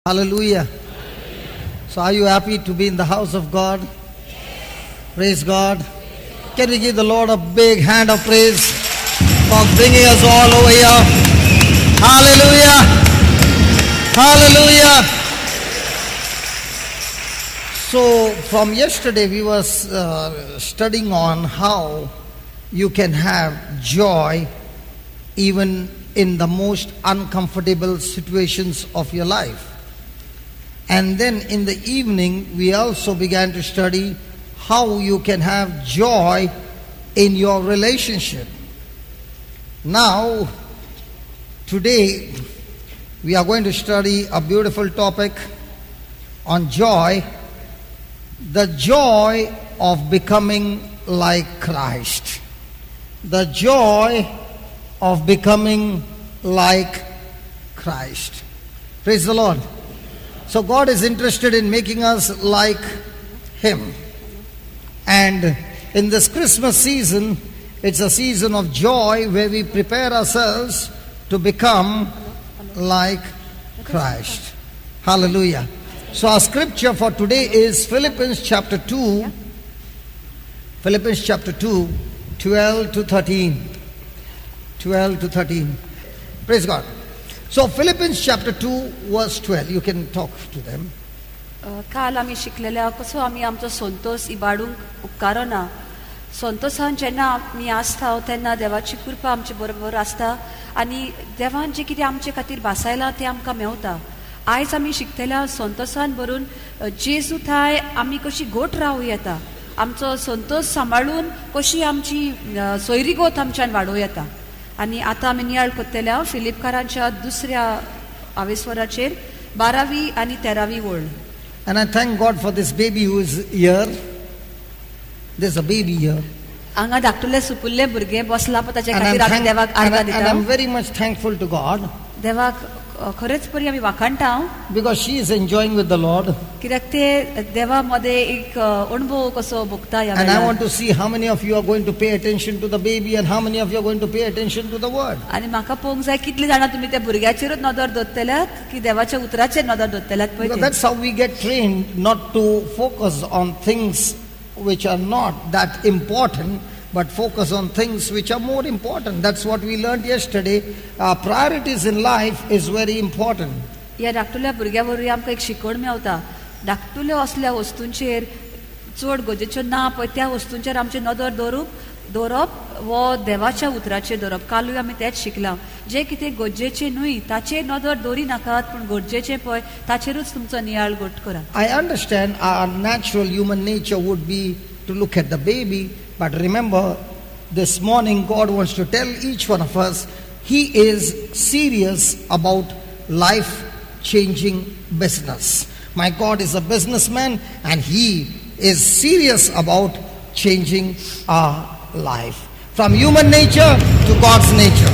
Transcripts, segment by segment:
Hallelujah. So are you happy to be in the house of God? Praise God. Can we give the Lord a big hand of praise for bringing us all over here? Hallelujah. Hallelujah. So from yesterday we were studying on how you can have joy even in the most uncomfortable situations of your life. And then in the evening, we also began to study how you can have joy in your relationship. Now, today, we are going to study a beautiful topic on joy, the joy of becoming like Christ. The joy of becoming like Christ. Praise the Lord. So God is interested in making us like Him. And in this Christmas season, it's a season of joy where we prepare ourselves to become like Christ. Hallelujah. So our scripture for today is Philippians chapter 2. Philippians chapter 2, 12 to 13. 12 to 13. Praise God. So Philippians chapter 2 verse 12. You can talk to them. काल आमी शिकलेल्या कसो आमी आमचो संतोष इबाडूंक उपकारना. संतोषान जेन्ना आमी आसता तेन्ना देवाची कृपा आमचे बरोबर आसता आनी देवान जे कितें आमचे खातीर बासायलां तें आमकां मेवता. आयज आमी शिकतल्या संतोषान भरून जेजू थाय आमी कशी गोट रावूं येता. आमचो संतोष सांबाळून कशी आमची सोयरीगोत आमच्यान वाडोवं येता. आणि आता आमी नियाळ कोत्तेल्या फिलिपकारांच्या दुसऱ्या आवेस्वराचेर 12वी आणि 13वी ओळ. And I thank God for this baby who is here. There's a baby here. हांगा धाकटुले सुपुल्ले भुरगे बसला पण ताचे खातीर आमी देवाक आर्गां दिता. And I'm very much thankful to God. देवाक खरेच बरी आमी वाखाणटा because she is enjoying with the Lord. कित्याक ते देवा मध्ये एक अनुभव कसो भोगता. And I want to see how many of you are going to pay attention to the baby and how many of you are going to pay attention to the word. आणि म्हाका पळोवंक जाय कितली जाणां तुमी त्या भुरग्याचेरूच नदर दवरतल्यात की देवाच्या उतराचेर नदर दवरतल्यात पळय. That's how we get trained not to focus on things which are not that important, but focus on things which are more important. That's what we learned yesterday. Our priorities in life is very important. या धाकटुल्या भुरग्या वरवीं आमकां एक शिकवण मेवता. धाकटुल्यो असल्या वस्तूंचेर चड गरजेच्यो ना पळय त्या वस्तूंचेर आमची नदर दवरप वो देवाच्या उतराचेर दवरप. कालूय आमी तेच शिकला. जे कितें गरजेचें न्हय ताचेर नदर दवरी नाकात पूण गरजेचें पळय ताचेरूच तुमचो नियाळ गोट करा. I understand our natural human nature would be to look at the baby. But remember, this morning God wants to tell each one of us, He is serious about life-changing business. My God is a businessman and He is serious about changing our life. From human nature to God's nature.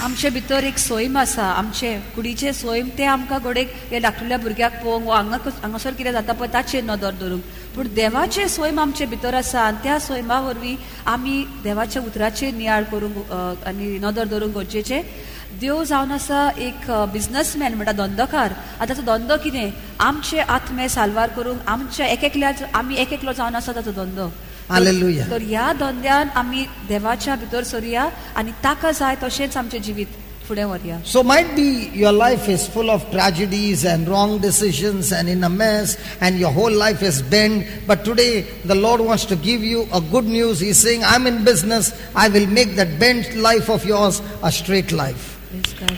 आमचे भितर एक सोयम आसा. आमचे कुडीचे सोयम ते आमकां घोडेक हे धाकटुल्या भुरग्याक पळोवंक हांगासर कितें जाता पळय ताचेर नदर दवरूंक. पूण देवाचे सोयम आमचे भितर आसा आनी त्या सोयमा वरवीं आमी देवाच्या उतराचेर नियाळ करूंक आनी नदर दवरूंक गरजेचें. देव जावन आसा एक बिझनसमॅन म्हणटा धंदोकार. आतां ताचो धंदो कितें आमचे आत्मे साल्वार करूंक आमच्या आमी एक एकलो जावन आसा ताचो धंदो. Hallelujah. तर ह्या धंद्यान आमी देवाच्या भितर सरया आनी ताका जाय तशेंच आमचें जिवीत फुडें व्हरया. So might be your life is full of tragedies and wrong decisions and in a mess and your whole life is bent. But today the Lord wants to give you a good news. He's saying, I'm in business. I will make that bent life of yours a straight life. Praise God.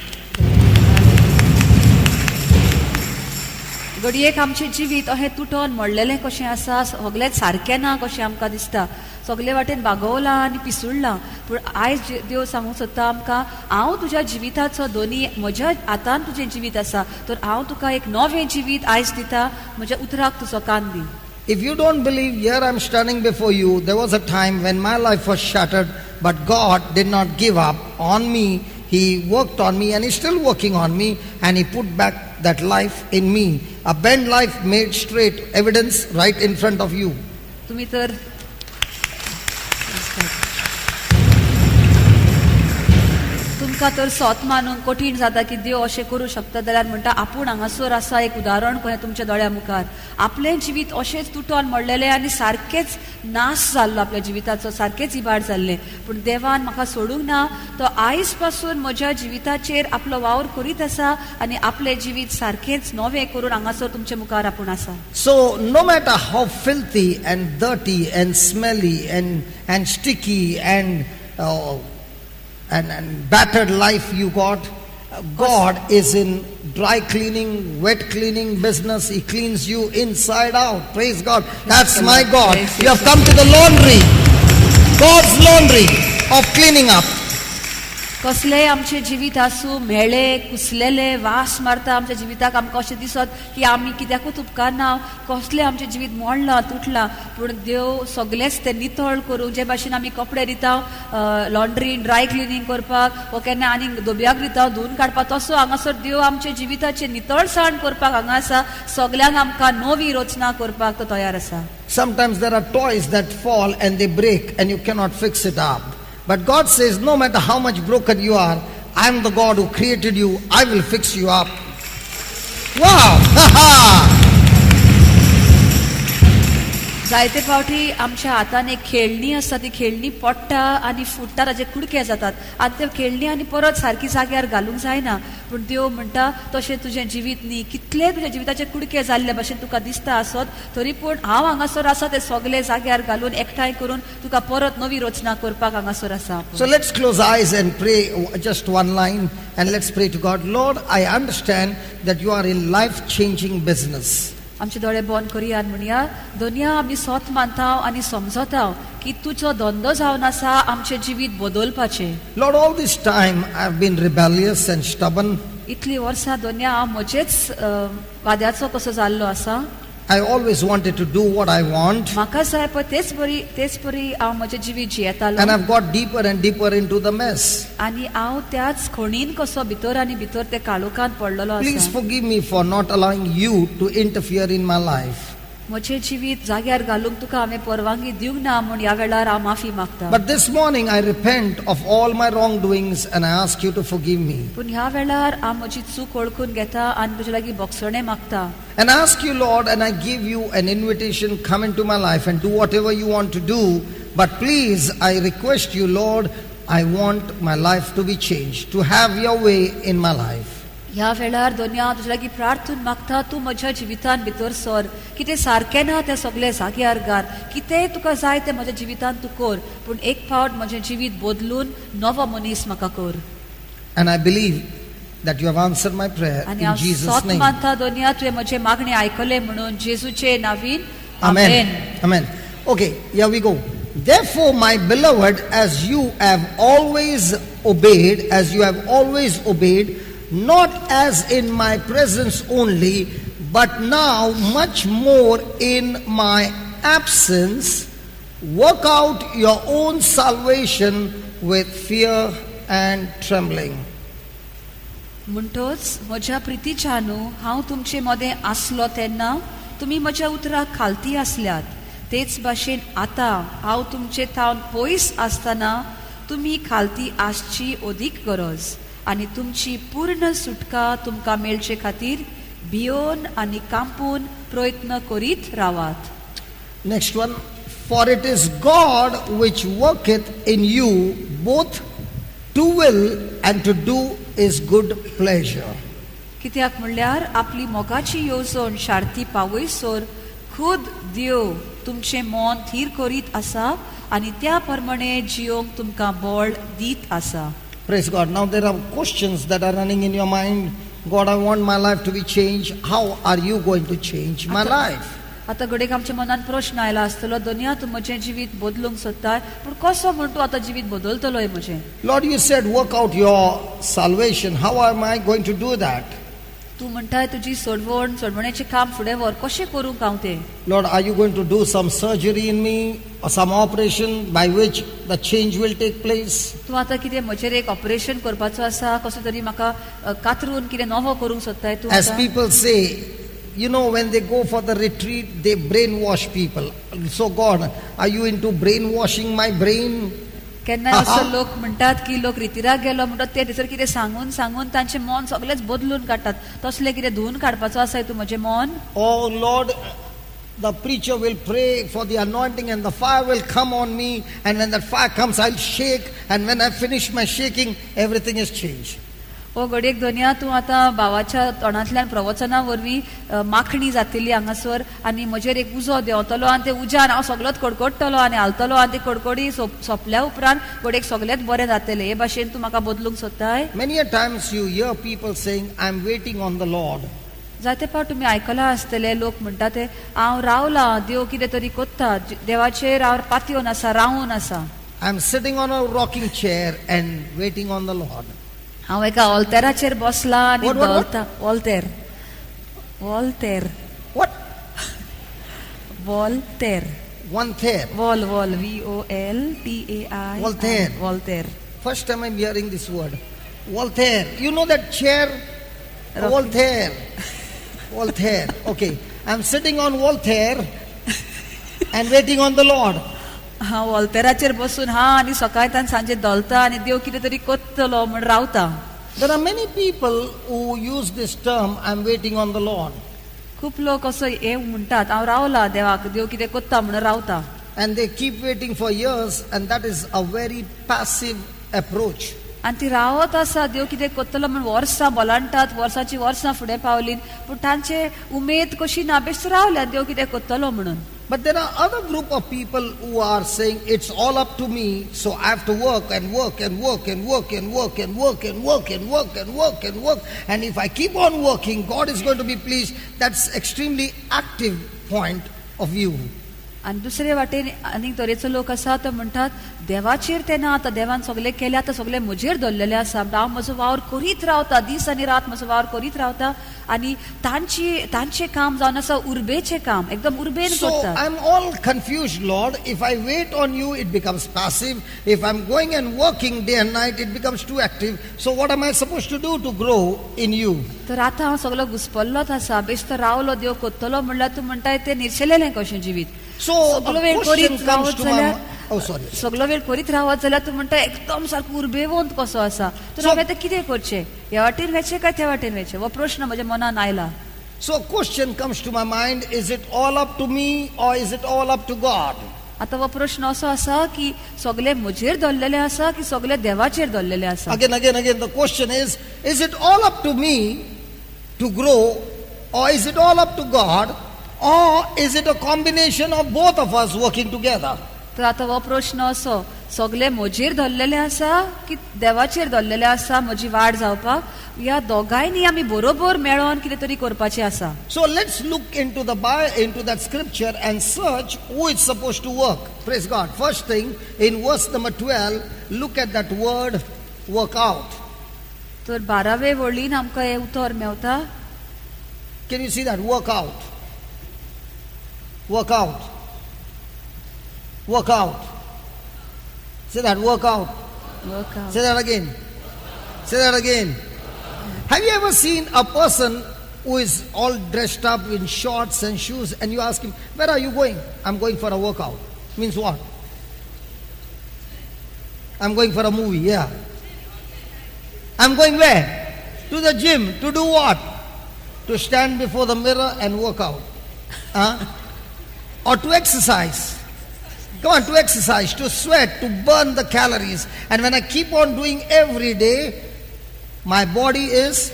घडयेक आमचें जिवीत अशें तुटोन मोडलेलें कशें आसा. सगळेंच सारकें ना कशें आमकां दिसता. सगळे वाटेन बागोवलां आनी पिसुडलां. पूण आयज देव सांगूंक सोदता आमकां हांव तुज्या जिविताचो दोनी म्हज्या हातान तुजें जिवीत आसा तर हांव तुका एक नवें जिवीत आयज दिता. म्हज्या उतराक तुजो कान दी. If you don't believe, here I'm standing before you. There was a time when my life was shattered, but God did not give up on me. He worked on me and He's still working on me, and He put back that life in me. A bent life made straight, evidence right in front of you. तुम्ही तर तुमकां आमकां तर सोत मानूंक कठीण जाता की देव अशें करूं शकता जाल्यार म्हणटा आपूण हांगासर आसा एक उदाहरण कहें तुमच्या दोळ्या मुखार. आपलें जिवीत अशेंच तुटोन मोडलेलें आनी सारकेंच नाश जाल्लो आपल्या जिविताचो, सारकेंच इबाड जाल्लें. पूण देवान म्हाका सोडूंक ना. तो आयज पासून म्हज्या जिविताचेर आपलो वावर करीत आसा आनी आपलें जिवीत सारकेंच नवें करून हांगासर तुमच्या मुखार आपूण आसा. So, no matter how filthy and dirty and smelly and sticky and battered life you got, God is in dry cleaning, wet cleaning business. He cleans you inside out. Praise God. That's my God. You have come to the laundry, God's laundry of cleaning up. कसले आमचे जिवीत आसूं मेळे कुसलेले वास मारता आमच्या जिविताक, आमकां अशें दिसत की आमी कित्याकूच उपकारना, कसलें आमचें जिवीत मोडलां तुटलां. पूण देव सगळेंच तें नितळ करूं. जे भाशेन आमी कपडे दिता लॉन्ड्रीन ड्राय क्लिनींग करपाक वो केन्ना आनी दोबयाक दिता धुवन काडपाक, तसो हांगासर देव आमचे जिविताचें नितळसाण करपाक हांगा आसा. सगळ्यांक आमकां नवी रचना करपाक तो तयार आसा. Sometimes there are toys that fall and they break and you cannot fix it up. But God says, no matter how much broken you are, I am the God who created you. I will fix you up. Wow! जायते फावटी आमच्या हातान एक खेळणी आसता, ती खेळणी पडटा आनी फुट्टा, ताजे कुडके जातात. आनी त्यो खेळणी आनी परत सारकी जाग्यार घालूंक जायना. पूण देव म्हणटा तशें तुजें जिवीत न्ही, कितले तुज्या जिविताचे कुडके जाल्ले भशेन तुका दिसता आसत, तरी पूण हांव हांगासर आसा ते सगळे जाग्यार घालून एकठांय करून तुका परत नवी रचना करपाक हांगासर आसा. So let's close eyes and pray just one line and let's pray to God. Lord, I understand that you are in life-changing business. आमचे दोळे बंद करुया आनी म्हणया, दोनया आमी सोत मानता आनी समजता की तुजो धंदो जावन आसा आमचें जिवीत बदलपाचें. Lord, all this time I have been rebellious and stubborn. इतली वर्सां दोनया हांव म्हजेच वाद्याचो कसो जाल्लो आसा. I always wanted to do what I want. म्हाका जाय पळय तेच बरी हांव म्हजें जिवीत जियेतालो. And I've got deeper and deeper into the mess. आनी हांव त्याच खोणीन कसो भितर आनी भितर ते काळोखांत पडलेलो Please आसा. forgive me for not allowing you to interfere in my life. म्हजें जिवीत जाग्यार घालूंक तुका हांवें परवानगी दिवंक ना म्हूण ह्या वेळार हांव माफी मागता. But this morning I repent of all my wrongdoings and I ask you to forgive me. पूण ह्या वेळार हांव म्हजी चूक ओळखून घेता आनी तुजे लागीं बोगसणें मागता. And ask you, Lord, and I give you an invitation, come into my life and do whatever you want to do. But please, I request you, Lord, I want my life to be changed, to have your way in my life. ह्या वेळार दोनया तुजे लागीं प्रार्थून मागता, तूं म्हज्या जिवितान भितर sir. कितें सारकें ना तें सगळें जाग्यार घाल. कितेंय तुका जाय तें म्हज्या जिवितान तूं कर. पूण एक फावट म्हजें जिवीत बदलून नवो मनीस म्हाका कर. And I believe that you have answered my prayer आनी in हांव Jesus' सोत name. मानता दोनया तुवें म्हजें मागणें आयकलें म्हणून जेजूचे नांवीन. Amen. Amen. Okay, here we go. Therefore, my beloved, as you have always obeyed, not as in my presence only, but now much more in my absence, work out your own salvation with fear and trembling. म्हणटोच म्हज्या प्रितीच्यानू हांव तुमचे मदें आसलो तेन्ना तुमी म्हज्या उतराक खालती आसल्यात. तेच भाशेन आतां हांव तुमचे थावन पयस आसतना तुमी खालती आसची अदीक गरज. आनी तुमची पूर्ण सुटका तुमकां मेळचे खातीर भियोन आनी कांपून प्रयत्न करीत रावात. Next one. For it is God which worketh in you both to will and to do his good pleasure. कित्याक म्हणल्यार आपली मोगाची येवजण शार्ती पावयसर खुद देव तुमचें मन थीर करीत आसा आनी त्या प्रमाणे जियोंक तुमकां बळ दीत आसा. Praise God. Now there are questions that are running in your mind. God, I want my life to be changed. How are you going to change my life? आतां घडीक आमच्या मनान प्रश्न आयला आसतलो, दोनया तूं म्हजें जिवीत बदलूंक सोदता, पूण कसो म्हूण तूं आतां जिवीत बदलतलोय म्हजें? Lord, you said work out your salvation. How am I going to do that? तूं म्हणटाय तुजी सोडवणेचें काम फुडें व्हर, कशें करूंक हांव तें? Lord, are you going to do some surgery in me or some operation by which the change will take place? तूं आतां कितें म्हजेर एक ऑपरेशन करपाचो आसा, कसो तरी म्हाका कातरून कितें नवो करूंक सोदताय तूं? As people say, you know, when they go for the retreat, they brainwash people. So God, are you into brainwashing my brain? केन्नाय असो लोक म्हणटात की लोक रितीराक गेलो म्हणटात ते थंयसर कितें सांगून सांगून तांचें मन सगळेंच बदलून काडटात. तसलें कितें धुवून काडपाचो आसा तूं म्हजें मन? Oh Lord, the preacher will pray for the anointing and the fire will come on me, and when that fire comes I'll shake, and when I finish my shaking everything is changed. ओ घडयेक दोनया तूं आतां भावाच्या तोंडांतल्यान प्रवचना वरवीं माखणी जातली हांगासर आनी म्हजेर एक उजो देंवतलो आनी ते उज्यान हांव सगळोच कडकडटलो आनी हालतलो आनी ती कडकडी सोंपल्या उपरांत घडयेक सगळेंच बरें जातलें. हे भाशेन तूं म्हाका बदलूंक सोदताय? Many a times you hear people saying, I'm waiting on the Lord. जायते फावट तुमी आयकलां आसतले लोक म्हणटा ते हांव रावलां, देव कितें तरी कोत्ता, देवाचेर हांव पातयेवन आसा, रावून आसा. I'm sitting on a rocking chair and waiting on the Lord. हांव एका ऑल्तेराचेर बसला आनी What? धोलता. Voltaire Voltaire What? Voltaire Voltaire. वॉल VOLTAI Voltaire. Voltaire. First time I'm hearing this word. Voltaire. You know that chair? Rocking. Voltaire. Voltaire. Okay. I'm sitting on Voltaire and waiting on the Lord. हांव ऑल्तेराचेर बसून आनी सकाळच्यान सांजे धोलता आनी देव कितें तरी कोत्तलो म्हण रावता. There are many people who use this term, I'm waiting on the Lord. खूब लोक असो हे म्हणटात हांव रावला देवाक, देव कितें कोत्ता म्हण रावता. And they keep waiting for years, and that is a very passive approach. आनी ती रावत आसा देव कितें कोत्तलो म्हण वर्सां बोलांटात, वर्सांची वर्सां फुडें पावलीं, पूण तांचे उमेद कशी ना, बेश्ट रावल्या देव कितें कोत्तलो म्हणून. But there are other group of people who are saying it's all up to me, so I have to work and work and work and work and work and work and work and work and work and work, and if I keep on working, God is going to be pleased. That's extremely active point of view. आनी दुसरे वाटेन आनीक तरेचो लोक आसा तो म्हणटात देवाचेर ते ना, आतां देवान सगळें केलें, आतां सगळें म्हजेर दवरलेलें आसा, हांव म्हजो वावर करीत रावता, दीस आनी रात म्हजो वावर करीत रावता आनी तांचें काम जावन आसा उर्बेचें काम, एकदम उर्बेन So करता. I'm all confused, Lord. If I wait on you, it becomes passive. If I'm going and working day and night, it becomes too active. So what am I supposed to do to grow in you? तर आतां हांव सगळो घुस्पल्लोच आसा, best रावलो देव कोत्तलो म्हणल्यार तूं म्हणटाय तें निर्शेलेलें कशें जिवीत. So सगळो the वेळ question करीत comes रावत to my जाल्यार sorry. सगळो वेळ करीत रावत जाल्यार तूं म्हणटा एकदम सारको उर्बेवंत कसो आसा, तर So- हांवें आतां कितें करचें, ह्या वाटेन वचचें काय त्या वाटेन वचचें, हो प्रश्न म्हज्या मनान आयला. So a question comes to my mind, is it all up to me or is it all up to God? आतां हो प्रश्न असो आसा की सगळें म्हजेर दवरलेलें आसा की सगळें देवाचेर दवरलेलें आसा. Again, the question is it all up to me to grow, or is it all up to God, or is it a combination of both of us working together? तर आतां हो प्रश्न असो, सगळें म्हजेर दवरलेलें आसा की देवाचेर दवरलेलें आसा म्हजी वाड जावपाक, ह्या दोगांयनी आमी बरोबर मेळोन कितें तरी करपाचें आसा. So let's look into that scripture and search who is supposed to work. Praise God. First thing, in verse number 12, look at that word, work out. तर 12वे वळीन आमकां हें उतर Mewat. Can you see that? Work out. Work out. Work out. Say that, work out. Say that again. Say that again. Have you ever seen a person who is all dressed up in shorts and shoes and you ask him, where are you going? I'm going for a workout. Means what? I'm going for a movie, yeah. I'm going where? To the gym. To do what? To stand before the mirror and work out. Or to exercise. Come on, to exercise, to sweat, to burn the calories. And when I keep on doing every day, my body is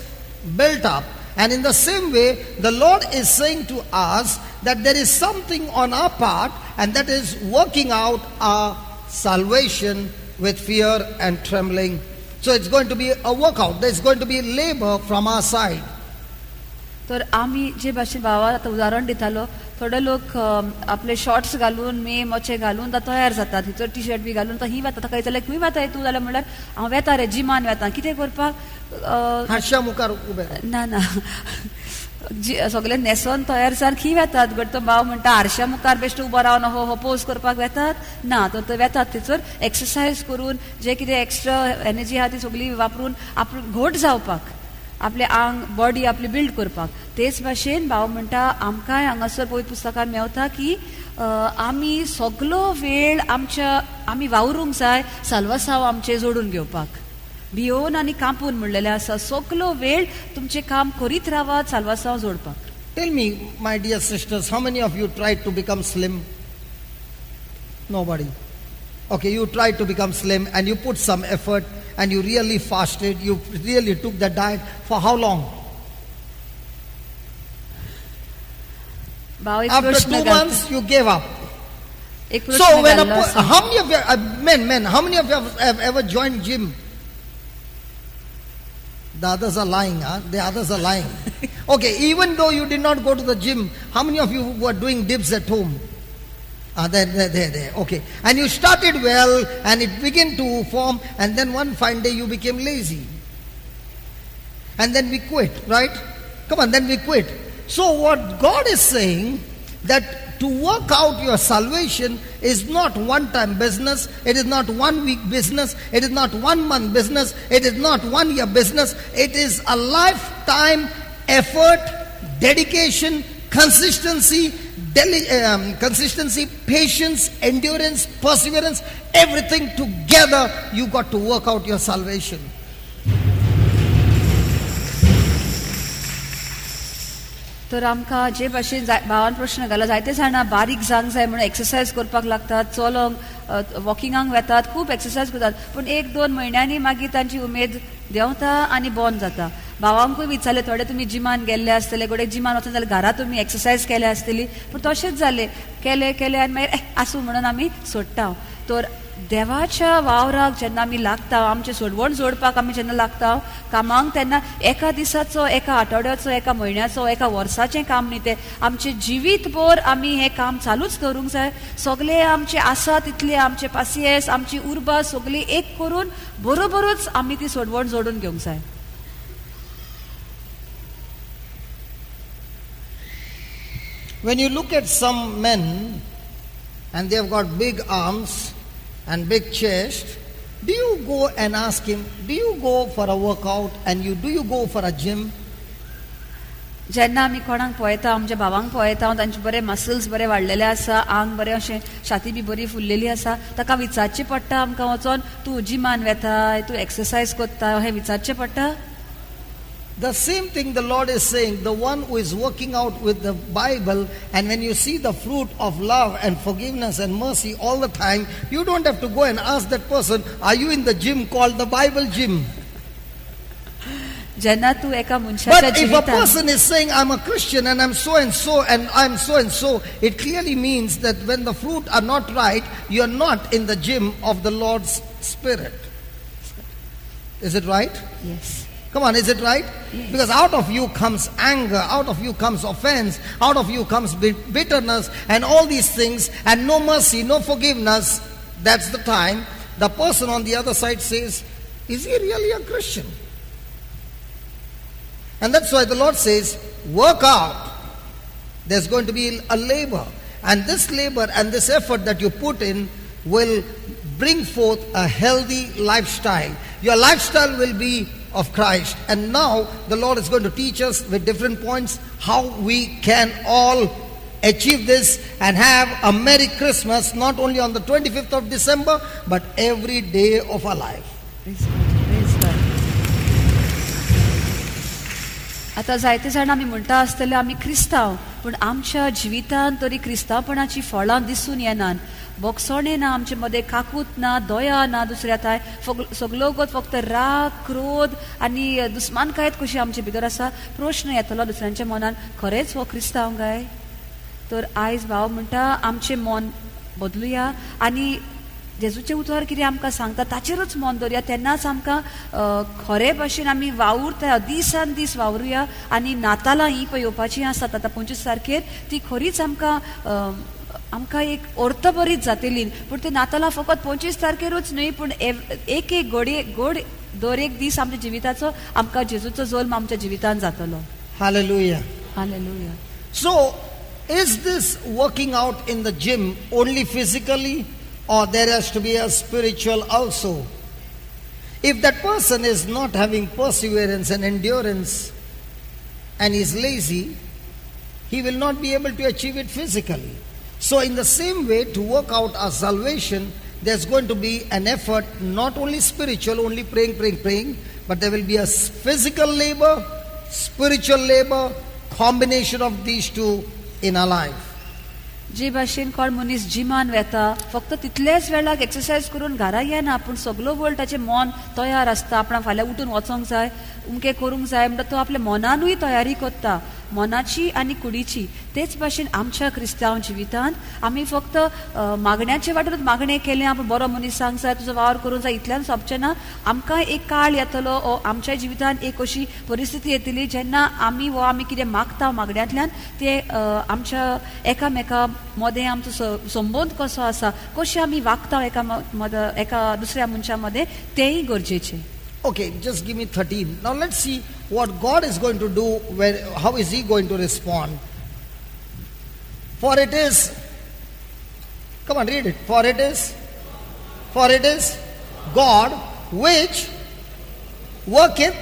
built up. And in the same way, the Lord is saying to us that there is something on our part, and that is working out our salvation with fear and trembling. So it's going to be a workout. There's going to be labor from our side. तर आमी जे भाशेन भावा आतां उदाहरण दितालो, थोडे लोक आपले shorts घालून मे मोचे घालून तयार जातात, भितर टी शर्ट बी घालून ही वता, ताका विचारलें खंय वता तूं, जाल्यार म्हणल्यार हांव वेता रे जिमान वेता. कितें करपाक? हातशा मुखार उबे ना सगळे न्हेसोन तयार जावन खंय वेतात. गट तो भाव म्हणटा हारशा मुखार बेश्ट उबो रावन हो पोज करपाक वेतात. ना, तर ते वेतात थंयसर एक्सरसायज करून जे कितें एक्स्ट्रा एनर्जी आहा ती सगळी वापरून आपलो घोट जावपाक, आपले आंग बॉडी आपली बिल्ड करपाक. तेच भाशेन भाव म्हणटा आमकांय हांगासर पळय पुस्तकान मेवता की आमी सगलो वेळ आमी वावरूंक जाय साल्वासांव आमचे जोडून घेवपाक. भियोन आनी कांपून म्हणलेलें आसा, सगलो वेळ तुमचें काम करीत रावात साल्वासांव जोडपाक. Tell me, my dear sisters, how many of you tried to become slim? Nobody. Okay, you tried to become slim and you put some effort and you really fasted, you really took the diet. For how long? भाव एक After प्रश्न 2 घालता. months, you gave up. एक So प्रश्न when घाल्लो आसा. how many of you, men, how many of you have ever joined gym? The others are lying, huh? The others are lying. Okay, even though you did not go to the gym, how many of you were doing dips at home? There. Okay. And you started well and it began to form, and then one fine day you became lazy. And then we quit, right? Come on, then we quit. So what God is saying, that to work out your salvation is not one-time business. It is not 1 week business. It is not 1 month business. It is not 1 year business. It is a lifetime effort, dedication, consistency, patience, endurance, perseverance, everything together. You got to work out your salvation. तर आमकां जे भाशेन भावान प्रश्न घाला, जायते जाणां बारीक जावंक जाय म्हणून एक्सरसायज करपाक लागतात, चलोंक वॉकिंगाक वेतात, खूब एक्सरसायज करतात, पूण 1-2 म्हयन्यांनी मागीर तांची उमेद देंवता आनी बंद जाता. भावांकूय विचारले, थोडे तुमी जिमान गेल्ले आसतले, गोडे जिमान वचून जाल्यार घरा तुमी एक्सरसायज केले आसतली, पूण तशेंच जालें, केले आनी मागीर आसूं म्हणून आमी सोडटा. तर देवाच्या वावराक जेन्ना आमी लागता, आमचे सोडवण जोडपाक आमी जेन्ना लागता कामांक, तेन्ना एका दिसाचो, एका आठवड्याचो, एका म्हयन्याचो, एका वर्साचें काम न्ही तें, आमचे जिवीतभर आमी हें काम चालूच करूंक जाय. सगळे आमचे आसा तितले आमचे पासियेंस, आमची उर्बा सगळी एक करून बरोबरूच आमी ती सोडवण जोडून घेवंक जाय. When you look at some men and they have got big arms and big chest, do you go and ask him, do you go for a workout and do you go for a gym? जेन्ना आमी कोणाक पळयता, आमच्या भावांक पळयता, तांचे बरे muscles बरे वाडलेले आसा, आंग बरें अशें, छाती बी बरी फुल्लेली आसा, ताका विचारचें पडटा आमकां वचोन, तूं जिमान वेता, तूं एक्सरसायज करता, हें विचारचें पडटा. The same thing the Lord is saying, the one who is working out with the Bible, and when you see the fruit of love and forgiveness and mercy all the time, you don't have to go and ask that person, are you in the gym called the Bible gym? जेन्ना तूं एका मनशाच्या But if a जिवितांत person is saying, I'm a Christian and I'm so and so and I'm so and so, it clearly means that when the fruit are not right, you're not in the gym of the Lord's Spirit. Is it right? Yes. Come on, is it right? Yes. Because out of you comes anger, out of you comes offense, out of you comes bitterness and all these things, and no mercy, no forgiveness. That's the time the person on the other side says, is he really a Christian? And that's why the Lord says, work out. There's going to be a labor. And this labor and this effort that you put in will bring forth a healthy lifestyle. Your lifestyle will be of Christ. And now the Lord is going to teach us with different points how we can all achieve this and have a Merry Christmas, not only on the 25th of December, but every day of our life. Praise God. Praise God. आता जायते जाण आमी म्हणटा आसतले आमी क्रिस्तांव, पूण आमच्या जिवितांत तरी क्रिस्तांवपणाची फळां दिसून येनात. बोगसोणें ना आमचे मदें, काकूत ना, दया ना दुसऱ्या थाय, सगलो वगत फक्त राग, क्रोध आनी दुस्मानकायत कशी आमचे भितर आसा. प्रश्न येतलो दुसऱ्यांच्या मनान, खरेंच हो क्रिस्तांव काय? तर आयज भाव म्हणटा आमचें मन बदलुया आनी जेजूचें उतर कितें आमकां सांगता ताचेरूच मन दवरया, तेन्नाच आमकां खरे भाशेन आमी वावुरता, दिसान दीस वावरुया. आनी नातालां ही पळय येवपाचीं आसात आतां 25 तारखेर, ती खरीच आमकां एक अर्थ बरीच जातली. पूण ते नातालां फकत 25 तारखेरूच न्हय, पूण एक गोड दर एक दीस आमच्या जिविताचो आमकां जेजूचो जल्म आमच्या जिवितांत जातलो. Hallelujah. Hallelujah. So, is this working out in the gym only physically, or there has to be a spiritual also? If that person is not having perseverance and endurance and is lazy, he will not be able to achieve it physically. So in the same way, to work out our salvation, there's going to be an effort, not only spiritual, only praying, but there will be a physical labor, spiritual labor, combination of these two in our life. जे भाशेन कोण मनीस जिमान वेता फक्त तितलेच वेळाक exercise करून घरा येना पूण सगळो वेळ ताचें मन तयार आसता. आपणा फाल्यां उठून वचोंक जाय, उमके करूंक जाय म्हणटा तो आपल्या मनानूय तयारी करता, मनाची आनी कुडीची. तेच भाशेन आमच्या क्रिस्तांव जिवितांत आमी फक्त मागण्याचे वाटेनूच मागणें केलें, आपूण बरो मनीस सांग जाय, तुजो वावर करूंक जाय, इतल्यान सोंपचें ना. आमकां एक काळ येतलो, आमच्या जिवितांत एक अशी परिस्थिती येतली जेन्ना आमी कितें मागता मागण्यांतल्यान ते आमच्या एकामेका मदें आमचो संबंद कसो आसा, कशें आमी वागता एका दुसऱ्या मनशा मदें, तेंय गरजेचें. Okay, just give me 13. Now let's see what God is going to do, how is He going to respond. For it is, come on, read it. For it is God which worketh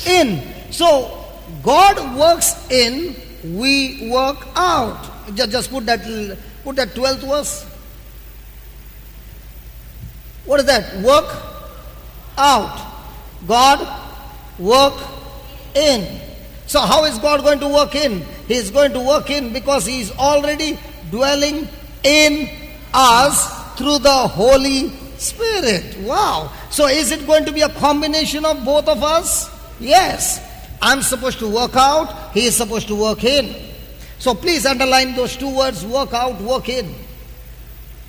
in. So God works in, we work out. Just put that 12th verse. What is that? Work out. God work in. So how is God going to work in? He is going to work in because He is already dwelling in us through the Holy Spirit. Wow. So is it going to be a combination of both of us? Yes. I'm supposed to work out. He is supposed to work in. So please underline those two words, work out, work in.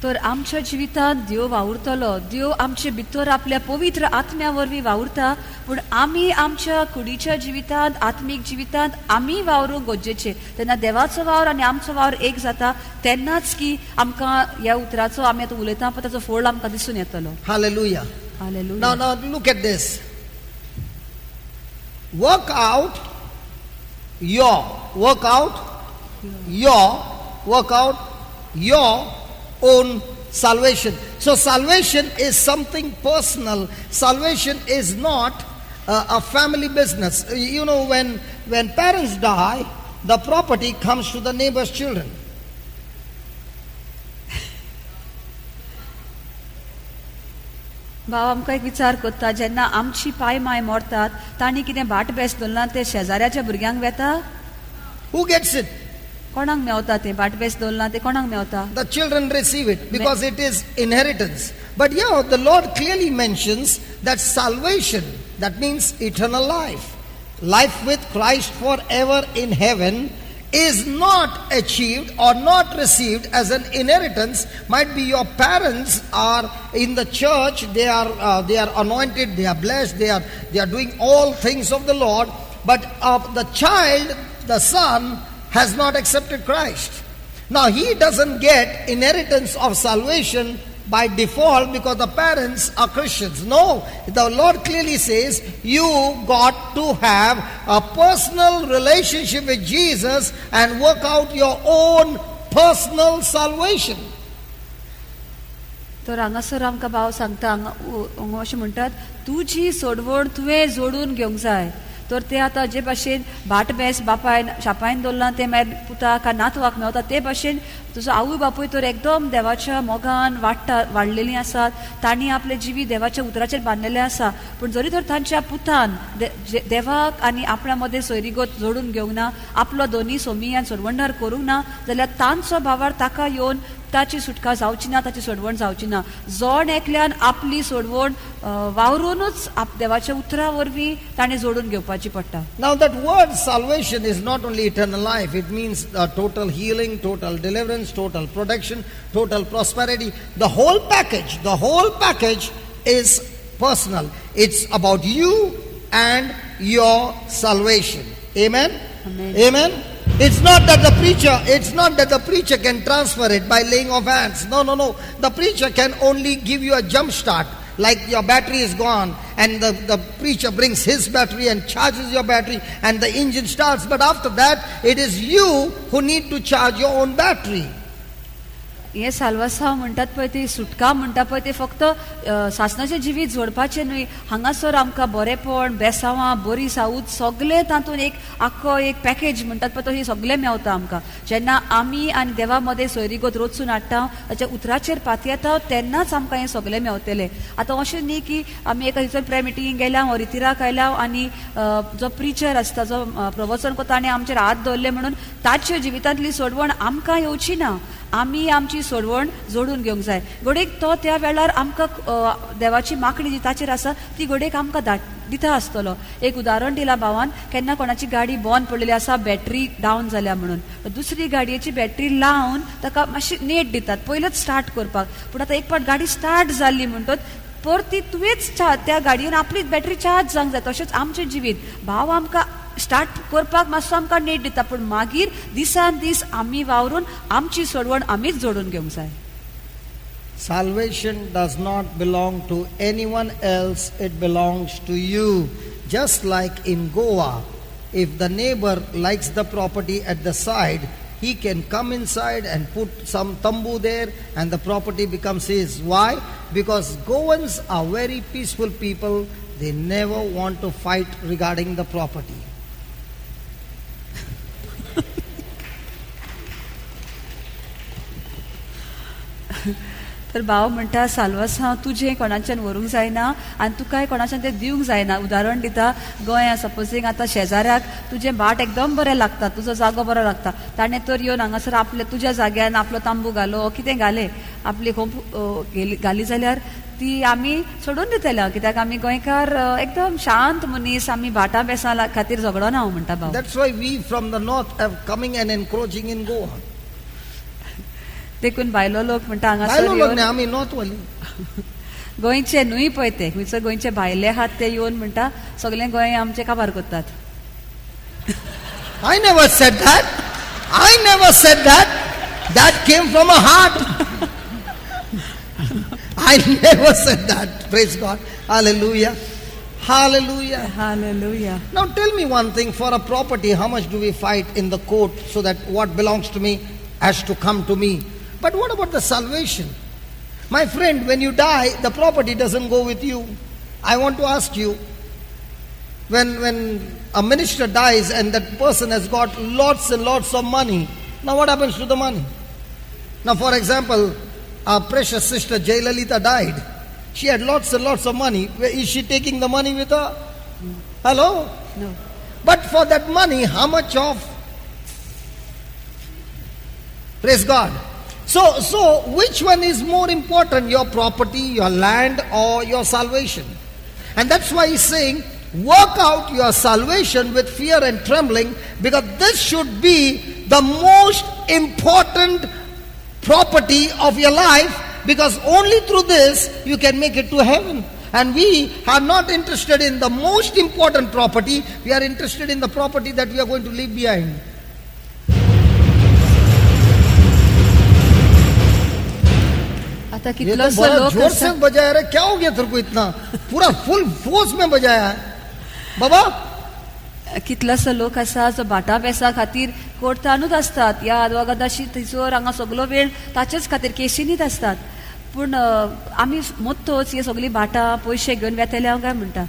तर आमच्या जिवितांत देव वावुरतलो, देव आमचे भितर आपल्या पवित्र आत्म्या वरवीं वावुरता, पूण आमी आमच्या कुडीच्या जिवितांत, आत्मीक जिवितांत आमी वावरूंक गरजेचें. तेन्ना देवाचो वावर आनी आमचो वावर एक जाता, तेन्नाच की आमकां ह्या उतराचो आमी आतां उलयता पळय ताचो फळ आमकां दिसून येतलो. Hallelujah. Hallelujah. Now look at this. Work out your own salvation. So salvation is something personal. Salvation is not a family business. You know, when parents die, the property comes to the neighbor's children. भाव आमकां एक विचार करता, जेन्ना आमची पाय my मरतात तांणी कितें भाट बेस दवरलां ते शेजाऱ्याच्या भुरग्यांक वेता. Who gets it? कोणाक मेवता ते भाट बेस दवरलां ते कोणाक Mewat? The children receive it because it is inheritance. But yeah, the Lord clearly mentions that salvation, that means eternal life, life with Christ forever in heaven, is not achieved or not received as an inheritance. Might be your parents are in the church, they are anointed, they are blessed, they are doing all things of the Lord, but the child, the son, has not accepted Christ. Now he doesn't get inheritance of salvation by default because the parents are Christians. No, the Lord clearly says you got to have a personal relationship with Jesus and work out your own personal salvation. तर हांगासर आमकां भाव सांगता, अशें म्हणटात तुजी सोडवण तुवें जोडून घेवंक जाय. तर ते आतां जे भाशेन भाट बेस बापायन शापायन दवरलां ते मागीर पुताक नातवाक मेवता, ते भाशेन तुजो आवय बापूय तर एकदम देवाच्या मोगान वाडलेलीं आसात, तांणी आपले जिवी देवाच्या उतराचेर बांदलेले आसा. पूण जरी तर तांच्या पुतान देवाक आनी आपणा मदें सोयरीगत जोडून घेवंक ना, आपलो दोनी सोमियान सोडवणदार करूंक ना, जाल्यार तांचो भावार ताका येवन ताची सुटका जावची ना, ताची सोडवण जावची ना. जोड एकल्यान आपली सोडवण वावरूनच देवाच्या उतरा वरवीं ताणें जोडून घेवपाची पडटा. Now that word salvation is not only eternal life, it means total healing, total deliverance, total protection, total prosperity. The whole package is personal. It's about you and your salvation. Amen? Amen. Amen? It's not that the preacher can transfer it by laying of hands. No. The preacher can only give you a jump start. Like your battery is gone and the preacher brings his battery and charges your battery and the engine starts. But after that, it is you who need to charge your own battery. हे साल्वासांव म्हणटात पळय ती सुटका म्हणटा पळय ते फक्त सासणाचें जिवीत जोडपाचें न्हय, हांगासर आमकां बरेपण, बेसांवां, बरी साऊथ सगळें तातूंत एक आख्खो एक पॅकेज म्हणटात पळय तो सगळें मेवता आमकां. जेन्ना आमी आनी देवा मदें सोयरीगत रोचून हाडटा, ताच्या उतराचेर पातयेता तेन्नाच आमकां हें सगळें मेवतलें. आतां अशें न्ही की आमी एका दिवसार प्रेयर मिटिंगेक गेल्या, रितिराक आयल्या आनी जो प्रिचर आसता, जो प्रवचन करता ताणें आमचेर हात दवरले म्हणून ताचे जिवितांतली सोडवण आमकां येवची ना. आमी आमची सोडवण जोडून घेवंक जाय. घडयेक तो त्या वेळार आमकां देवाची मागणी जी ताचेर आसा ती घडयेक आमकां दिता आसतलो. एक उदाहरण दिलां भावान, केन्ना कोणाची गाडी बंद पडलेली आसा, बॅटरी डावन जाल्या म्हणून, दुसरी गाडयेची बॅटरी लावन ताका मातशी नेट दितात पयलेच स्टार्ट करपाक. पूण आतां एक फावट गाडी स्टार्ट जाल्ली म्हणटच परती तुवेंच त्या गाडयेन आपली बॅटरी चार्ज जावंक जाय. तशेंच आमचें जिवीत, भाव आमकां स्टार्ट करपाक मातसो आमकां नेट दिता, पूण मागीर दिसान दीस आमी वावरून आमची सोडवण आमीच जोडून घेवंक जाय. Salvation does not belong to anyone else, it belongs to you. Just like in Goa, if the neighbor likes the property at the side, he can come inside and put some tambu there and the property becomes his. Why? Because Goans are very peaceful people. They never want to fight regarding the property. तर भाव म्हणटा साल्वासांव तुजें कोणाच्यान व्हरूंक जायना आनी तुकाय कोणाच्यान तें दिवंक जायना. उदाहरण दिता, गोंया सपोजींग आतां शेजाऱ्याक तुजें भाट एकदम बरें लागता, तुजो जागो बरो लागता, ताणें तर येवन हांगासर आपले तुज्या जाग्यान आपलो तांबू घालो कितें घाले आपली खोप घाली जाल्यार ती आमी सोडून दितल्या. कित्याक आमी गोंयकार एकदम शांत मनीस, आमी भाटां बेसां खातीर झगडो ना म्हणटा भाव. That's why we from the north are coming and encroaching in Goa. देखून भायलो लोक म्हणटा भायलो लोक हांगासर न्ही, आमी नॉर्थ वाली. गोंयचे न्हय पळय ते, खंयसर गोंयचे भायले आहात ते येवन म्हणटा सगळें गोंय आमचें काबार करतात. I never said that. I never said that. That came from a heart. I never said that. Praise God. Hallelujah. Hallelujah. Hallelujah. Now tell me one thing, for a property, how much do we fight in the court so that what belongs to me has to come to me? But what about the salvation? My friend, when you die, the property doesn't go with you. I want to ask you, when a minister dies and that person has got lots and lots of money, now what happens to the money? Now for example, our precious sister Jayalalitha died. She had lots and lots of money. Where is she taking the money with her? Hello? No. But for that money, how much of? Praise God. So which one is more important, your property, your land, or your salvation? And that's why he's saying, work out your salvation with fear and trembling, because this should be the most important property of your life, because only through this you can make it to heaven. And we are not interested in the most important property, we are interested in the property that we are going to leave behind. आता ये तो कितलोसो बड़ा लोक जोर से आसा, बजाया रे, क्या हो गया तेरे को इतना? पूरा फुल फोर्स में बजाया है बाबा. कितलोसो लोक आसा जो भाटां बेसां खातीर कोर्टानूच असतात, या आदवगादाशी थंयसर हांगा सगळो वेळ ताचेच खातीर केसीनीच असतात. पूण आमी मोत्तोच हे सगळीं भाटां पयशे घेवन वेतल्या काय म्हणटा,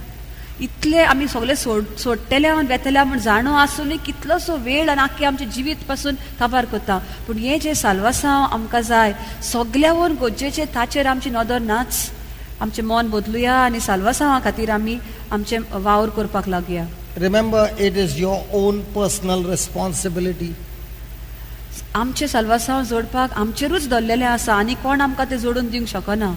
इतले आमी सगळे सोडटल्या वेतल्या म्हण जाणो आसूनय कितलोसो वेळ आनी आख्खे आमचे जिवीत पासून काबार करता. पूण हे जे साल्वासांव आमकां जाय, सगळ्यावन गरजेचे ताचेर आमची नदर नाच, आमचें मन बदलुया आनी साल्वासांवा खातीर आमी आमचें वावर करपाक लागुया. Remember, it is your own personal responsibility. आमचे साल्वासांव जोडपाक आमचेरूच धरलेलें आसा, आनी कोण आमकां तें जोडून दिवंक शकना.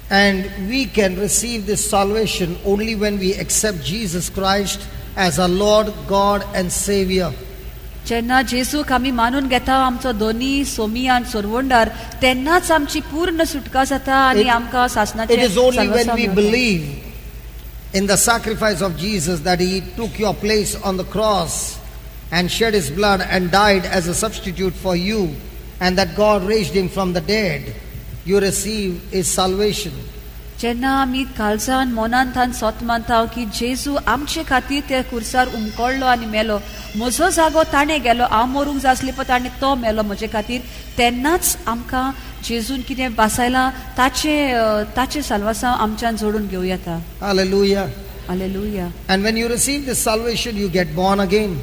And we can receive this salvation only when we accept Jesus Christ as our Lord, God and Savior. जेन्ना जेजूक आमी मानून घेता आमचो दोनी सोमी आनी सोरवोंडार, तेन्नाच आमची पूर्ण सुटका जाता आनी आमकां सासणाचें It is only when साल्वासांव we मेळटा. believe in the sacrifice of Jesus, that He took your place on the cross and shed His blood and died as a substitute for you, and that God raised Him from the dead, you receive His salvation. जेन्ना आमी काळजान मनांतल्यान सोत मानता की जेजू आमचे खातीर त्या खुर्सार उमकोळ्ळो आनी मेलो, म्हजो जागो ताणें गेलो, हांव मरूंक जाय आसलें पण ताणें तो मेलो म्हजे खातीर, तेन्नाच आमकां जेजून कितें बासायलां ताचे साल्वासांव आमच्यान जोडून घेवं येता. Hallelujah. Hallelujah. And when you receive this salvation, you get born again.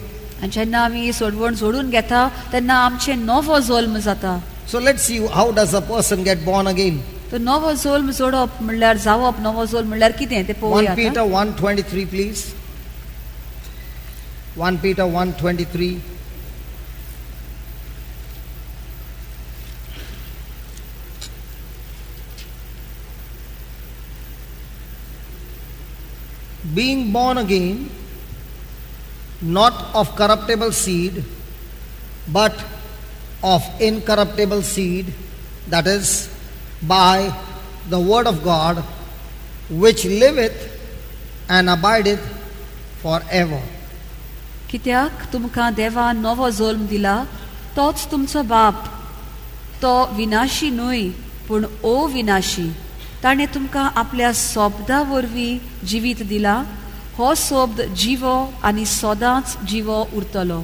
आनी जेन्ना आमी सोडवण जोडून घेता तेन्ना आमचे नवो जल्म जाता. So let's see, how does a person get born again? तो नवो जल्म जोडप म्हणल्यार जावप, नवो जल्म म्हणल्यार कितें तें 1 पळोवया. Peter 1:23, please. 1 Peter 1:23. Being born again, not of corruptible seed, but of incorruptible seed, that is, by the word of God, which liveth and abideth forever. कित्याक तुमकां देवान नवो जल्म दिला, तोच तुमचो बाप. तो विनाशी न्हय पूण अविनाशी. ताणें तुमकां आपल्या सोबदा वरवीं जिवीत दिला. हो सोबद जिवो आनी सदांच जिवो उरतलो.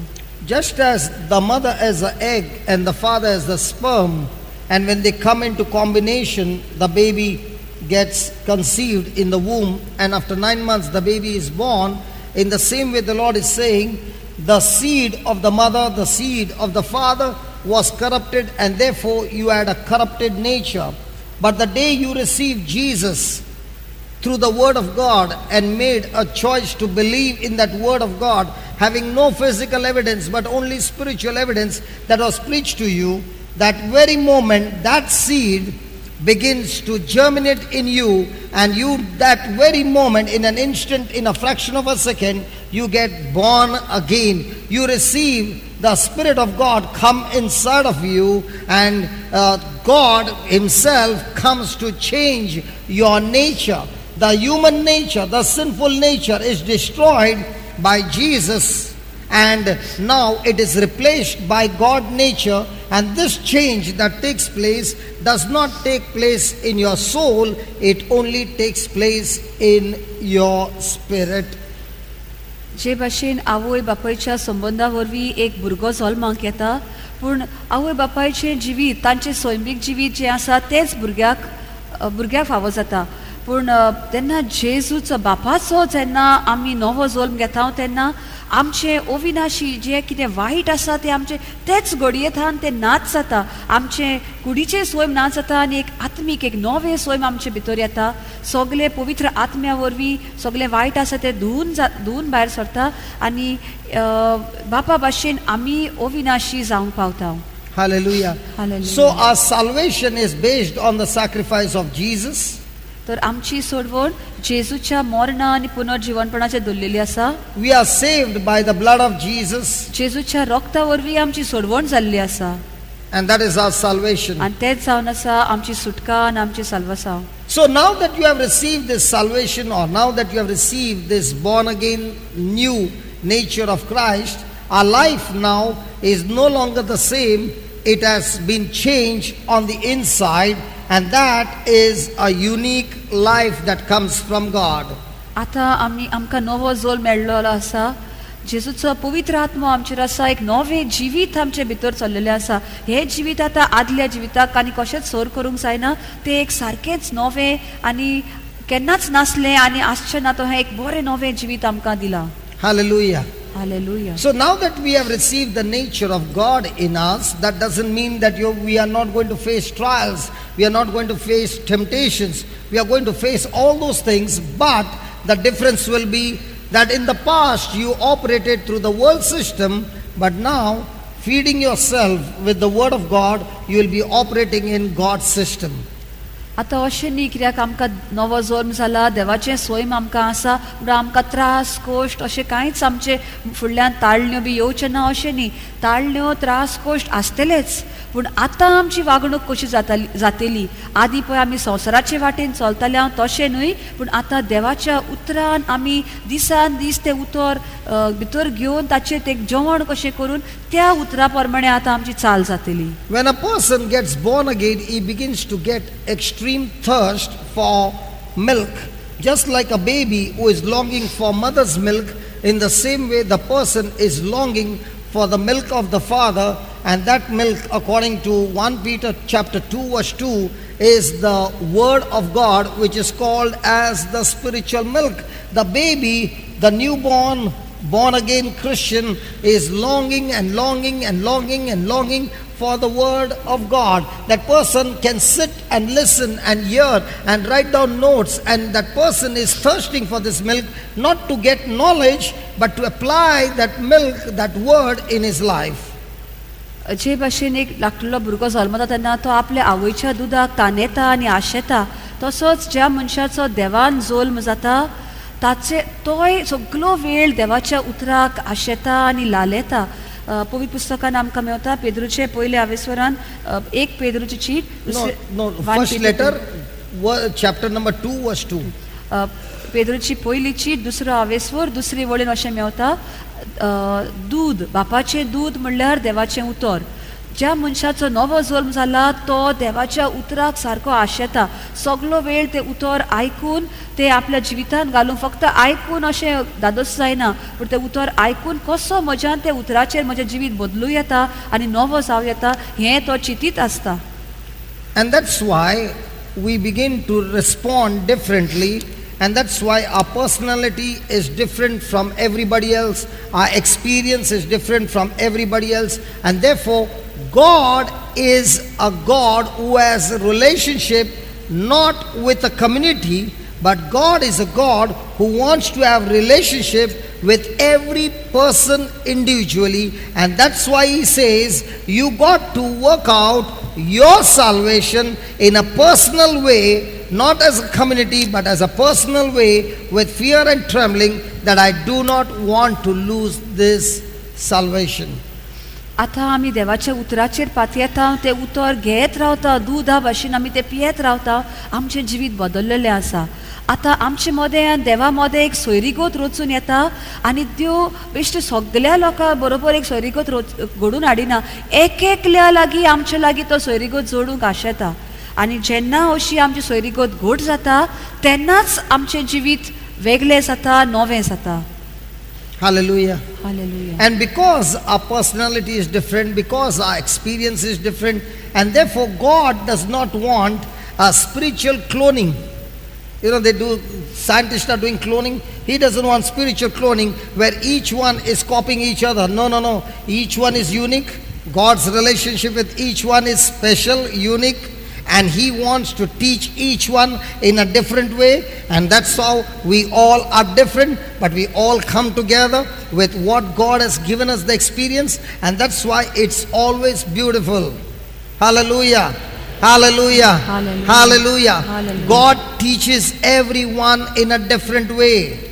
Just as the mother is the egg and the father is the sperm, and when they come into combination, the baby gets conceived in the womb, and after 9 months the baby is born, in the same way the Lord is saying, the seed of the mother, the seed of the father was corrupted, and therefore you had a corrupted nature. But the day you received Jesus through the word of God and made a choice to believe in that word of God, having no physical evidence but only spiritual evidence that was preached to you, that very moment that seed begins to germinate in you, and you that very moment, in an instant, in a fraction of a second, you get born again. You receive the Spirit of God come inside of you, and God himself comes to change your nature. The human nature, the sinful nature is destroyed by Jesus, and now it is replaced by God nature. And this change that takes place does not take place in your soul, it only takes place in your spirit. जे भाशेन आवय बापायच्या संबंधा वरवीं एक भुरगो जल्माक येता, पूण आवय बापायचें जिवीत, तांचें सैमीक जिवीत जें आसा तेंच भुरग्याक फावो जाता. पूण तेन्ना जेजूचो बापाचो जेन्ना आमी नवो जल्म घेता तेन्ना आमचे अविनाशी जे कितें वायट आसा ते आमचे तेच घडयेंतल्यान ते नाच जाता. आमचे कुडीचे स्वयं नाच जाता आनी एक आत्मीक एक नवे स्वयं आमचे भितर येता. सगळे पवित्र आत्म्या वरवीं सगळे वायट आसा ते धुवन भायर सरता आनी बापा भाशेन आमी अविनाशी जावंक पावता. Hallelujah. Hallelujah. So our salvation is based on the sacrifice of Jesus. तर आमची सोडवण जेजूच्या मरणा आनी पुनर्जीवनपणाचेर दवरलेली आसा. We are saved by the blood of Jesus, जेजूच्या रक्ता वरवीं आमची सोडवण जाल्ली आसा, and that is our salvation. आनी तेच जावन आसा आमची सुटका आनी आमची साल्वासांव. So now that you have received this salvation, or now that you have received this born again new nature of Christ, our life now is no longer the same. It has been changed on the inside, and that is a unique life that comes from God. आतां आमकां नवो जल्म मेळ्ळो आसा. जेजूचो पवित्र आत्मा आमचेर आसा. एक नवें जिवीत आमचे भितर चल्लेलें आसा. हें जिवीत आतां आदल्या जिविताक आनी कशेंच सोर करूंक जायना. तें एक सारकेंच नवें आनी केन्नाच नासलें आनी आसचें ना. तो हें एक बरें नवें जिवीत आमकां दिलां. Hallelujah. Hallelujah. So now that we have received the nature of God in us, that doesn't mean that we are not going to face trials, we are not going to face temptations, we are going to face all those things, but the difference will be that in the past you operated through the world system, but now feeding yourself with the word of God, you will be operating in God's system. आतां अशें न्ही कित्याक आमकां नवो जल्म जाला, देवाचें स्वयं आमकां आसा, म्हणून आमकां त्रास कोश्ट अशें कांयच आमचे फुडल्यान ताळण्यो बी येवच्यो ना अशें न्ही. ताळण्यो त्रास कोश्ट आसतलेच, पूण आतां आमची वागणूक कशी जातली. आदीं पळय आमी संवसाराचे वाटेन चलताले हांव तशें न्हय, पूण आतां देवाच्या उतरान आमी दिसान दीस तें उतर भितर घेवन ताचेर तें जेवण कशें करून त्या उतरा प्रमाणे आतां आमची चाल जातली. When a person gets born again, he begins to get extreme thirst for milk. Just like a baby who is longing for mother's milk, in the same way the person is longing for the milk of the Father, and that milk, according to 1 Peter chapter 2 verse 2, is the word of God, which is called as the spiritual milk. The baby, the newborn, born again Christian, is longing and longing and longing and longing for the word of God. That person can sit and listen and hear and write down notes, and that person is thirsting for this milk, not to get knowledge, but to apply that milk, that word in his life. जे भाशेन एक धाकटुलो भुरगो जल्मता तेन्ना तो आपल्या आवयच्या दुदाक तानेता आनी आशेता, तसोच ज्या मनशाचो देवान जल्म जाता ताचे तोय सगळो वेळ देवाच्या उतराक आशेता आनी लालेता. पवित्र पुस्तकान आमकां मेवता पेद्रूचे पयले आवेस्वरान 1 पेद्रूची चीट First letter, chapter number 2 verse 2. पेद्रूची पयली चीट दुसरो आवेस्वर दुसरी वळेन अशें मेवता, दूद बापाचें दूद म्हणल्यार देवाचें उतर. ज्या मनशाचो नवो जल्म जाला तो देवाच्या उतराक सारको आशेता, सगळो वेळ ते उतर आयकून ते आपल्या जिवितान घालून, फक्त आयकून अशें दादोस जायना, पूण ते उतर आयकून कसो म्हज्यान ते उतराचेर म्हजें जिवीत बदलूं येता आनी नवो जावं येता हें तो चिंतीत आसता. And that's why we begin to respond differently, and that's why our personality is different from everybody else, our experience is different from everybody else, and therefore God is a God who has a relationship not with a community, but God is a God who wants to have relationship with every person individually. And that's why he says you got to work out your salvation in a personal way, not as a community but as a personal way, with fear and trembling, that I do not want to lose this salvation. आतां आमी देवाच्या उतराचेर पातयेता, ते उतर घेत रावता, दुधा भाशेन आमी ते पियेत रावता, आमचें जिवीत बदललेलें आसा. आतां आमचे मदें आनी देवा मदें एक सोयरीगत रचून येता, आनी देव बेश्टे सगळ्या लोकां बरोबर एक सोयरीगत घडून हाडिना, एक एकल्या लागीं आमचे लागीं तो सोयरीगत जोडूंक आशेता. आनी जेन्ना अशी आमची सोयरीगत घट जाता तेन्नाच आमचें जिवीत वेगळें जाता, नवें जाता. Hallelujah. Hallelujah. And because our personality is different, because our experience is different, and therefore God does not want a spiritual cloning. You know, scientists are doing cloning. He doesn't want spiritual cloning where each one is copying each other. No. Each one is unique. God's relationship with each one is special, unique, and He wants to teach each one in a different way. And that's how we all are different, but we all come together with what God has given us the experience, and that's why it's always beautiful. Hallelujah. Hallelujah. Hallelujah. Hallelujah. Hallelujah. God teaches everyone in a different way.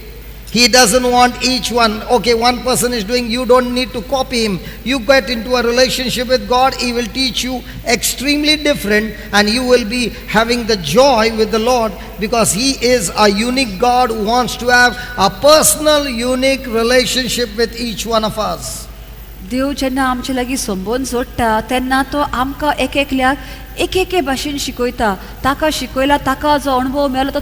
He doesn't want each one, okay, one person is doing, you don't need to copy him. You get into a relationship with God, He will teach you extremely different, and you will be having the joy with the Lord, because He is a unique God who wants to have a personal, unique relationship with each one of us. देव जेन्ना आमचे लागीं संबंद जोडटा तेन्ना तो आमकां एक एकल्याक एके भाशेन शिकयता. ताका शिकयला, ताका जो अणभव मेळ्ळो तो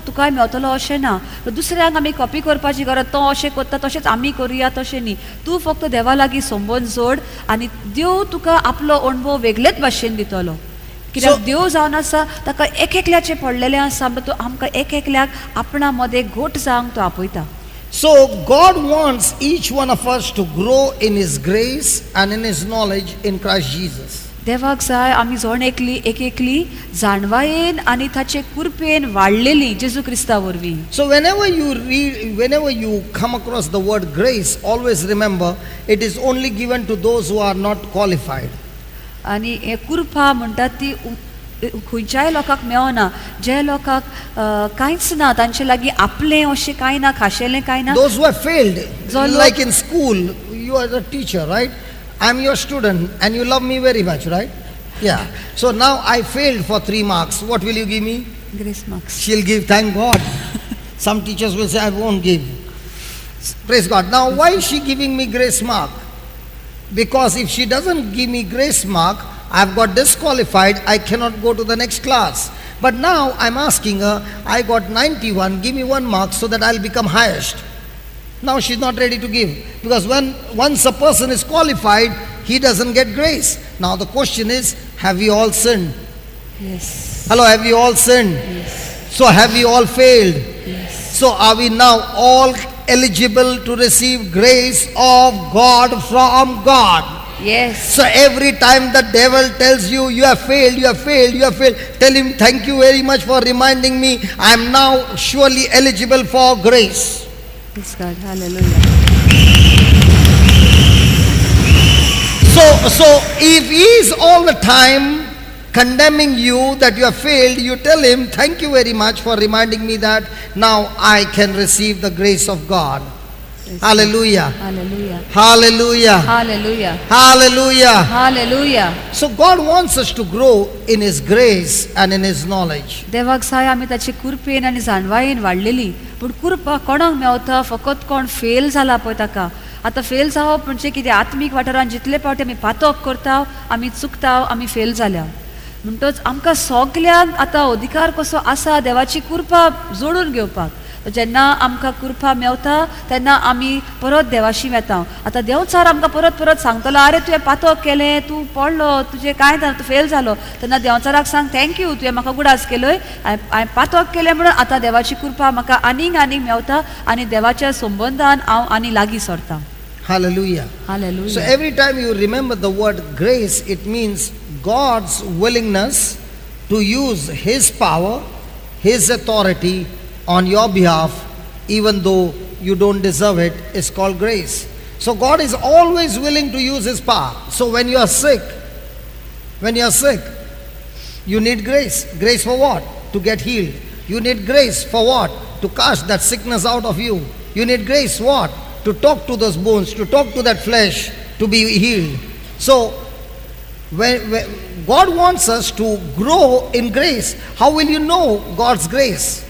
तुकाय मेळटलो अशें ना. दुसऱ्यांक आमी कॉपी करपाची गरज, तो अशें करता तशेंच आमी करुया तशें न्ही. तूं फक्त देवा लागीं संबंद जोड आनी देव तुका आपलो अणभव वेगळेच भाशेन दितलो. कित्याक देव जावन आसा ताका एक एकल्याचें पडलेलें आसा, तो आमकां एक एकल्याक आपणा मदें घट जावंक तो आपयता. So God wants each one of us to grow in His grace and in His knowledge in Christ Jesus. देवाक जाय आमी जोण एक एकली जाणवायेन आनी ताचे कृपेन वाडलेली जेजू क्रिस्ता वरवीं. So whenever you come across the word grace, always remember it is only given to those who are not qualified. आनी हे कृपा म्हणटात ती खंयच्याय लोकांक मेळना, जे लोकांक कांयच ना, तांचे लागीं आपलें अशें कांय ना, खाशेलें कांय ना. Those who have failed, like in school, you are the teacher, right? I'm your student and you love me very much, right? Yeah. So now I failed for 3 marks. What will you give me? Grace marks. She'll give, thank God. Some teachers will say, I won't give. Praise God. Now why is she giving me grace mark? Because if she doesn't give me grace mark, I've got disqualified, I cannot go to the next class. But now I'm asking her, I got 91, give me 1 mark so that I'll become highest. Now she's not ready to give. Because once a person is qualified, he doesn't get grace. Now the question is, have we all sinned? Yes. Hello, have we all sinned? Yes. So have we all failed? Yes. So are we now all eligible to receive grace of God from God? Yes. So every time the devil tells you, you have failed, you have failed, you have failed, tell him, thank you very much for reminding me. I am now surely eligible for grace. Praise God. Hallelujah. So if he is all the time condemning you that you have failed, you tell him, thank you very much for reminding me that now I can receive the grace of God. Praise Hallelujah. God. Hallelujah. Hallelujah. Hallelujah. Hallelujah. Hallelujah. So God wants us to grow in his grace and in his knowledge. देवाक साय आमी ताची कुरपेन आनी जाणवायेन वाडलेली पूण कुरपा कोणाक मेवता फकत कोण fail जाला पळय ताका आतां फेल जावप म्हणजे कितें आत्मीक वाठारान जितले फावटी आमी पातक करता आमी चुकता आमी फेल जाल्या म्हणटच आमकां सगल्यांक आतां अधिकार कसो आसा देवाची कुरपा जोडून घेवपाक जेन्ना आमकां कुरपा मेवता तेन्ना आमी परत देवाशी येता आतां देवचार आमकां परत परत सांगतलो आरे तुवें पातक केलें तूं पडलो तुजें कांय ना तूं फेल जालो तेन्ना देवचाराक सांग थँक्यू तुवें म्हाका गुडास केलोय हांवें पातक केलें म्हणून आतां देवाची कुरपा म्हाका आनीक आनीक मेवता आनी देवाच्या संबंदान हांव आनी लागीं सरतां. Hallelujah. Hallelujah. So every time you remember the word grace, it means God's willingness to use his power, his authority on your behalf, even though you don't deserve it, is called grace. So God is always willing to use his power. So when you are sick, you need grace. Grace for what? To get healed. You need grace for what? To cast that sickness out of you. You need grace what? To talk to those bones, to talk to that flesh, to be healed. So when God wants us to grow in grace, how will you know God's grace?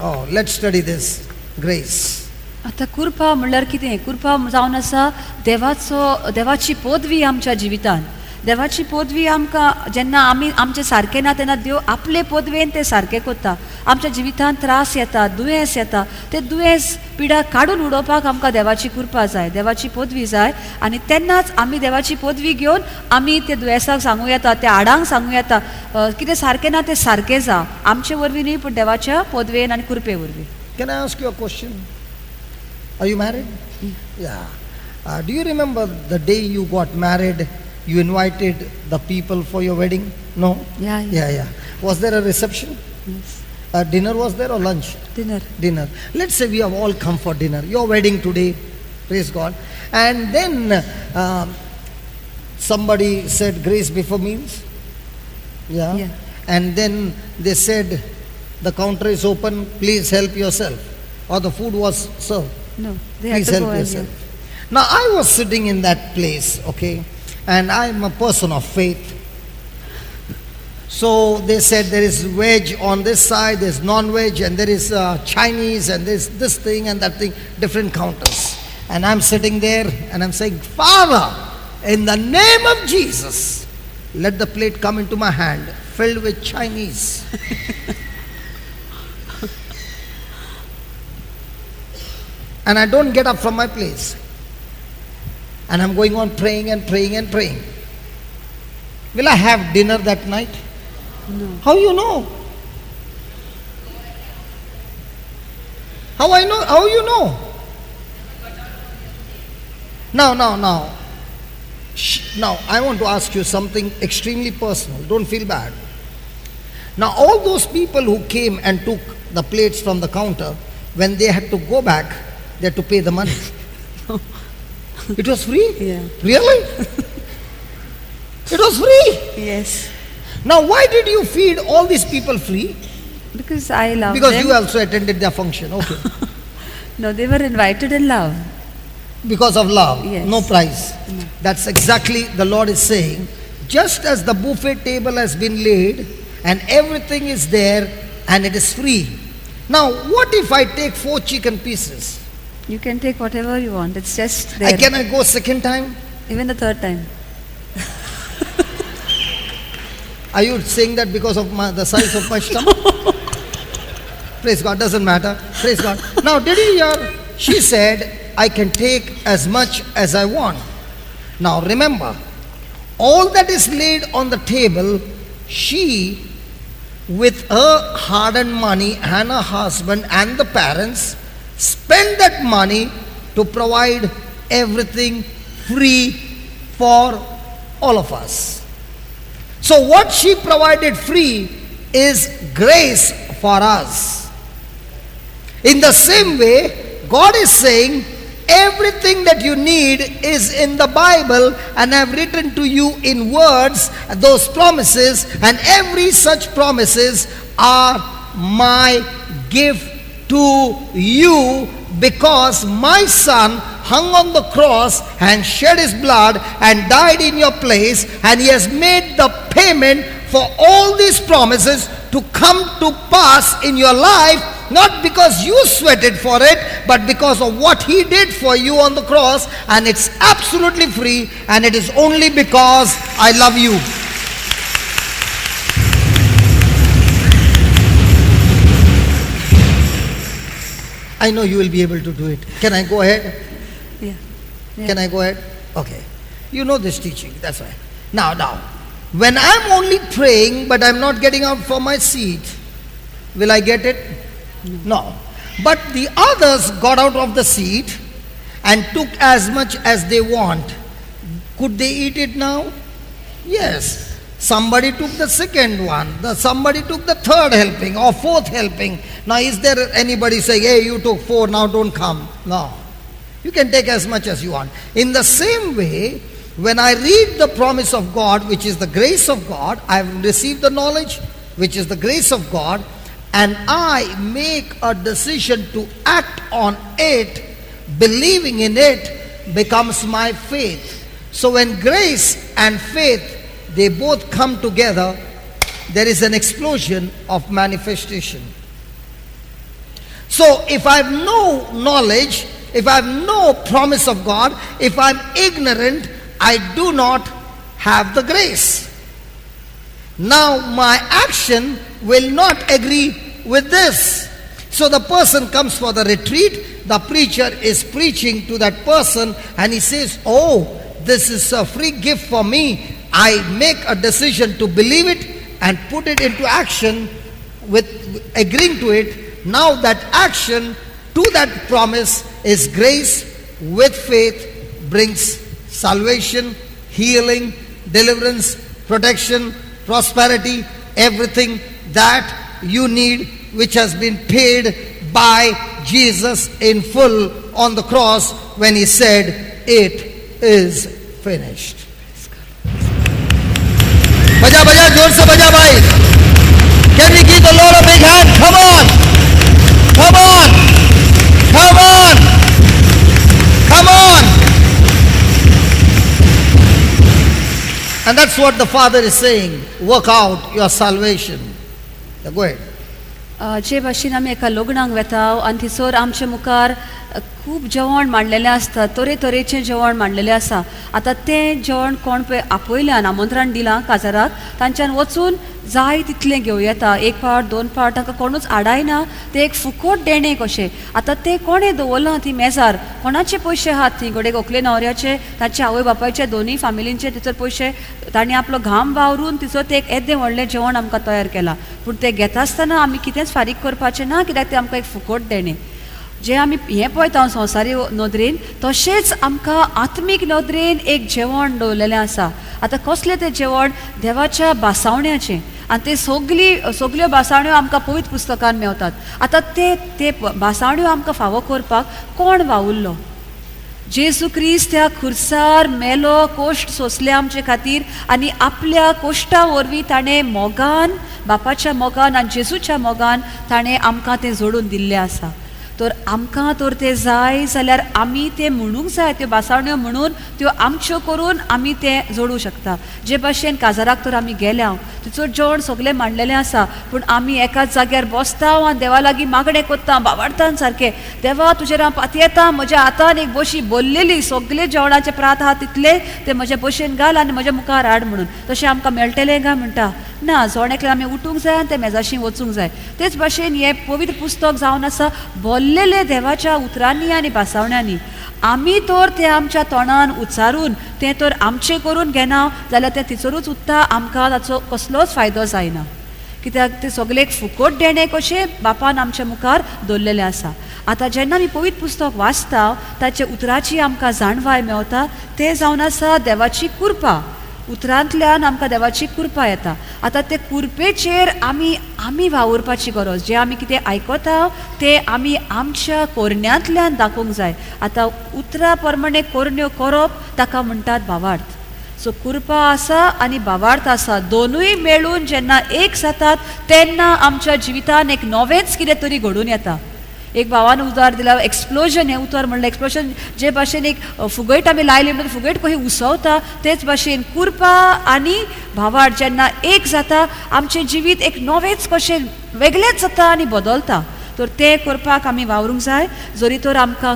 Oh, let's study this grace. आतां कुरपा म्हणल्यार कितें कुरपा जावन आसा देवाची पदवी आमच्या जिवितान देवाची पदवी आमकां जेन्ना आमी आमचे सारके ना तेन्ना देव आपले पदवेन ते सारके करता आमच्या जिवितान त्रास येता दुयेंस येता ते दुयेंस पिडा काडून उडोवपाक आमकां देवाची कुरपा जाय देवाची पदवी जाय आनी तेन्नाच आमी देवाची पदवी घेवन आमी ते दुयेंसाक सांगूं येता त्या हाडांक सांगूं येता कितें सारकें ना तें सारकें जा आमचे वरवीं न्ही पूण देवाच्या पदवेन आनी कुरपे वरवीं. Can I ask you a question? Are you married? Yeah. Do you remember the day you got married? You invited the people for your wedding? No? Yeah. Was there a reception? Yes. Dinner was there or lunch? Dinner. Let's say we have all come for dinner. Your wedding today, praise God. And then somebody said grace before meals. Yeah. And then they said the counter is open, please help yourself. Or the food was served. No, they had Please to help go yourself. Now I was sitting in that place, okay, and I'm a person of faith. So they said there is veg on this side, there's non-veg, and there is Chinese, and there's this thing and that thing, different counters. And I'm sitting there and I'm saying, Father, in the name of Jesus, let the plate come into my hand filled with Chinese. And I don't get up from my place. And I'm going on praying and praying and praying. Will I have dinner that night? No. How you know? How I know? How you know? Now, Now, I want to ask you something extremely personal. Don't feel bad. Now, all those people who came and took the plates from the counter, when they had to go back, they had to pay the money. It was free? Yeah. Really? It was free? Yes. Now, why did you feed all these people free? Because I love Because them. you also attended their function. Okay. No, they were invited in love. Because of love, Yes. no price. No. That's exactly the Lord is saying. Just as the buffet table has been laid and everything is there and it is free. Now, what if I take 4 chicken pieces? You can take whatever you want. It's just there. Can I go second time? Even the third time. Are you saying that because of the size of my stomach? Praise God, doesn't matter. Praise God. Now, did you hear? She said, I can take as much as I want. Now, remember, all that is laid on the table, she, with her hard-earned money and her husband and the parents, spent that money to provide everything free for all of us. So what she provided free is grace for us. In the same way, God is saying, everything that you need is in the Bible, and I have written to you in words those promises, and every such promises are my gift to you, because my son hung on the cross and shed his blood and died in your place, and he has made the payment for all these promises to come to pass in your life, not because you sweated for it, but because of what he did for you on the cross. And it's absolutely free, and it is only because I love you. I know you will be able to do it. Can I go ahead? Yeah. Can I go ahead? Okay. You know this teaching, that's why. Now, when I'm only praying, but I'm not getting out from my seat, will I get it? No. But the others got out of the seat and took as much as they want. Could they eat it now? Yes. Somebody took the second one. Somebody took the third helping or fourth helping. Now is there anybody saying, hey, you took 4, now don't come? No. You can take as much as you want. In the same way, when I read the promise of God, which is the grace of God, I have received the knowledge, which is the grace of God, and I make a decision to act on it, believing in it becomes my faith. So when grace and faith, they both come together, there is an explosion of manifestation. So if I have no knowledge, if I have no promise of God, if I am ignorant, I do not have the grace. Now my action will not agree with this. So the person comes for the retreat, the preacher is preaching to that person, and he says, oh, this is a free gift for me. I make a decision to believe it and put it into action with agreeing to it. Now that action to that promise is grace with faith brings salvation, healing, deliverance, protection, prosperity, everything that you need, which has been paid by Jesus in full on the cross when he said, it is finished. बजा बजा जोर से बजा भाई. Can we give the Lord a big hand? Come on, come on, come on, come on. And that's what the Father is saying. Work out your salvation. Go ahead. जे भाशेन आमी एका लग्नाक वेताव आनी थंयसर आमचे मुखार खूब जेवण मांडलेलें आसता, तरेतरेचें जेवण मांडलेलें आसा. आतां तें जेवण कोण पळय आपयल्यान आमंत्रण दिलां काजाराक, तांच्यान वचून जाय तितलें घेवं येता. एक पावट 2 पावट तांकां कोणूच आडायना. तें एक फुकट देणें कशें. आतां तें कोणें दवरलां ती मेजार, कोणाचे पयशे आहात थंय घोडे गोखले न्हवऱ्याचे, तांचे आवय बापायचे, दोनूय फॅमिलींचे थंयसर पयशे, तांणी आपलो घाम वावरून थंयसर तें एक येदें व्हडलें जेवण आमकां तयार केलां. पूण तें घेता आसतना आमी कितेंच फारीक करपाचें ना, कित्याक तें आमकां एक फुकट देणें. जे आमी हें पळयता संवसारी नदरेन, तशेंच आमकां आत्मीक नदरेन एक जेवण दवरलेलें आसा. आतां कसलें तें जेवण? देवाच्या बासावण्याचें. आनी ते सगल्यो बासावण्यो आमकां पवित्र पुस्तकान मेवतात. आतां ते बासावण्यो आमकां फावो करपाक कोण वावुरलो? जेजू क्रिस्त त्या खुर्सार मेलो, कोश्ट सोंसले आमचे खातीर, आनी आपल्या कोश्टा वरवीं ताणें मोगान, बापाच्या मोगान आनी जेजूच्या मोगान ताणें आमकां तें जोडून दिल्लें आसा. तर आमकां तर ते जाय जाल्यार आमी ते म्हणूंक जाय, त्यो बासावण्यो म्हणून त्यो आमच्यो करून आमी ते जोडूं शकता. जे भाशेन काजाराक तर आमी गेल्या, तिचो जेवण सगळें मांडलेलें आसा, पूण आमी एकाच जाग्यार बसता आनी देवा लागीं मागणें कोत्ता, बाबाडटान सारकें, देवा तुजेर हांव पातयेता, म्हज्या हातान एक बशी भरलेली, सगळे जेवणाचे प्रात आहा तितले ते म्हज्या बशेन घाल आनी म्हज्या मुखार हाड म्हणून. तशें आमकां मेळटलें काय म्हणटा? ना, जेवणाक आमी उठूंक जाय आनी ते मेजाशी वचूंक जाय. तेच भाशेन हें पवित्र पुस्तक जावन आसा भरलेले देवाच्या उतरांनी आनी बासावण्यांनी. आमी तर ते आमच्या तोंडान उच्चारून तें तर आमचें करून घेना जाल्यार तें तिचोरूच उत्ता, आमकां ताचो कसलोच फायदो जायना. कित्याक ते सगळे फुकट देणे कशे बापान आमच्या मुखार दवरलेले आसा. आतां जेन्ना आमी पवित्र पुस्तक वाचता ताचे उतराची आमकां जाणवाय मेवता, तें जावन आसा देवाची कृपा. उतरांतल्यान आमकां देवाची कृपा येता. आतां ते कृपेचेर आमी वावुरपाची गरज. जें आमी कितें आयकता तें आमी आमच्या कोरण्यांतल्यान दाखोवंक जाय. आतां उतरा प्रमाणे कोरण्यो करप ताका म्हणटात भावार्थ. सो कृपा आसा आनी भावार्थ आसा, दोनूय मेळून जेन्ना एक जातात तेन्ना आमच्या जिवितान एक नवेंच कितें तरी घडून येता. एक भावान उदार दिला, एक्सप्लोजन हें उतर म्हणलें. एक्सप्लोजन जे भाशेन एक फुगयट आमी लायली म्हणून फुगयट कशी उसवता, तेच भाशेन कृपा आनी भावार्थ जेन्ना एक जाता आमचें जिवीत एक नवेंच कशें वेगळेंच जाता आनी बदलता. तर तें करपाक आमी वावरूंक जाय. जरी तर आमकां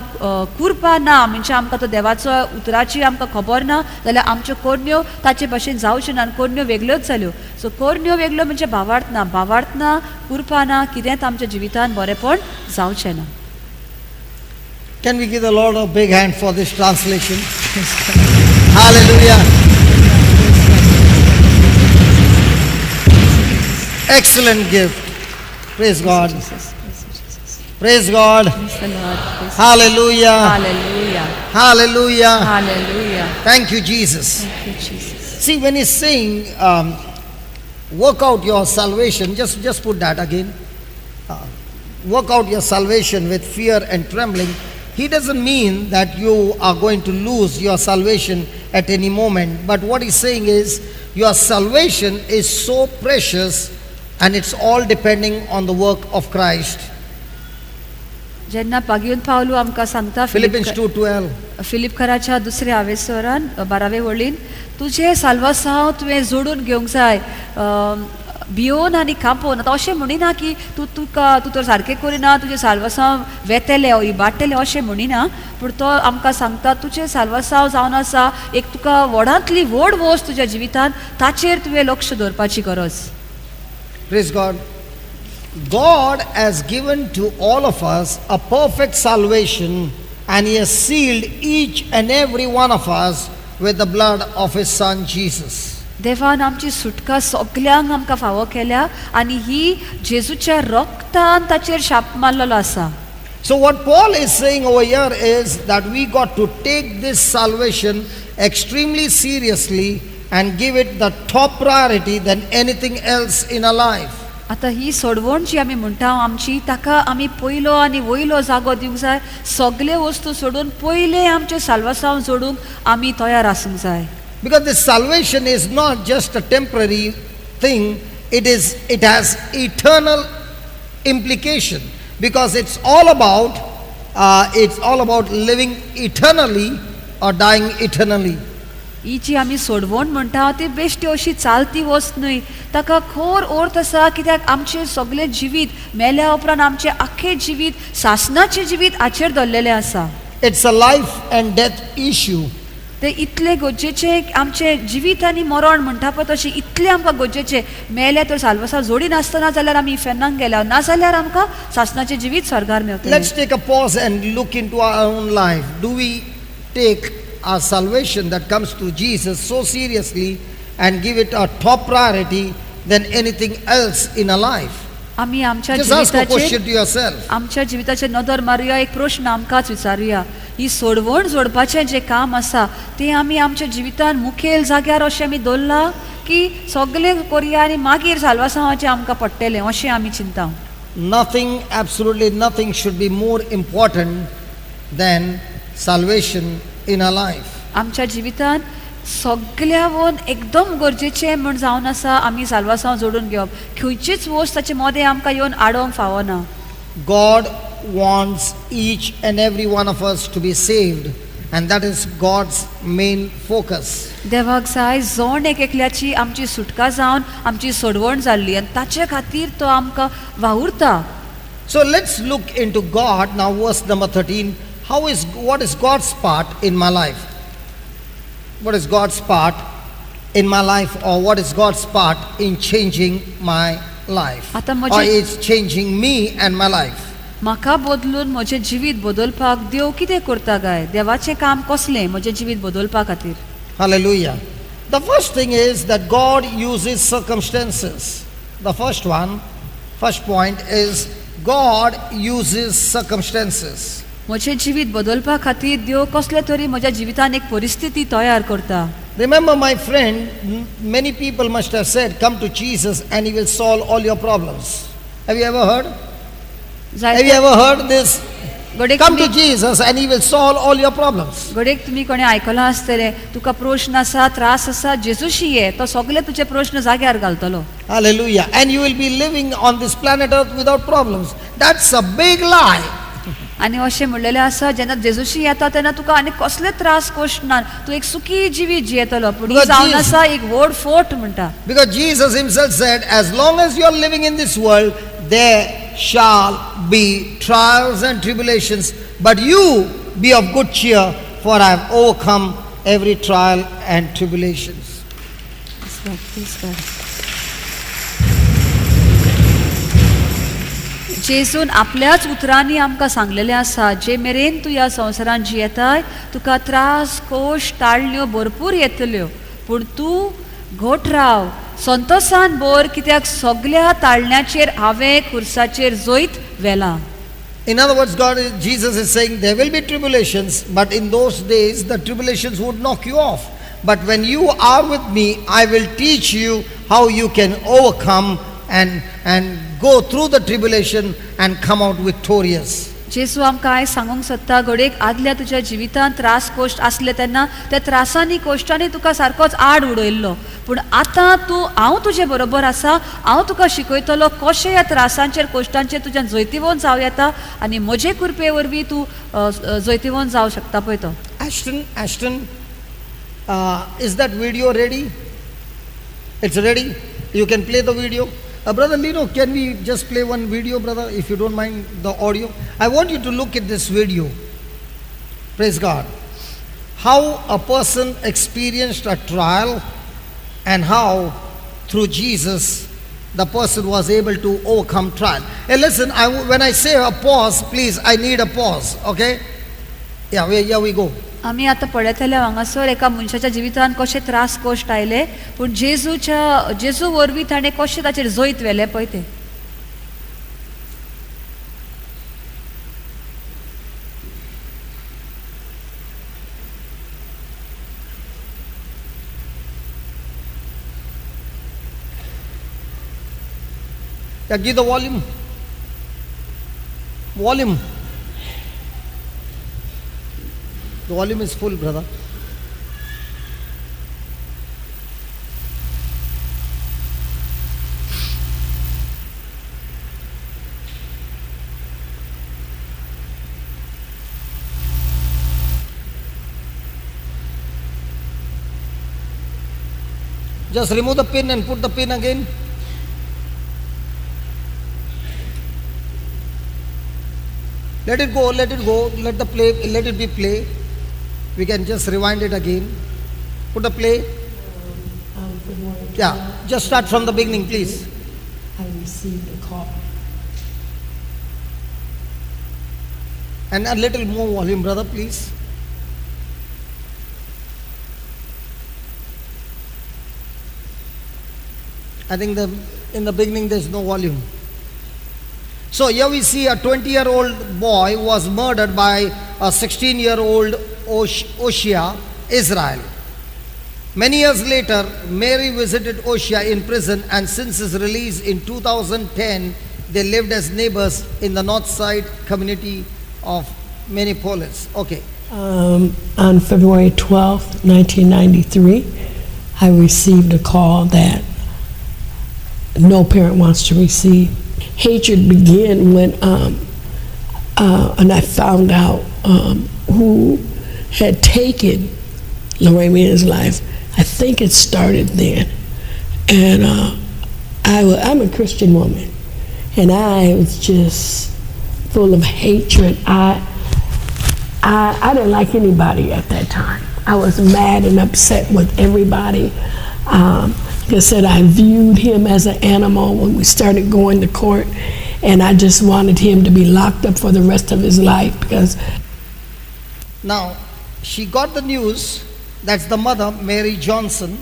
कृपा ना, म्हणजे आमकां तो देवाचो उतराची आमकां खबर ना जाल्यार आमच्यो कोरण्यो ताचे भाशेन जावच्यो ना आनी कोरण्यो वेगळ्योच जाल्यो. सो कोरण्यो वेगळ्यो म्हणजे भावार्थ ना, कृपा ना, कितेंच आमच्या जिवितान बरेंपण जावचें ना. Can we give the Lord a big hand for this translation? Hallelujah. Excellent gift. Praise God. Praise God. Hallelujah. Hallelujah. Hallelujah. Hallelujah. Thank you, Jesus. Thank you, Jesus. See, when he's saying, work out your salvation, just put that again. Work out your salvation with fear and trembling. He doesn't mean that you are going to lose your salvation at any moment. But what he's saying is, your salvation is so precious and it's all depending on the work of Christ. जेन्ना पागीवन Paulo आमकां सांगता Philippians 2:12. फिलिपकाराच्या दुसऱ्या हावेसरान 12वे वळीन, तुजें साल्वासांव तुवें जोडून घेवंक जाय, भियोन आनी कांपोन. आतां अशें म्हणिना की तूं तर सारकें करिना, तुजें साल्वासांव वेतेलें इबाडटलें अशें म्हणिना, पूण तो आमकां सांगता तुजें साल्वासांव जावन आसा एक तुका व्हडांतली व्हड वस्त तुज्या जिवितान, ताचेर तुवें लक्ष दवरपाची गरज. Praise God. God has given to all of us a perfect salvation and He has sealed each and every one of us with the blood of His Son Jesus. देवान आमची सुटका सगल्यांक आमकां फावो केल्या आनी ही जेजूच्या रक्तान ताचेर शाप मारलेलो आसा. So what Paul is saying over here is that we got to take this salvation extremely seriously and give it the top priority than anything else in our life. आतां ही सोडवण जी आमी म्हणटा आमची, ताका आमी पयलो आनी वयलो जागो दिवंक जाय. सगळे वस्तू सोडून पयले आमचे साल्वासांव जोडूंक आमी तयार आसूंक जाय. Because this salvation is not just a temporary thing, it has eternal implication, because it's all about living eternally or dying eternally. ही जी आमी सोडवण म्हणटा ती बेश्टी अशी चालती वस्त न्हय, ताका खोर अर्थ आसा. कित्याक आमचें सगळें जिवीत मेल्या उपरांत आमचें आख्खें जिवीत सासणाचें जिवीत हाचेर धरलेलें आसा. It's a life and death issue. ते इतले गरजेचें आमचें जिवीत आनी मरण म्हणटा पळय तशें इतलें आमकां गरजेचें. मेले तर साल्वासांव जोडी नासतना जाल्यार आमी फेन्नाक गेल्या, ना जाल्यार आमकां सासणाचें जिवीत स्वर्गार मेळटलें. Let's take a pause and look into our own life. Do we take our salvation that comes to Jesus so seriously and give it a top priority than anything else in our life? आमी आमच्या Just ask a question to yourself. जिविताचेर आमच्या जिविताचेर नदर मारुया, एक प्रश्न आमकांच विचारुया. ही सोडवण जोडपाचें जें काम आसा तें आमी आमच्या जिवितान मुखेल जाग्यार अशें आमी दवरलां की सगळें करया आनी मागीर साल्वासांवाचें आमकां पडटलें अशें आमी चिंता. Nothing, absolutely nothing should be more important than salvation in our life. आमच्या जिवितान सगळ्यावन एकदम गरजेचें म्हण जावन आसा आमी साल्वासांव जोडून घेवप. खंयचीच वस्त ताचे मदें आमकां येवन आडोवंक फावना. God wants each and every one of us to be saved, and that is God's main focus. देवाक जाय जोण एकल्याची आमची सुटका जावन आमची सोडवण जाल्ली आनी ताचे खातीर तो आमकां वावुरता. So let's look into God now, verse number 13. What is God's part in my life? What is God's part in my life, or what is God's part in changing my life, आता or म्हजे it's changing me and my life? म्हाका बदलून म्हजें जिवीत बदलपाक देव कितें करता काय? देवाचें काम कसलें म्हजें जिवीत बदलपा खातीर? Hallelujah. The first thing is that God uses circumstances. The first point is God uses circumstances. म्हजें जिवीत बदलपा खातीर देव कसले तरी म्हज्या जिवितान एक परिस्थिती तयार करता. Remember, my friend, many people must have said, come to Jesus and he will solve all your problems. Have you ever heard? Have you ever heard this? Come to Jesus and he will solve all your problems. घडीक तुमी कोणी आयकलां आसतलें, तुका प्रश्न आसा, त्रास आसा, जेजूशी ये, तो सगळे तुजे प्रश्न जाग्यार घालतलो. Hallelujah. And you will be living on this planet earth without problems. That's a big lie. आनी अशें म्हणलेलें आसा, जेन्ना जेजूशी येता तेन्ना तुका आनी कसले त्रास कोश्ट ना, तूं एक सुखी जिवीत जियेतलो. पूण ही जावन आसा एक व्हड फोट म्हणटा. Because Jesus himself said, as long as you are living in this world, there shall be trials and tribulations, but you be of good cheer, for I have overcome every trial and tribulations. जेजून आपल्याच उतरांनी आमकां सांगलेलें आसा, जे मेरेन तूं ह्या संवसारांत जियेताय तुका त्रास कोश ताळण्यो भरपूर येतल्यो, पूण तूं घट राव, संतोषान बोर, कित्याक सगळ्या ताळण्याचेर हांवें खुर्साचेर जैत व्हेलां. In other words, Jesus is saying there will be tribulations, but in those days the tribulations would knock you off. But when you are with me, I will teach you how you can overcome and go through the tribulation and come out victorious. जेजू आमकां आयज सांगूंक सोदता, घडयेक आदल्या तुज्या जिवितांत त्रास cost आसले तेन्ना त्या त्रासांनी कोश्टांनी तुका सारकोच आड उडयल्लो, पूण आतां हांव तुजे बरोबर आसा, हांव तुका शिकयतलो कशें ह्या त्रासांचेर कोश्टांचेर तुज्यान जैतिवंत जावं येता आनी म्हजे कृपे वरवीं तूं जैतिवंत जावं शकता पळय तो. Ashton, is that video ready? It's ready? You can play the video. Brother Lino, can we just play one video, brother, if you don't mind the audio? I want you to look at this video. Praise God. How a person experienced a trial and how through Jesus the person was able to overcome trial. Hey, listen, when I say a pause, please, I need a pause, okay? Yeah, here we go. आमी आतां पळयतले हांगासर एका मनशाच्या जिवितान कशे त्रास cost आयले, पूण जेजू वरवीं ताणें कशें ताचेर जैत व्हेलें पळय तें. Yeah, give the volume. The volume is full, brother. Just remove the pin and put the pin again. Let it go, let it be play. We can just rewind it again. Put the play. Yeah, just start from the beginning, please. I received a call. And a little more volume, brother, please. I think in the beginning there's no volume. So here we see a 20-year-old boy was murdered by a 16-year-old Oshia, Israel. Many years later, Mary visited Oshia in prison, and since his release in 2010, they lived as neighbors in the north side community of Minneapolis. Okay. On February 12th, 1993, I received a call that no parent wants to receive. Hatred began when and I found out who had taken Lorraine's life. I think it started then. And I'm a Christian woman, and I was just full of hatred. I didn't like anybody at that time. I was mad and upset with everybody. Like I said, I viewed him as an animal when we started going to court, and I just wanted him to be locked up for the rest of his life because. Now, she got the news, that's the mother, Mary Johnson.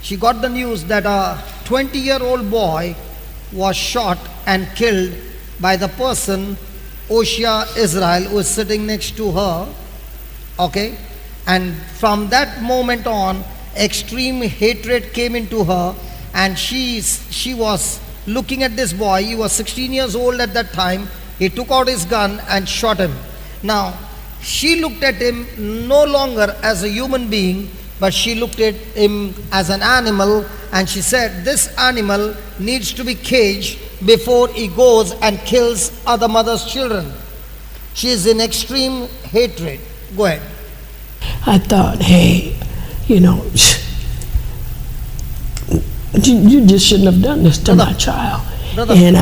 She got the news that a 20-year-old boy was shot and killed by the person, Oshia Israel, who is sitting next to her. Okay? And from that moment on, extreme hatred came into her, and she was looking at this boy. He was 16 years old at that time. He took out his gun and shot him. Now, she looked at him no longer as a human being, but she looked at him as an animal, and she said, this animal needs to be caged before he goes and kills other mothers' children. She is in extreme hatred. Go ahead. I thought, hey, you just shouldn't have done this to my child. Brother. And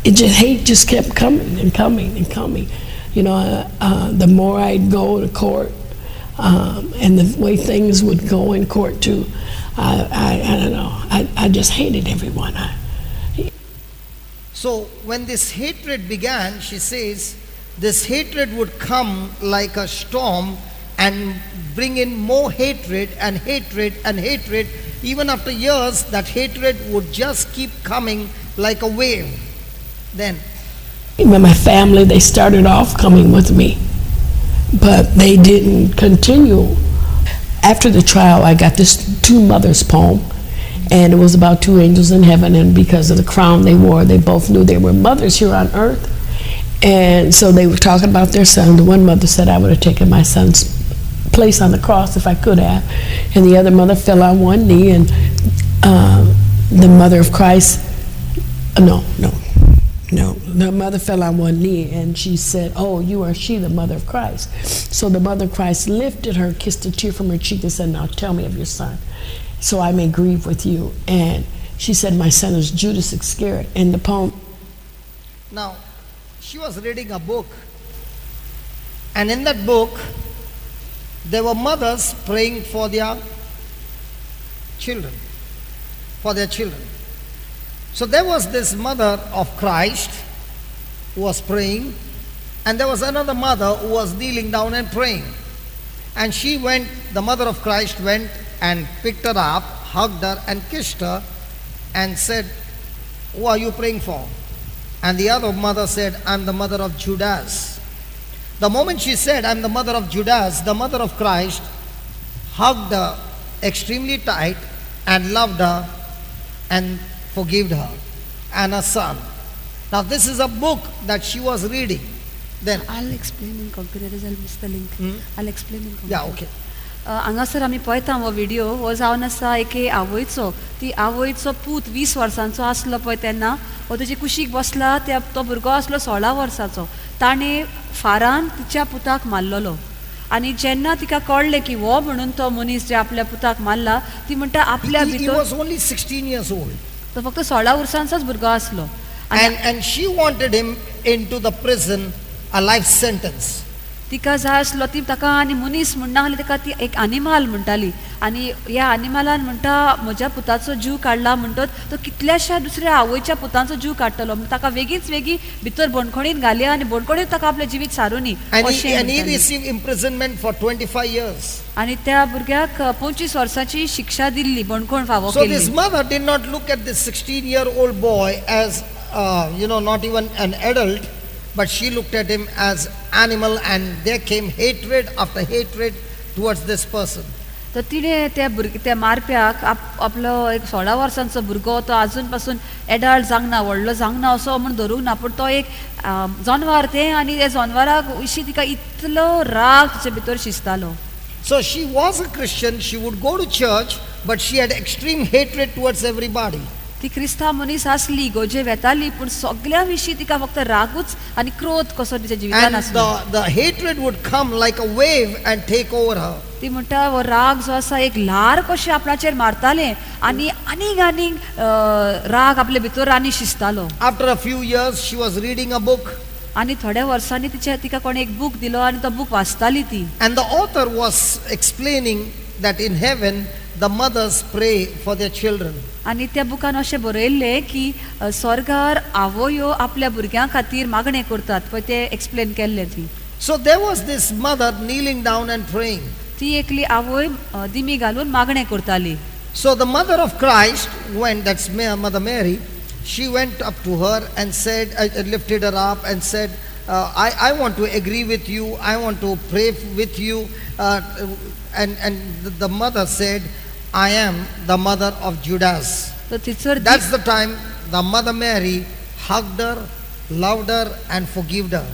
hate just kept coming and coming and coming. The more I'd go to court, and the way things would go in court too, I don't know. I just hated everyone. So when this hatred began, she says, this hatred would come like a storm and bring in more hatred and hatred and hatred. Even after years, that hatred would just keep coming like a wave. Then, Even my family, they started off coming with me, but they didn't continue. After the trial, I got this Two Mothers poem, and it was about two angels in heaven, and because of the crown they wore, they both knew they were mothers here on earth. And so they were talking about their son. The one mother said, I would have taken my son's place on the cross if I could have. And the other mother fell on one knee, and the mother of Christ, the mother fell on one knee, and she said, oh, you are she, the mother of Christ. So the mother of Christ lifted her, kissed a tear from her cheek, and said, now tell me of your son, so I may grieve with you. And she said, my son is Judas Iscariot. And the poem. now, she was reading a book, and in that book, there were mothers praying for their children. So there was this mother of Christ who was praying, and there was another mother who was kneeling down and praying. And the mother of Christ went and picked her up, hugged her and kissed her and said, who are you praying for? And the other mother said, I'm the mother of Judas. The moment she said, I'm the mother of Judas, the mother of Christ hugged her extremely tight and loved her and forgave her and her son. Now this is a book that she was reading. Then, I'll explain in computer, I'll miss the link. I'll explain in computer. yeah, okay. हांगासर आमी पळयता हो video हो जावन आसा एके आवयचो ती आवयचो पूत 20 वर्सांचो आसलो पळय तेन्ना हो तेजी कुशीक बसला तो भुरगो आसलो 16 वर्सांचो ताणें फारान तिच्या पुताक मारलेलो आनी जेन्ना तिका कळलें की हो म्हणून तो मनीस जे आपल्या पुताक मारला ती म्हणटा आपल्या He भितर was only 16 years old. तो फक्त 16 वर्सांचोच भुरगो आसलो And she wanted him into the prison, a life sentence. तिका जाय आसलो ती ताका आनी मनीस म्हणना आहली ताका ती एक एनिमल म्हणटाली आनी ह्या एनिमलान म्हणटा म्हज्या पुताचो जीव काडला म्हणटत तो कितल्याशा दुसऱ्या आवयच्या पुतांचो जीव काडटलो ताका वेगळीच वेगळी भितर बोणखोणीन घाली आनी बोणखोणीत ताका आपलें जिवीत सारुनी And he received imprisonment for 25 years. आनी त्या भुरग्याक 25 वर्सांची शिक्षा दिल्ली बोणखोण फावो So this केल्ली mother did not look at this 16-year-old boy as, not even an adult, but she looked at him as animal, and there came hatred after hatred towards this person. तर तिणें त्या मारप्याक आपलो एक 16 वर्सांचो भुरगो तो आजून पासून एडल्ट जावंक ना व्हडलो जावंक ना असो म्हूण धरूंक ना पूण तो एक जनवार तें आनी त्या जनवाराक विशीं तिका इतलो राग तिचे भितर शिजतालो. So she was a Christian, she would go to church, but she had extreme hatred towards everybody. ती क्रिस्तांव मनीस आसली गोजे वेताली पूण सगळ्या विशीं तिका फक्त रागूच आनी क्रोध कसो तिच्या जिवितान And आसलो. the hatred would come like a wave and take over her. ती म्हणटा हो राग जो आसा एक ल्हार कशें आपणाचेर मारताले आनी आनीक आनीक राग आपले भितर आनी शिजतालो. After a few years, she was reading a book, आनी थोड्या वर्सांनी तिका कोणी एक बूक दिलो आनी तो बूक वाचताली ती. and the author was explaining that in heaven the mothers pray for their children. आनी त्या बुकान अशें बरयल्लें की स्वर्गार आवयो आपल्या भुरग्यां खातीर मागणें करतात पळय ते एक्सप्लेन केल्लें ती. So there was this mother kneeling down and praying. ती एकली आवय दिमी घालून मागणें करताली. So the mother of Christ went, that's Mother Mary, she went up to her and said, lifted her up and said, I want to agree with you, I want to pray with you. And the mother said, I am the mother of Judas. तर थिचर That's the time the Mother Mary hugged her, loved her and forgave her.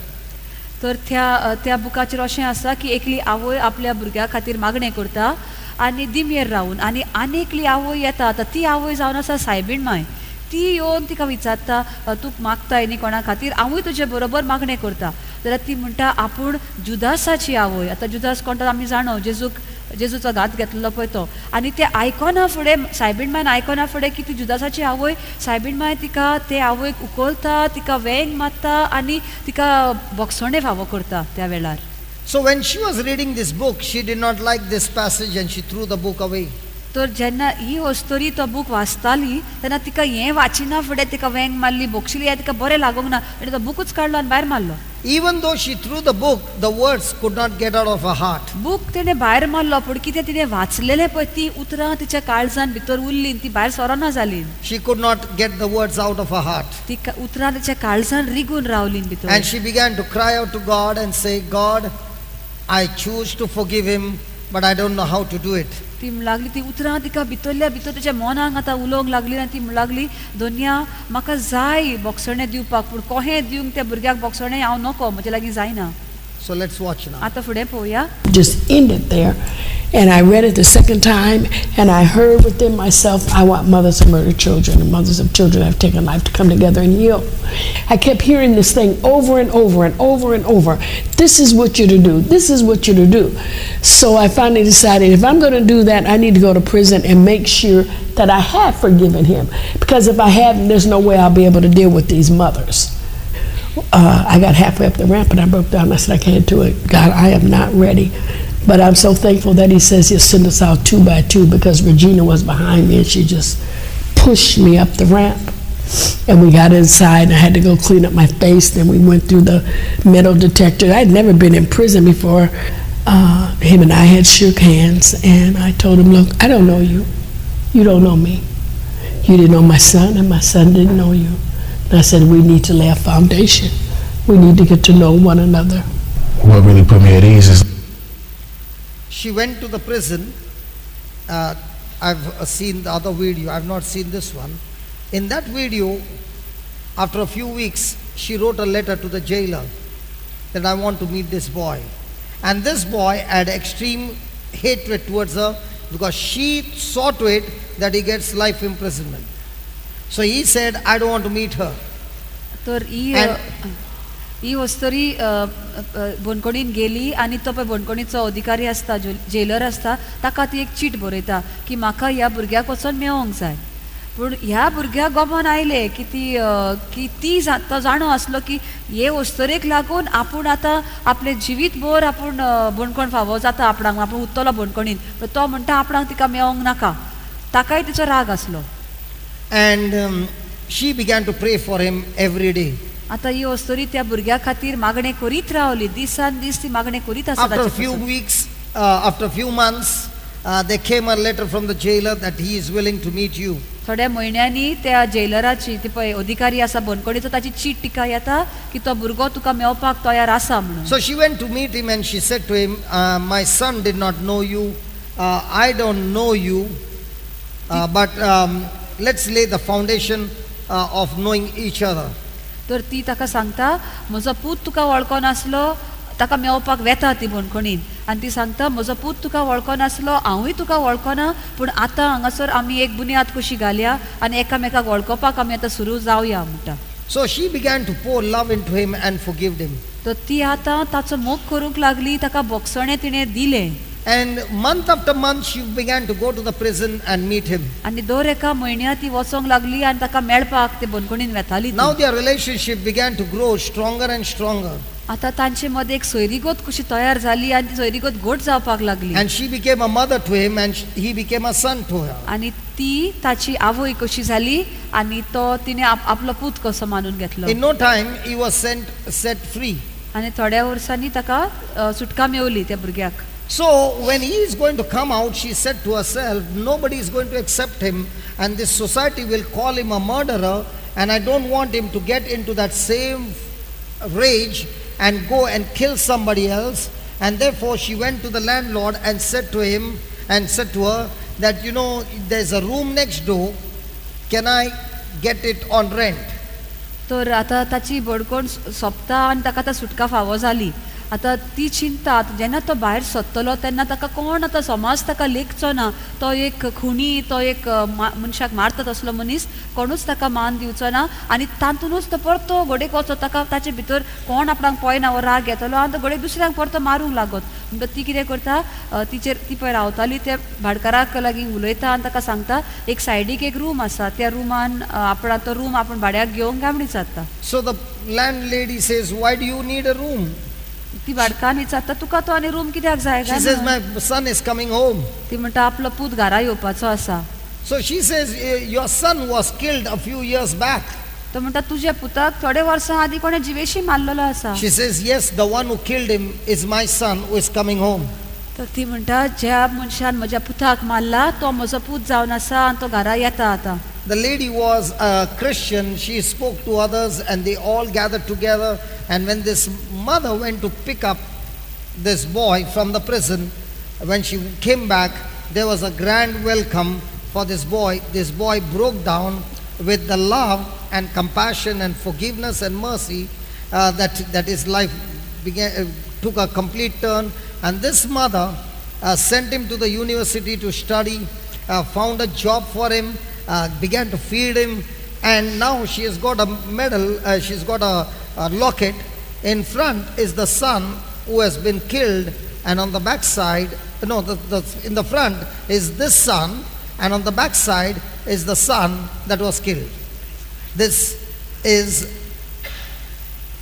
तर त्या बुकाचेर अशें आसा की एकली आवय आपल्या भुरग्या खातीर मागणें करता आनी दिमेर रावन आनी एकली आवय येता. आतां ती आवय जावन आसा सायबीण माय. ती येवन तिका विचारता तूं मागताय न्ही कोणा खातीर, हांवूय तुजे बरोबर मागणें करता. जाल्यार ती म्हणटा आपूण जुदासाची आवय. आतां जुदास कोण तो आमी जाणो, जेजूचो घात घेतलेलो पळय तो. आनी ते आयकोना फुडें सायबीण मायन आयकोना फुडें की ती जुदासाची आवय. सायबीण माय तिका ते आवयक उखलता, तिका वेंग मारता आनी तिका बोगसणे फावो करता त्या वेळार. So when she was reading this book, she did not like this passage and she threw the book away. तर जेन्ना ही वस्तोरी तो बूक वाचताली तेन्ना तिका हें वाचिना फुडें तिका वेंग मारली, बोगशिली, तिका बरें लागूंक ना आनी तो बुकूच काडलो आनी भायर मारलो. Even though she threw the book, the words could not get out of her heart. Book तिणें भायर मारलो पूण कितें तिणें वाचलेलें पळय ती उतरां तिच्या काळजान भितर उरलीं, ती भायर सरोना जालीं. She could not get the words out of her heart. ती उतरां तिच्या काळजान रिगून रावलीं भितर. And she began to cry out to God and say, God, I choose to forgive him, but I don't know how to do it. ती म्हणूंक लागली, ती उतरां तिका भितरल्या भितर तिच्या मनाक आतां उलोवंक लागली आनी ती म्हणूंक लागली, दोनया म्हाका जाय बोगसणें दिवपाक पूण कोहें दिवंक त्या भुरग्याक बोगसणें हांव नको, म्हजे लागीं जायना. So let's watch now. आतां फुडें पळोवया. Just ended there. And I read it the second time, and I heard within myself, I want mothers of murdered children and mothers of children who have taken life to come together and heal. I kept hearing this thing over and over and over and over. This is what you're to do. This is what you're to do. So I finally decided if I'm going to do that, I need to go to prison and make sure that I have forgiven him. Because if I haven't, there's no way I'll be able to deal with these mothers. I got halfway up the ramp and I broke down. I said, I can't do it. God, I am not ready. But I'm so thankful that he says he'll send us out 2 by 2 because Regina was behind me and she just pushed me up the ramp. And we got inside and I had to go clean up my face. Then we went through the metal detector. I'd never been in prison before. Him and I had shook hands and I told him, look, I don't know you. You don't know me. You didn't know my son and my son didn't know you. And I said, we need to lay a foundation. We need to get to know one another. What really put me at ease is She went to the prison. I've seen the other video. I've not seen this one. In that video, after a few weeks, she wrote a letter to the jailer that I want to meet this boy. And this boy had extreme hatred towards her because she saw to it that he gets life imprisonment. So he said, I don't want to meet her. तर ही वस्तरी बोनकोणीन गेली आनी तो पळय बोनकोणीचो अधिकारी आसता, jailer आसता, ताका ती एक चीट बरयता की म्हाका ह्या भुरग्याक वचोन मेळोंक जाय. पूण ह्या भुरग्याक गोमोन आयले की ती तो जाणो आसलो की हे वस्तरेक लागून आपूण आतां आपले जिवीतभर आपूण बोणकोण फावो जाता आपणाक, आपूण उत्तलो बोणकोणीन. तो म्हणटा आपणाक तिका मेळोंक नाका. ताकाय तिचो राग आसलो. And she began to pray for him every day. आतां ही वस्तरी त्या भुरग्या खातीर मागणें करीत रावली. दिसान दीस ती मागणें करीत आसा. After a few weeks, after a few months, there came a letter from the jailer that he is willing to meet you. थोड्या म्हयन्यांनी त्या जेलराची ती पळय अधिकारी आसा बोनकोणीचो ताची चीट तिका येता की तो भुरगो तुका मेळपाक तयार आसा म्हणून. So she went to meet him and she said to him, my son did not know you, I don't know you, but let's lay the foundation of knowing each other. तर ती ताका सांगता, म्हजो पूत तुका वळखो नासलो, ताका मेवपाक वेता ती बोणकोणीन आनी ती सांगता म्हजो पूत तुका वळखनासलो हांवूय तुका वळखना पूण आतां हांगासर आमी एक बुन्याद कशी घालया आनी एकामेकाक वळखोवपाक आमी आतां सुरू जावया म्हणटा. So she began to pour love into him and forgived him. तर ती आतां ताचो मोग करूंक लागली, ताका बोगसणें तिणें दिलें. And month after month she began to go to the prison and meet him. आनी दर एका म्हयन्या ती वचोंक लागली आनी ताका मेळपाक ते बोनकोणीन वेताली. Now their relationship began to grow stronger and stronger. आतां तांचे मदें एक सोयरीगोत कशी तयार जाली आनी ती सोयरीगोत घोट जावपाक लागली. And she became a mother to him and he became a son to her. आनी ती ताची आवय कशी जाली आनी तो तिने आपलो पूत कसो मानून घेतलो. In no time he was set free. आनी थोड्या वर्सांनी ताका सुटका मेवली त्या भुरग्याक. So when he is going to come out, she said to herself, nobody is going to accept him and this society will call him a murderer, and I don't want him to get into that same rage and go and kill somebody else. And therefore she went to the landlord and said to him and said to her that, you know, there's a room next door, can I get it on rent? तर आतां ताची बडकोण सोंपता आनी ताका आतां सुटका फावो जाली. आतां ती चिंता जेन्ना तो भायर सरतलो तेन्ना ताका कोण आतां समाज ताका लेखचो ना. तो एक खुनी, तो एक मनशाक मारता तसलो मनीस, कोणूच ताका मान दिवचो ना. आनी तातूंतूच तो परतो घोडेक वचो, ताका ताचे भितर कोण आपणाक पळयना वो राग येतलो आनी तो घोडेक दुसऱ्यांक परतो मारूंक लागत. म्हणटा ती कितें करता, तिचेर ती पळय रावताली त्या भाडकाराक लागीं उलयता आनी ताका सांगता एक सायडीक एक रूम आसा, त्या रुमान आपणा तो रूम आपूण भाड्याक घेवंक गामडी जाता. So the landlady says, why do you need a room? ती भाडकान विचारता तुका तो आनी रूम कित्याक जाय She says, काय? my son is coming home. ती म्हणटा आपलो पूत घरा येवपाचो आसा. So she says, your son was killed a few years back. तो म्हणटा तुज्या पुताक थोडे वर्सां आदी कोणे जिवेशी मारलेलो आसा. She says, yes, the one who killed him is my son who is coming home. तर ती म्हणटा ज्या मनशान म्हज्या पुताक मारला तो म्हजो पूत जावन आसा आनी तो घरा येता आतां. The lady was a Christian. She spoke to others and they all gathered together. And when this mother went to pick up this boy from the prison, when she came back, there was a grand welcome for this boy. This boy broke down with the love and compassion and forgiveness and mercy that his life took a complete turn. And this mother sent him to the university to study, found a job for him, began to feed him, and now she has got a medal, she's got a locket. In front is the son who has been killed, and on the back side, no, in the front is this son, and on the back side is the son that was killed. This is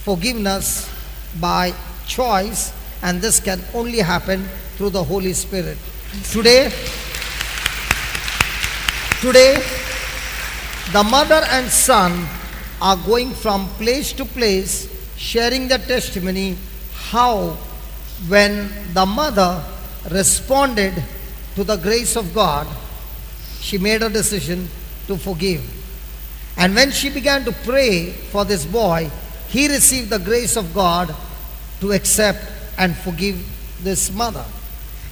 forgiveness by choice, and this can only happen through the Holy Spirit. Today, the mother and son are going from place to place sharing their testimony how when the mother responded to the grace of God, she made a decision to forgive. And when she began to pray for this boy, he received the grace of God to accept and forgive this mother.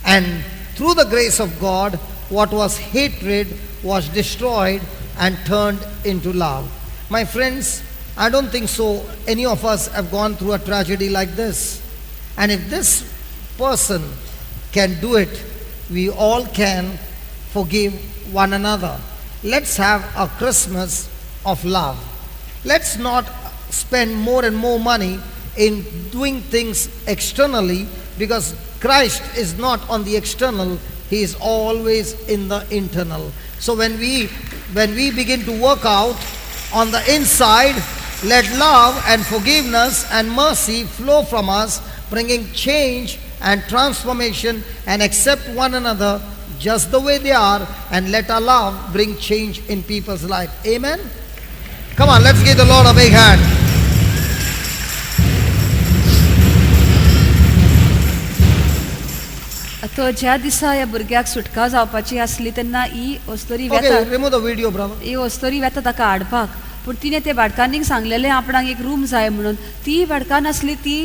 And through the grace of God, what was hatred was destroyed and turned into love. My friends, I don't think so any of us have gone through a tragedy like this. And if this person can do it, we all can forgive one another. Let's have a Christmas of love. Let's not spend more and more money in doing things externally, because Christ is not on the external, He is always in the internal. So when we begin to work out on the inside, let love and forgiveness and mercy flow from us, bringing change and transformation, and accept one another just the way they are, and let our love bring change in people's life. Amen? Come on, let's give the Lord a big hand. तो ज्या दिसा ह्या भुरग्याक सुटका जावपाची आसली तेन्ना ही वस्तोरी Okay, वेता remove the video, brother. ही वस्तोरी वेता ताका हाडपाक. पूण तिणें ते भाटकांनीक सांगलेलें आपणाक एक रूम जाय म्हणून. ती भाटकान आसली ती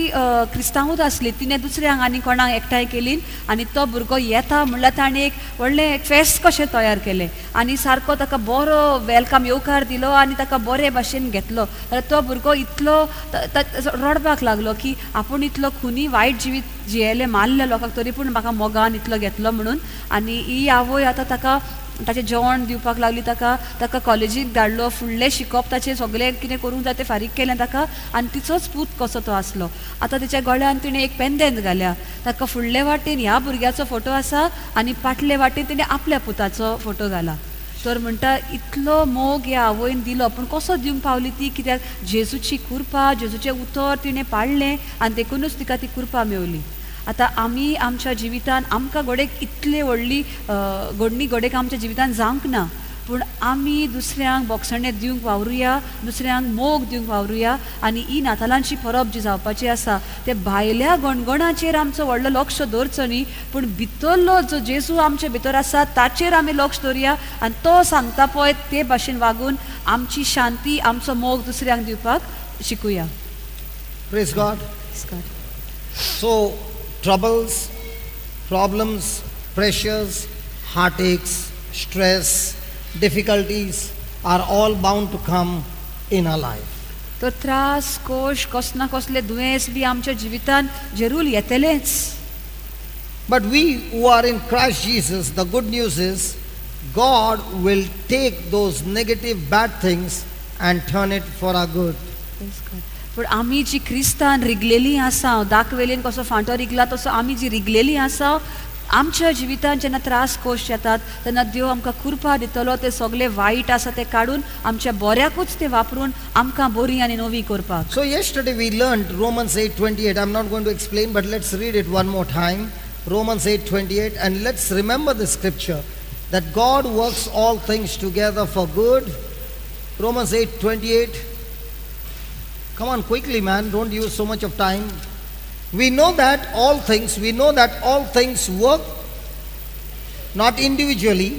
क्रिस्तांवूच आसली. तिणें दुसऱ्यांक आनी कोणाक एकठांय केली आनी तो भुरगो येता म्हणल्यार ताणें एक व्हडलें फेस्त कशें तयार केलें आनी सारको ताका बरो वेलकम येवकार दिलो आनी ताका बरे भाशेन घेतलो. जाल्यार तो भुरगो इतलो रडपाक लागलो की आपूण इतलो खुनी वायट जिवीत जियेलें मारलें लोकांक तरी पूण म्हाका मोगान इतलो घेतलो म्हणून. आनी ही आवय आतां ताका ताचें जेवण दिवपाक लागली, ताका कॉलेजीक धाडलो, फुडलें शिकप ताचें सगळें कितें करूंक जाय तें फारीक केलें ताका आनी तिचोच पूत कसो तो आसलो. आतां तिच्या गळ्यान तिणें एक पेंडेंट घाल्या. ताका फुडले वाटेन ह्या भुरग्याचो फोटो आसा आनी फाटले वाटेन तिणें आपल्या पुताचो फोटो घाला. तर म्हणटा इतलो मोग ह्या आवयन दिलो पूण कसो दिवंक पावली ती, कित्याक जेजूची कृपा, जेजूचें उतर तिणें पाळलें आनी देखूनच तिका ती कृपा मेवली. आतां आमी आमच्या जिवितान आमकां घोडेक इतली व्हडली घडणी घोडेक आमच्या जिवितान जावंक ना, पूण आमी दुसऱ्यांक बोगसणें दिवंक वावरुया, दुसऱ्यांक मोग दिवंक वावरुया आनी ही नातालांची परब जी जावपाची आसा ते भायल्या गणगणाचेर आमचो व्हडलो लक्ष दवरचो न्ही, पूण भितरलो जो जेजू आमचे भितर आसा ताचेर आमी लक्ष दवरया आनी तो सांगता पळय ते भाशेन वागून आमची शांती, आमचो मोग दुसऱ्यांक दिवपाक शिकुया. Praise God. So, troubles, problems, pressures, heartaches, stress, difficulties are all bound to come in our life. तर त्रास, कोश, कसना कसले दुयेंस बी आमच्या जिवितान जरूर येतलेच. But we who are in Christ Jesus, the good news is God will take those negative bad things and turn it for our good. पूण आमी जी क्रिस्तान रिगलेली आसा, दाखवेलेन कसो फांटो रिगला तसो आमी जी रिगलेली आसा, आमच्या जिवितान जेन्ना त्रास कोश येतात तेन्ना देव आमकां कृपा दितलो ते सगळे वायट आसा ते काडून आमच्या बऱ्याकूच ते वापरून आमकां बरी आनी नवी करपाक. So yesterday we learned Romans 8:28. I'm not going to explain, but let's read it one more time. Romans 8:28, and let's remember the scripture that God works all things together for good. Romans 8:28. Come on quickly, man, don't use so much of time. We know that all things work not individually,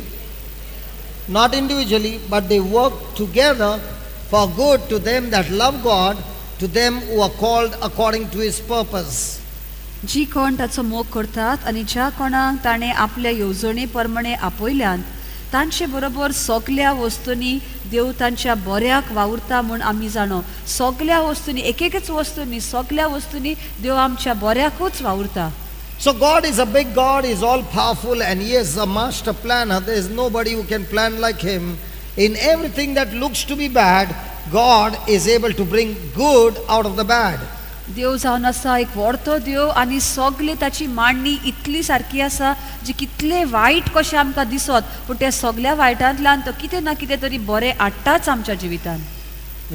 but they work together for good to them that love God, to them who are called according to his purpose. जी कोण ताचो मोग करतात आनी ज्या कोणाक ताणें आपल्या येवजणे प्रमाणे आपयल्यान तांचे बरोबर सगल्या वस्तूंनी देव तांच्या बऱ्याक वावुरता म्हूण आमी जाणो. सगल्या वस्तूंनी, एक वस्तूंनी, सगल्या वस्तूंनी देव आमच्या बऱ्याकूच वावुरता. So God is a big God, he is all powerful and he is a master planner. There is nobody who can plan like him. In everything that looks to be bad, God is able to bring good out of the bad. देव जावन आसा एक व्हडतो देव आनी सगली ताची मांडणी इतली सारकी आसा जी कितले वायट कशें आमकां दिसत पूण त्या सगल्या वायटांतल्यान तो कितें ना कितें तरी बरें हाडटाच आमच्या जिवितान.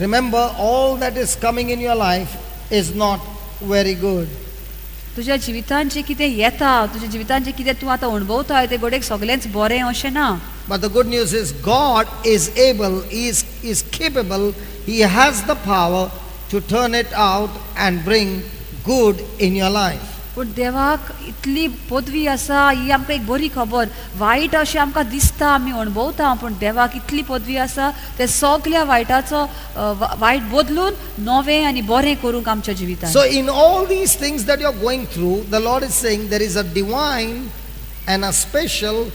Remember, all that is coming in your life is not very good. तुज्या जिवितान जें कितें येता, तुज्या जिवितान जें कितें तूं आतां अणभवता तें घोडेक सगळेंच बरें अशें ना. But the good news is God is able, he is capable, he has the power to turn it out and bring good in your life. पूण देवाक इतली पदवी आसा, ही आमकां एक बरी खबर. वायट अशें आमकां दिसता, आमी अणभवता, पूण देवाक इतली पदवी आसा ते सगल्या वायटाचो वायट बदलून नवें आनी बरें करूंक आमच्या जिवितान. So in all these things that you're going through, the Lord is saying there is a divine and a special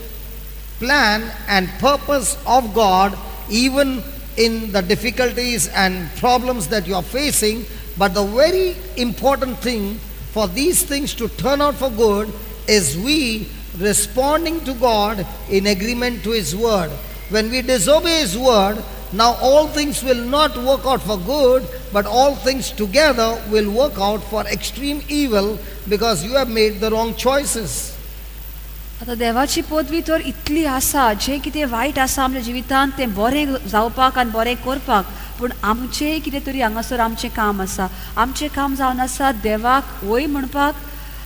plan and purpose of God even in the difficulties and problems that you are facing. But the very important thing for these things to turn out for good is we responding to God in agreement to his word. When we disobey his word, now all things will not work out for good, but all things together will work out for extreme evil because you have made the wrong choices. आतां देवाची पदवी तर इतली आसा, जें कितें वायट आसा आमच्या जिवितान तें बरें जावपाक आनी बरें करपाक. पूण आमचें कितें तरी हांगासर आमचें काम आसा. आमचें काम जावन आसा देवाक वय म्हणपाक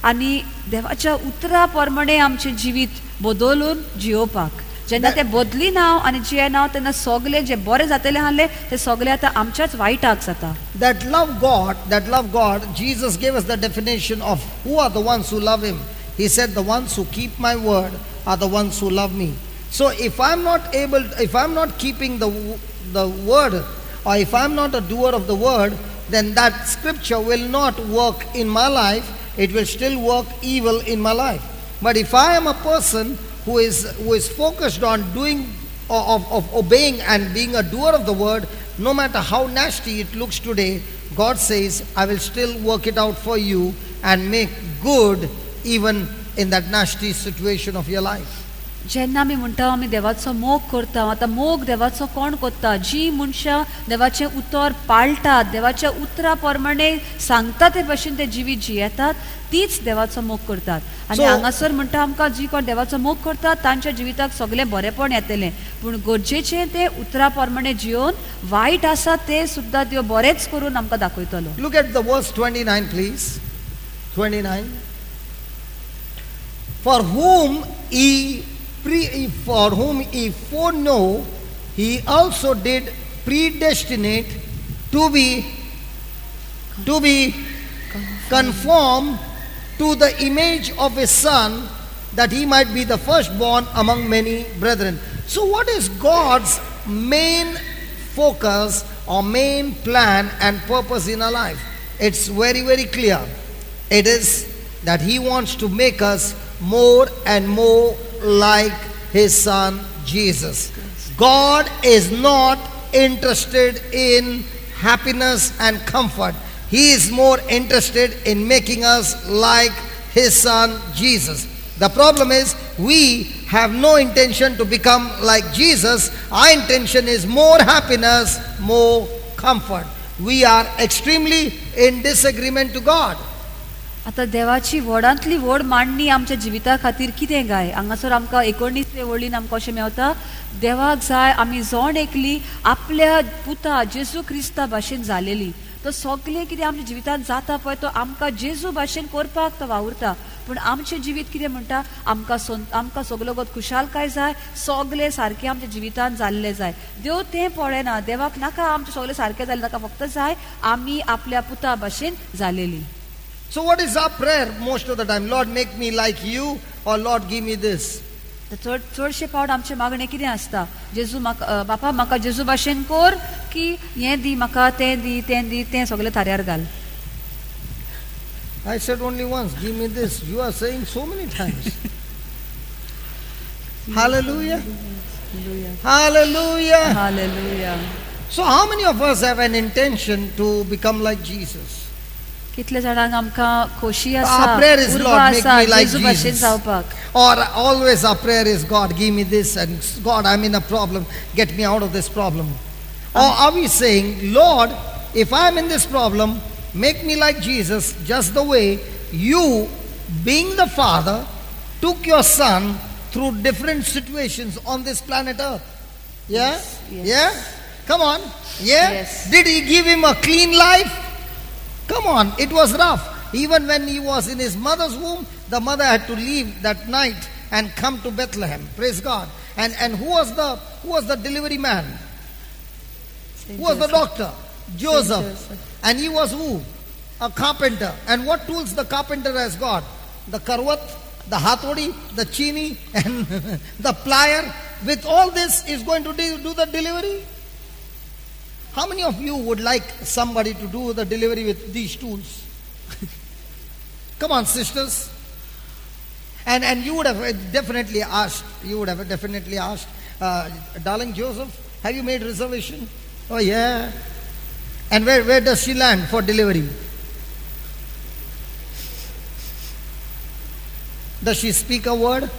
आनी देवाच्या उतरा प्रमाणे आमचें जिवीत बदलून जियोवपाक. जेन्ना तें बदलिना आनी जियेना तेन्ना सगलें जें बरें जातलें आसलें तें सगलें आतां आमच्याच वायटाक जाता. That love God, Jesus gave us the definition of who are the ones who love him. He said, the ones who keep my word are the ones who love me. So if I'm not keeping the word or if I'm not a doer of the word, then that scripture will not work in my life. It will still work evil in my life. But if I am a person who is focused on doing, of obeying and being a doer of the word, no matter how nasty it looks today, God says, I will still work it out for you and make good even in that nasty situation of your life. जेन्ना आमी म्हणटा आमी देवाचो मोग करता, आतां मोग देवाचो कोण करता? जी मनशां देवाचें उतर पाळटात, देवाच्या उतरा प्रमाणे सांगता ते भशेन ते जिवीत जियेतात, तीच देवाचो मोग करतात. आनी हांगासर म्हणटा आमकां जी कोण देवाचो मोग करतात तांच्या जिविताक सगळें बरेपण येतलें, पूण गरजेचें ते उतरा प्रमाणे जियोन वायट आसा ते सुद्दां देव बरेंच करून आमकां दाखयतलो. Look at the verse 29, please. 29. For whom he foreknow, he also did predestinate to be conformed to the image of his son, that he might be the firstborn among many brethren. So what is God's main focus or main plan and purpose in our life? It's very, very clear. It is that he wants to make us more and more like his son Jesus. God is not interested in happiness and comfort. He is more interested in making us like his son Jesus. The problem is we have no intention to become like Jesus. Our intention is more happiness, more comfort. We are extremely in disagreement to God. आतां देवाची व्हडांतली व्हड मांडणी आमच्या जिविता खातीर कितें गाय? हांगासर आमकां 19वे वळीन आमकां अशें मेवता, देवाक जाय आमी जोण एकली आपल्या पुता जेजू क्रिस्ता भाशेन जालेली. तो सगळें कितें आमच्या जिवितांत जाता पळय तो आमकां जेजू भाशेन करपाक तो वावुरता. पूण आमचें जिवीत कितें म्हणटा? आमकां सगळो गोत खुशालकाय जाय, सगळें सारकें आमच्या जिवितांत जाल्लें जाय. देव तें पळयना. देवाक नाका आमचें सगळें सारकें जालें, ताका फक्त जाय आमी आपल्या पुता भाशेन जालेली. So what is our prayer most of the time? Lord, make me like you, or Lord, give me this. चडशे फावट आमचें मागणें कितें आसता? जेजू म्हाका, बापा म्हाका जेजू भाशेन कोर, की हें दी म्हाका, तें दी, तें सगळें थाऱ्यार घाल. I said only once, give me this. You are saying so many times. Hallelujah. Hallelujah. Hallelujah. So how many of us have an intention to become like Jesus? कितले जाणांक आमकां खोशी Our आसा, prayer is, उर्बा Lord, make आसा me like जेजू भाशेन Jesus. जावपाक. Or always our prayer is, God, give me this, and God, I'm in a problem, get me out of this problem. Or are we saying, Lord, if I'm in this problem, make me like Jesus, just the way you, being the Father, took your Son through different situations on this planet Earth. Yeah? Yes. Yeah? Come on. Yeah? Yes. Did he give him a clean life? Come on, it was rough. Even when he was in his mother's womb, the mother had to leave that night and come to Bethlehem. Praise God. And who was the delivery man? Who was the doctor? Joseph. And he was who? A carpenter. And what tools the carpenter has got? The karwat, the hathodi, the chini, and the plier. With all this, is going to do the delivery. How many of you would like somebody to do the delivery with these tools? Come on, sisters. And you would have definitely asked, darling Joseph, have you made reservation? Oh yeah. And where does she land for delivery? Does she speak a word?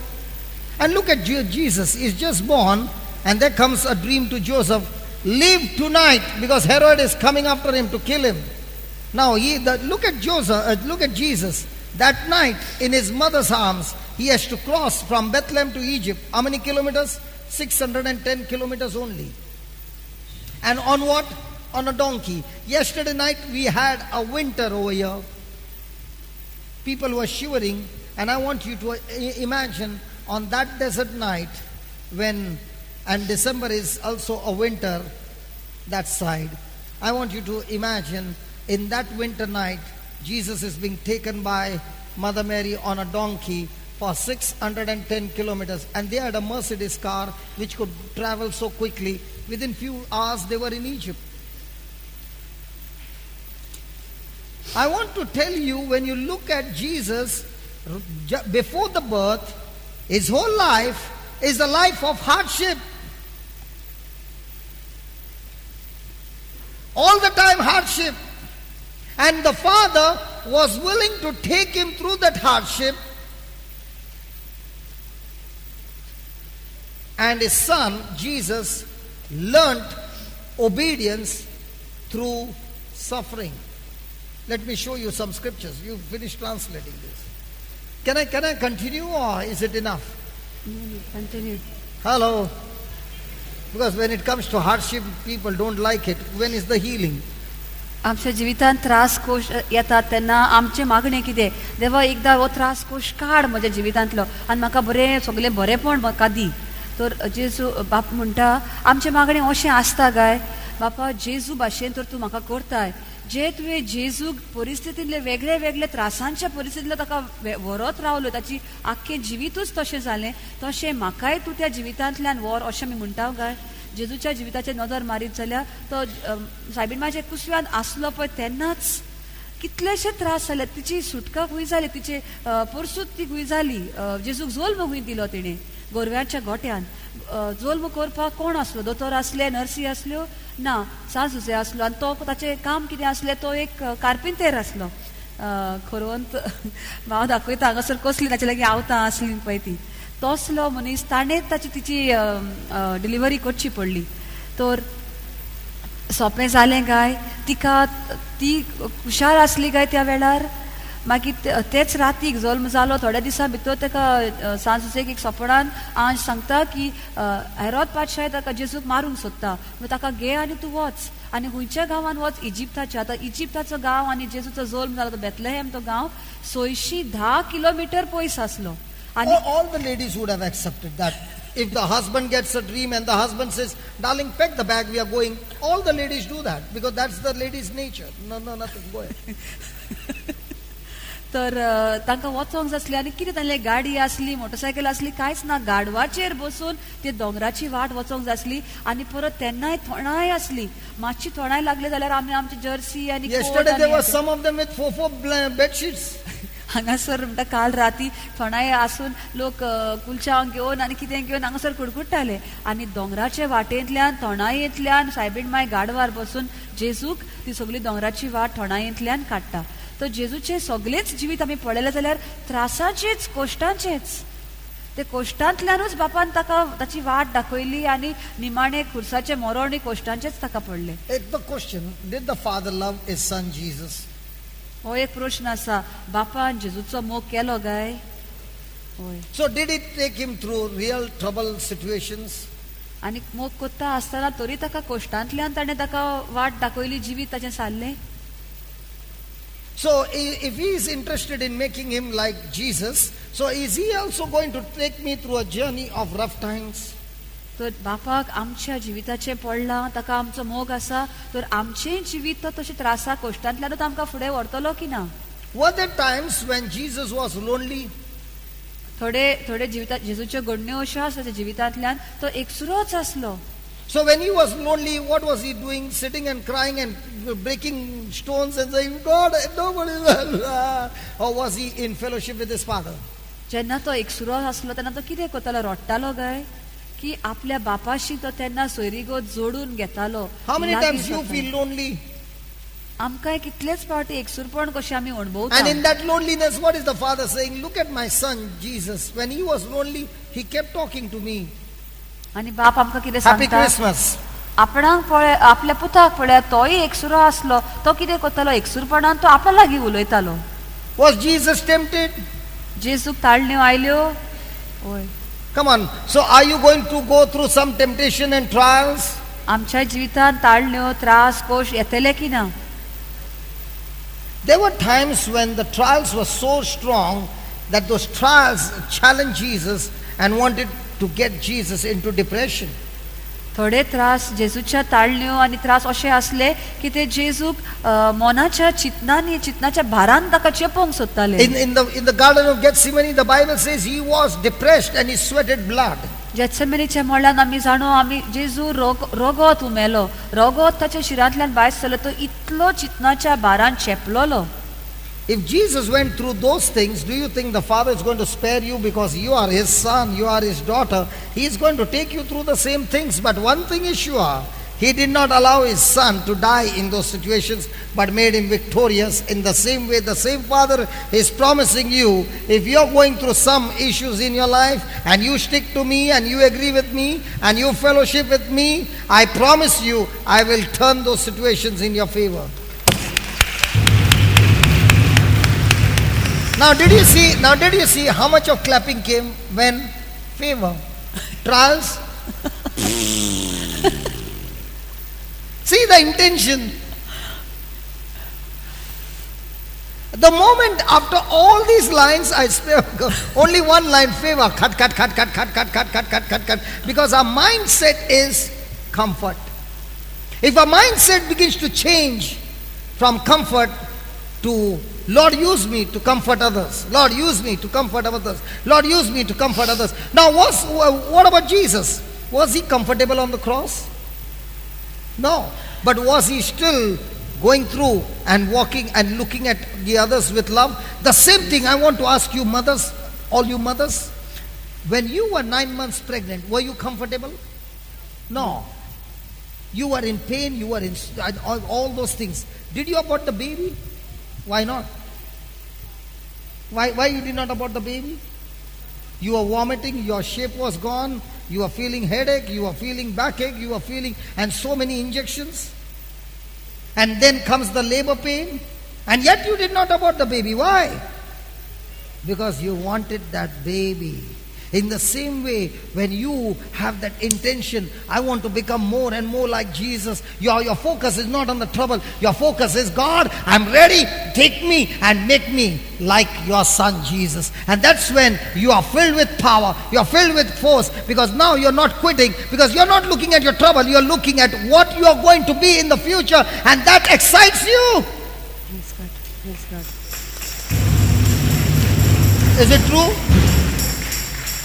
And look at Jesus. He's just born, and there comes a dream to Joseph. Leave tonight, because Herod is coming after him to kill him. Now look at Jesus. That night in his mother's arms, he has to cross from Bethlehem to Egypt. How many kilometers? 610 kilometers only. And on what? On a donkey. Yesterday night we had a winter over here. People were shivering, and I want you to imagine on that desert night and December is also a winter that side. I want you to imagine in that winter night, Jesus is being taken by Mother Mary on a donkey for 610 kilometers. And they had a Mercedes car which could travel so quickly. Within few hours they were in Egypt. I want to tell you, when you look at Jesus before the birth, his whole life is a life of hardship. All the time hardship. And the Father was willing to take him through that hardship. And his son, Jesus, learnt obedience through suffering. Let me show you some scriptures. You finished translating this. Can I continue, or is it enough? Continue. Hello? Because when it comes to hardship, people don't like it. When is the healing? आमच्या जिवितांत त्रास कोश येतात तेन्ना आमचे मागणें कितें? देवा एकदां हो त्रास कोश काड म्हज्या जिवितांतलो आनी म्हाका बरें सगळें बरेंपण म्हाका दी. तर जेजू बाप म्हणटा आमचें मागणें अशें आसता काय? बापा जेजू भाशेन तर तूं म्हाका करताय. जे तुवें जेजूक परिस्थितींतले वेगळे वेगळे त्रासांच्या परिस्थितींतलो ताका व्हरत रावलो, ताची आख्खें जिवीतूच तशें जालें, तशें म्हाकाय तूं त्या जिवितांतल्यान व्हर अशें आमी म्हणटा काय? जेजूच्या जिविताचेर नदर मारीत जाल्यार तो सायबीण माझ्या कुसव्यान आसलो पळय तेन्नाच कितलेशे त्रास जाले, तिची सुटका खूंय जाली, तिचे परसूत ती खूंय जाली. जेजूक जोल्म खूंय दिलो तिणें गोरव्याच्या गोट्यान. जोल्म करपाक कोण आसलो? दोतोर आसले, नर्सी आसल्यो? ना, सासूजे आसलो. आनी तो ताचें काम कितें आसलें? तो एक कार्पेंटर आसलो. खरोवंत हांव दाखयता हांगासर कसली ताचे लागीं आवतां आसली पळय ती. तसलो मनीस ताणें तिची डिलिव्हरी करची पडली. तर सोंपें जालें काय? तिका ती हुशार आसली काय त्या वेळार? मागीर तेच रातीक जल्म जालो, थोड्या दिसां भितर ताका सांजेक एक सपनान आंज सांगता की हेरोद पादशाह ताका जेजूक मारूंक सोदता, ताका घे आनी तूं वच आनी खंयच्या गांवांत वच? इजिप्ताच्या. आतां इजिप्ताचो गांव आनी जेजूचो जल्म जालो तो बेथलेहेम तो गांव 610 किलोमिटर पयस आसलो. All the ladies would have accepted that. If the husband gets a dream and the husband says, darling, pack the bag, we are going. All the ladies do that because that's the lady's nature. No, nothing, go ahead. तर तांकां वचोंक जाय आसली आनी कितें तांची गाडी आसली, मोटरसायकल आसली, कांयच ना. गाडवाचेर बसून ते दोंगराची वाट वचोंक जाय आसली आनी परत तेन्नाय थोणाय आसली. मातशी थोणाय लागली जाल्यार आमी आमची जर्सी आनी Yesterday there were some of them with four bed sheets. हांगासर म्हणटा काल राती थोणाय आसून लोक कुलचाव घेवन आनी कितें घेवन हांगासर कुडकुडटाले आनी दोंगराचे वाटेंतल्यान थोणायेंतल्यान सायबीण माय गाडवार बसून जेजूक ती सगळी दोंगराची वाट थोणायेंतल्यान काडटा. तर जेजूचे सगळेच जिवीत आमी पळयलें जाल्यार त्रासाचेच, कोश्टांचेच. ते कोश्टांतल्यानूच बापान ताका ताची वाट दाखयली आनी निमाणे खुर्साचे मरण कोश्टांचेच ताका पडले. The question, did the father love his son Jesus? हो एक प्रश्न आसा, बापान जेजूचो मोग केलो काय? होय. So did it take him through real trouble situations? आनी मोग कोत्ता आसतना तरी ताका कोश्टांतल्यान ताणें ताका वाट दाखयली, जिवीत ताचें सारलें. So if he is interested in making him like Jesus, so is he also going to take me through a journey of rough times? तर बापाक आमच्या जिविताचें पडलां, ताका आमचो मोग आसा, तर आमचें जिवीत तो तशें त्रासा कोश्टांतल्यानूच आमकां फुडें व्हरतलो की ना? Were there times when Jesus was lonely? थोडे जिवितांत जेजूच्यो घडण्यो अश्यो आसा त्या जिवितांतल्यान तो एकसुरोच आसलो. So when he was lonely, what was he doing? Sitting and crying and breaking stones and saying, God, nobody will. Or was he in fellowship with his father? जेन्ना तो एकसुरो आसलो तेन्ना तो कितें करतालो? रडटालो काय? की आपल्या बापाशी तो तेन्ना सोयरीगोत जोडून घेतालो. How many times you feel lonely? आमकांय कितलेच फावटी एकसुरपण कशें आमी अणभवता. And in that loneliness, what is the father saying? Look at my son Jesus. When he was lonely, he kept talking to me. आनी बाप आमकां कितें Happy सांगता? Christmas. आपणाक पळय, आपल्या पुताक पळय, तोय एकसुरो आसलो, तो कितें करतालो? एकसुरपणान तो आपल्या लागीं उलयतालो. Was Jesus tempted? जेजूक ताळण्यो आयल्यो? होय. Come on. So are you going to go through some temptation and trials? आमच्या जिवितांत ताळण्यो, त्रास, कोश येतले की ना? There were times when the trials were so strong that those trials challenged Jesus and wanted to get Jesus into depression. थोडे त्रास जेजूच्या ताळण्यो आनी त्रास अशे आसले की ते जेजूक मनाच्या चिंतनाच्या भारान ताका चेपोवंक सोदताले. In the Garden of Gethsemane, the Bible says he was depressed and he sweated blood. जेत्सेमेनीच्या मोळ्यान आमी जाणो, आमी जेजू रोगोत उमेलो, रोगोत ताच्या शिरांतल्यान भायर सरलो, तो इतलो चिंतनाच्या भारान चेपलोलो. If Jesus went through those things, do you think the Father is going to spare you because you are His son, you are His daughter? He is going to take you through the same things. But one thing is sure, He did not allow His son to die in those situations, but made him victorious. In the same way, the same Father is promising you, if you are going through some issues in your life and you stick to me and you agree with me and you fellowship with me, I promise you, I will turn those situations in your favor. Now did you see how much of clapping came when favor? Trials? See the intention. The moment after all these lines, I spare only one line, favor. Cut. Because our mindset is comfort. If our mindset begins to change from comfort to Lord, use me to comfort others. Lord, use me to comfort others. Lord, use me to comfort others. Now, what about Jesus? Was He comfortable on the cross? No. But was He still going through and walking and looking at the others with love? The same thing I want to ask you mothers, all you mothers. When you were 9 months pregnant, were you comfortable? No. You were in pain, you were in all those things. Did you abort the baby? Why not? Why you did not abort the baby? You were vomiting, your shape was gone, you were feeling headache, you were feeling backache, you were feeling, and so many injections. And then comes the labor pain, and yet you did not abort the baby. Why? Because you wanted that baby. In the same way, when you have that intention, I want to become more and more like Jesus, your focus is not on the trouble. Your focus is, God, I'm ready. Take me and make me like your son Jesus. And that's when you are filled with power. You are filled with force. Because now you're not quitting. Because you're not looking at your trouble. You're looking at what you are going to be in the future. And that excites you. Praise God. Praise God. Is it true?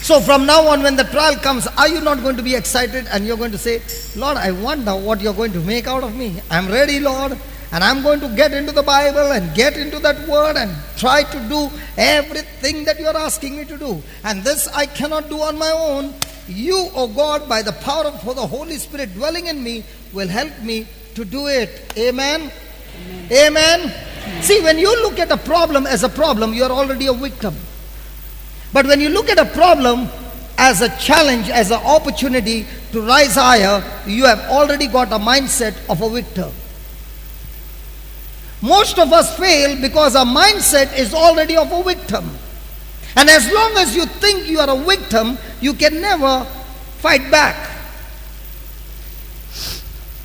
So from now on, when the trial comes, are you not going to be excited and you're going to say, Lord, I wonder what you're going to make out of me. I'm ready, Lord, and I'm going to get into the Bible and get into that word and try to do everything that you're asking me to do. And this I cannot do on my own. You, oh God, by the power of the Holy Spirit dwelling in me, will help me to do it. Amen? Amen? See, when you look at a problem as a problem, you're already a victim. But when you look at a problem as a challenge, as an opportunity to rise higher, you have already got a mindset of a victor. Most of us fail because our mindset is already of a victim. And as long as you think you are a victim, you can never fight back.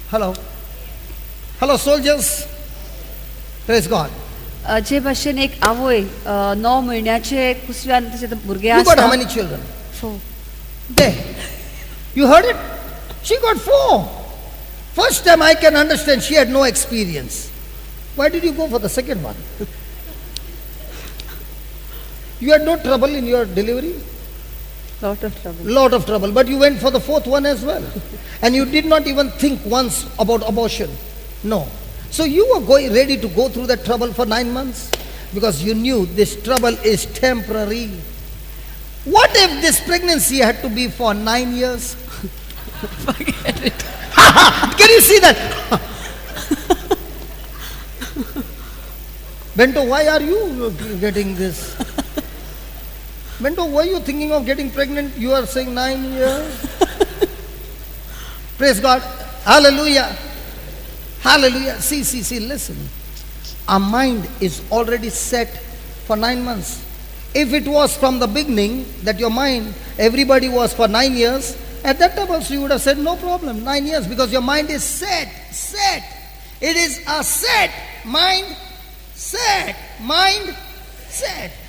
Hello? Hello, soldiers? Praise God. जे भाशेन एक आवय 9 महिन्याचे कुसव्यान तशें भुरगे You got how आसता many children? 4. There. You heard it? She got 4. First time I can understand, she had no experience. Why did you go for the second one? You had no trouble in your delivery? Lot of trouble. Lot of trouble. But you went for the 4th one as well. And you did not even think once about abortion. No. So you were ready to go through that trouble for 9 months? Because you knew this trouble is temporary. What if this pregnancy had to be for 9 years? Forget it. Can you see that? Bento, why are you getting this? Bento, why are you thinking of getting pregnant? You are saying 9 years. Praise God. Hallelujah. Hallelujah. See, listen. Our mind is already set for 9 months. If it was from the beginning that your mind, everybody was for 9 years, at that time also you would have said no problem, 9 years, because your mind is set. It is a set mind, set.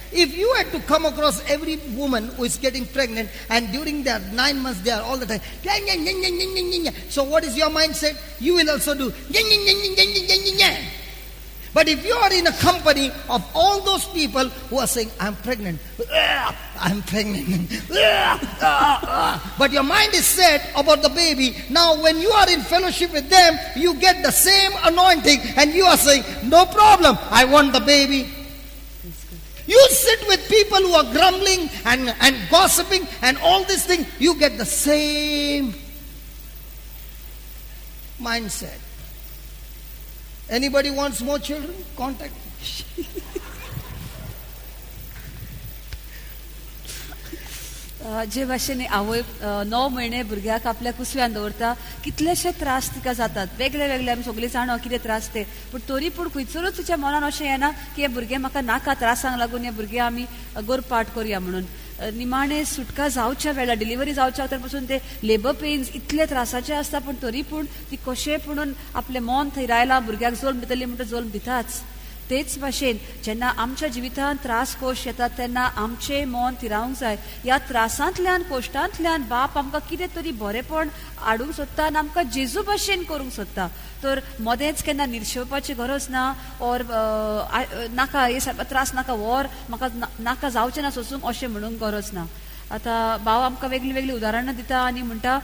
If you had to come across every woman who is getting pregnant and during their 9 months they are all the time, so what is your mindset? You will also do. But if you are in a company of all those people who are saying, I'm pregnant, but your mind is set about the baby. Now when you are in fellowship with them, you get the same anointing and you are saying, no problem, I want the baby. You sit with people who are grumbling and gossiping and all these things, you get the same mindset. Anybody wants more children? Contact me. जे भाशेन आवय 9 म्हयने भुरग्याक आपल्या कुसव्यान दवरता कितलेशे त्रास तिका जातात वेगळे वेगळे आमी सगळीं जाणो कितें त्रास ते पूण तरी पूण खंयसरूच तिच्या मनान अशें येना की हे भुरगे म्हाका नाका त्रासांक लागून हे भुरगे आमी गोरपाट करुया म्हणून निमाणे सुटका जावच्या वेळा डिलिव्हरी जावच्या तर पासून ते लेबर पेन्स इतले त्रासाचे आसता पूण तरी पूण ती कशें म्हणून आपलें मन थंय रायलां भुरग्याक जल्म दितली म्हणटा जल्म दिताच तेच भाशेन जेन्ना आमच्या जिवितांत त्रास कोश येतात तेन्ना आमचें मन थिरावंक जाय ह्या त्रासांतल्यान कोश्टांतल्यान बाप आमकां कितें तरी बरेपण हाडूंक सोदता आनी आमकां जेजू भाशेन करूंक सोदता तर मदेंच केन्ना निर्शेवपाची गरज ना और नाका हे त्रास नाका और म्हाका नाका जावचें ना सोंसूंक अशें म्हणूंक गरज ना आतां भाव आमकां वेगळी वेगळी उदाहरणां दिता आनी म्हणटा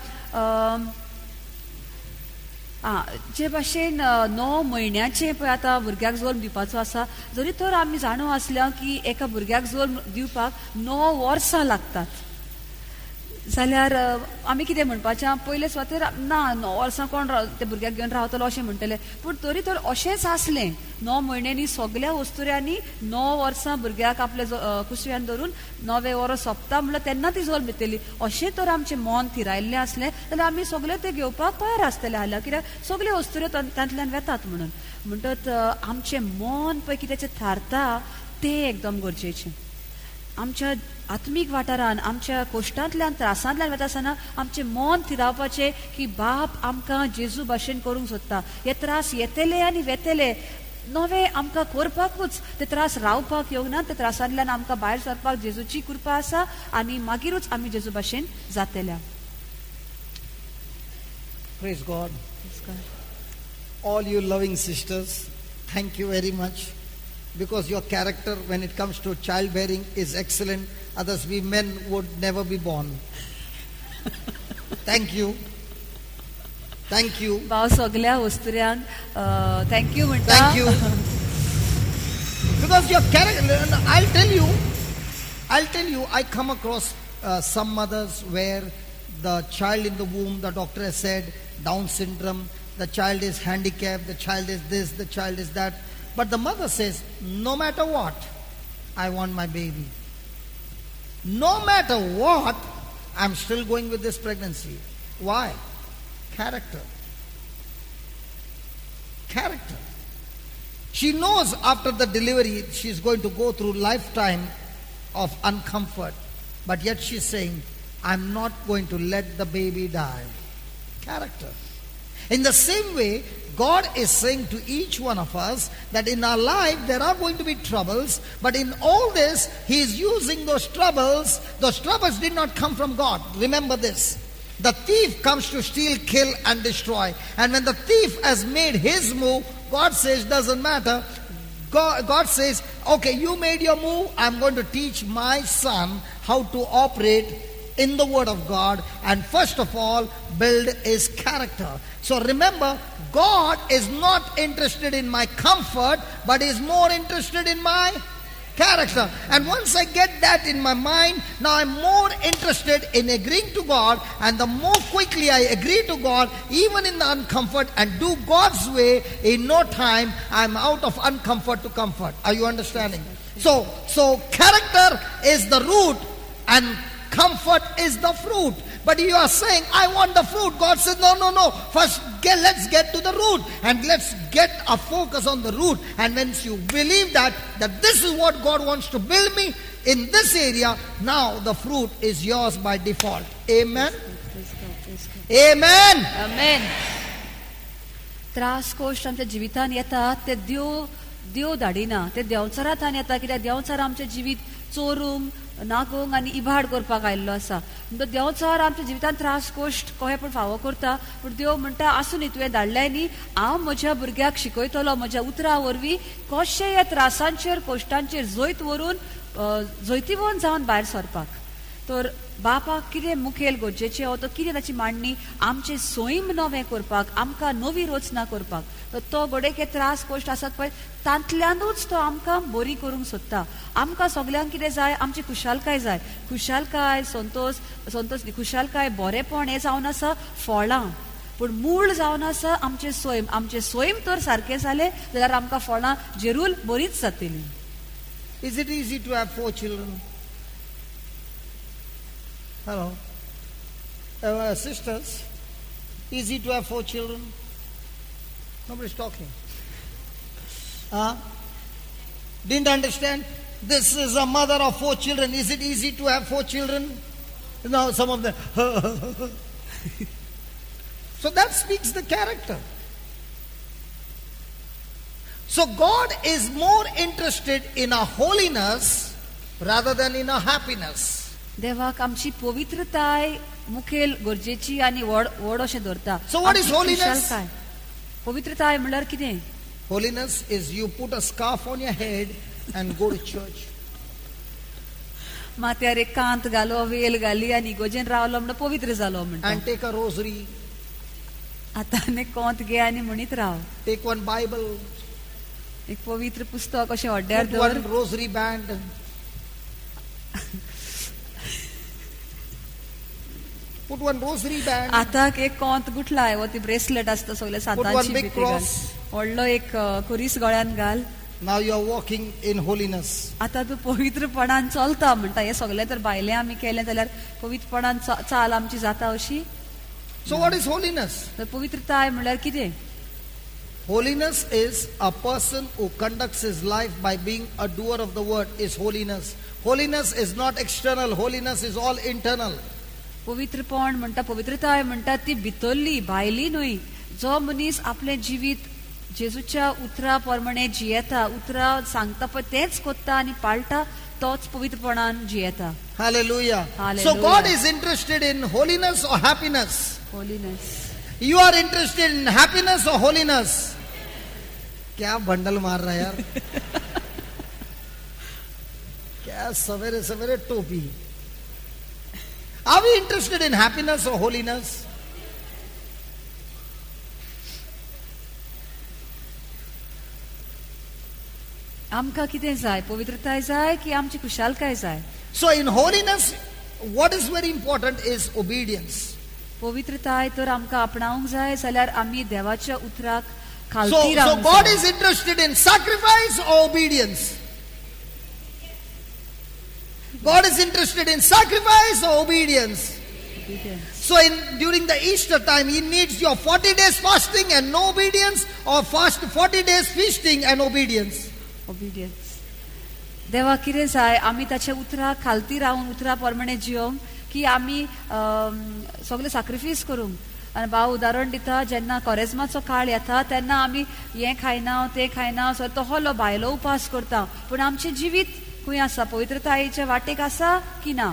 जे भाशेन 9 म्हयन्याचे पळय आतां भुरग्याक जल्म दिवपाचो आसा जरी तर आमी जाणो आसल्या की एका भुरग्याक जल्म दिवपाक 9 वर्सां लागतात जाल्यार आमी कितें म्हणपाचें पयले सुवातेर ना 9 वर्सां कोण ते भुरग्याक घेवन रावतलो अशें म्हणटले पूण तरी तर अशेंच आसलें 9 म्हयन्यांनी सगळ्या वस्तुऱ्यांनी 9 वर्सां भुरग्याक आपल्या कुसव्यान धरून 9वें वर्स सोंपता म्हणल्यार तेन्ना ती जल्म दितली अशें तर आमचें मन थिरायल्लें आसलें जाल्यार आमी सगळे ते घेवपाक तयार आसतले हाल्या कित्याक सगळ्यो वस्तुऱ्यो तांतल्यान वेतात म्हणून म्हणटत आमचें मन पळय कितेंचें थारता तें एकदम गरजेचें आमच्या आत्मीक वाठारान आमच्या कोश्टांतल्यान त्रासांतल्यान वता आसतना आमचें मन थिरावपाचें की बाप आमकां जेजू भाशेन करूंक सोदता हे त्रास येतले आनी वेतले नवे आमकां करपाकूच ते त्रास रावपाक येवंक ना ते त्रासांतल्यान आमकां भायर सरपाक जेजूची कृपा आसा आनी मागीरूच आमी जेजू भाशेन जातल्या Praise God. All you loving sisters, thank you very much. Because your character when it comes to childbearing is excellent. Others we men would never be born. Thank you. Thank you. भाव सगळ्या वस्तुऱ्यांक thank you म्हणटा Thank you. Because your character, I'll tell you, I come across some mothers where the child in the womb, the doctor has said, Down syndrome, the child is handicapped, the child is this, the child is that. But the mother says, no matter what, I want my baby. No matter what, I'm still going with this pregnancy. Why? Character. Character. She knows after the delivery she's going to go through lifetime of uncomfort. But yet she's saying, I'm not going to let the baby die. Character. In the same way, God is saying to each one of us that in our life there are going to be troubles, but in all this, He is using those troubles. Those troubles did not come from God. Remember this. The thief comes to steal, kill, and destroy. And when the thief has made his move, God says, doesn't matter. God says, okay, you made your move. I'm going to teach my son how to operate in the Word of God, and first of all, build his character. So remember, God is not interested in my comfort, but is more interested in my character. And once I get that in my mind, now I'm more interested in agreeing to God, and the more quickly I agree to God, even in the uncomfort, and do God's way, in no time I'm out of uncomfort to comfort. Are you understanding? So character is the root and comfort is the fruit. But you are saying, I want the fruit. God says, no. First, let's get to the root. And let's get a focus on the root. And once you believe that this is what God wants to build me in this area, now the fruit is yours by default. Amen? Amen? Amen. त्रास cost आमच्या जिवितान येतात ते देव धाडिना ते देंवचारांतल्यान येता कित्याक देंवचार आमचें जिवीत चोरूंक नागोंक आनी इबाड करपाक आयिल्लो आसा म्हणटो देंवचार आमच्या जिवितांत त्रास कोश्ट कोहे पण फावो करता पूण देव म्हणटा आसूं न्ही तुवें धाडलें न्ही हांव म्हज्या भुरग्याक शिकयतलो म्हज्या उतरां वरवीं कशें ह्या त्रासांचेर कोश्टांचेर जैत व्हरून जैतिवंत जावन भायर सरपाक तर बापाक कितें मुखेल गरजेचें हो तो कितें ताची मांडणी आमचें सोयीम नवें करपाक आमकां नवी रचना करपाक तर तो घडये के त्रास कोश्ट आसात पळय तांतल्यानूच तो आमकां बरी करूंक सोदता आमकां सगल्यांक कितें जाय आमची खुशालकाय संतोष खुशालकाय बरेपण हें जावन आसा फळां पूण मूळ जावन आसा आमचे सोयीम तर सारके जाले जाल्यार आमकां फळां जरूर बरीच जातलीं. Is it easy to have 4 children? Hello? Sisters, easy to have 4 children? Nobody's talking. Didn't understand? This is a mother of 4 children. Is it easy to have 4 children? No, some of them. So that speaks the character. So God is more interested in our holiness rather than in our happiness. देवाक आमची पवित्रताय मुखेल गरजेची आनी व्हड अशें धरता. So what is आमची holiness? खुशालकाय. पवित्रताय म्हळ्यार कितें? Holiness is you put a scarf on your head and go to church. माथ्यार एक कांत घालो वेल घाली आनी इगोजेन रावलो म्हणटा पवित्र जालो म्हणटा. And take a rosary, आतां एक कोंत घे आनी म्हणीत राव. take one Bible, एक पवित्र पुस्तक अशें हड्ड्यार put दवर. one rosary band. Put one rosary band. आतां एक कोंत गुठलाय वो ती ब्रेसलेट आसता सगळे सातांची one big cross. व्हडलो एक खुरीस गळ्यान घाल. Now you are walking in holiness. आतां तूं पवित्रपणान चलता म्हणटा हे सगळे तर भायले आमी केले जाल्यार पवित्रपणान चाल आमची जाता अशी. So what is holiness? तर पवित्रताय म्हळ्यार कितें? Holiness is a person who conducts his life by being a doer of the word is holiness. Holiness is not external. Holiness is all internal. पवित्रपण म्हणटा पवित्रताय म्हणटा ती भितरली भायली न्हय. जो मनीस आपले जिवीत जेजूच्या उतरा प्रमाणे जियेता उतरा सांगता पळय तेच कोत्ता आनी पाळटा तोच पवित्रपणान जियेता. Hallelujah. Hallelujah. So God is interested in holiness or happiness? Holiness. You are interested in happiness or holiness? क्या बंडल मार रहा है यार. क्या सवेरे सवेरे टोपी. Are we interested in happiness or holiness? आमकां कितें जाय? पवित्रताय जाय की आमची खुशालकाय जाय? So in holiness, what is very important is obedience. पवित्रताय तर आमकां आपणावंक जाय जाल्यार आमी देवाच्या उतराक So, खालती so रावंक God जाय. is interested in sacrifice or obedience? God is interested in sacrifice or obedience? So during the Easter time, He needs your 40 days fasting and no obedience, or fast 40 days feasting and obedience. Obedience. देवा कितें जाय? आमी ताच्या उतराक खालती रावन उतरा प्रमाणे जियोंक की आमी सगळे सॅक्रिफायस करूंक. आनी भाव उदाहरण दिता जेन्ना कोरेजमाचो काळ येता तेन्ना आमी हें खायना तें खायना सो तो हलो भायलो उपास करता पूण आमचें जिवीत खंय आसा? पवित्रतायेच्या वाटेक आसा की ना?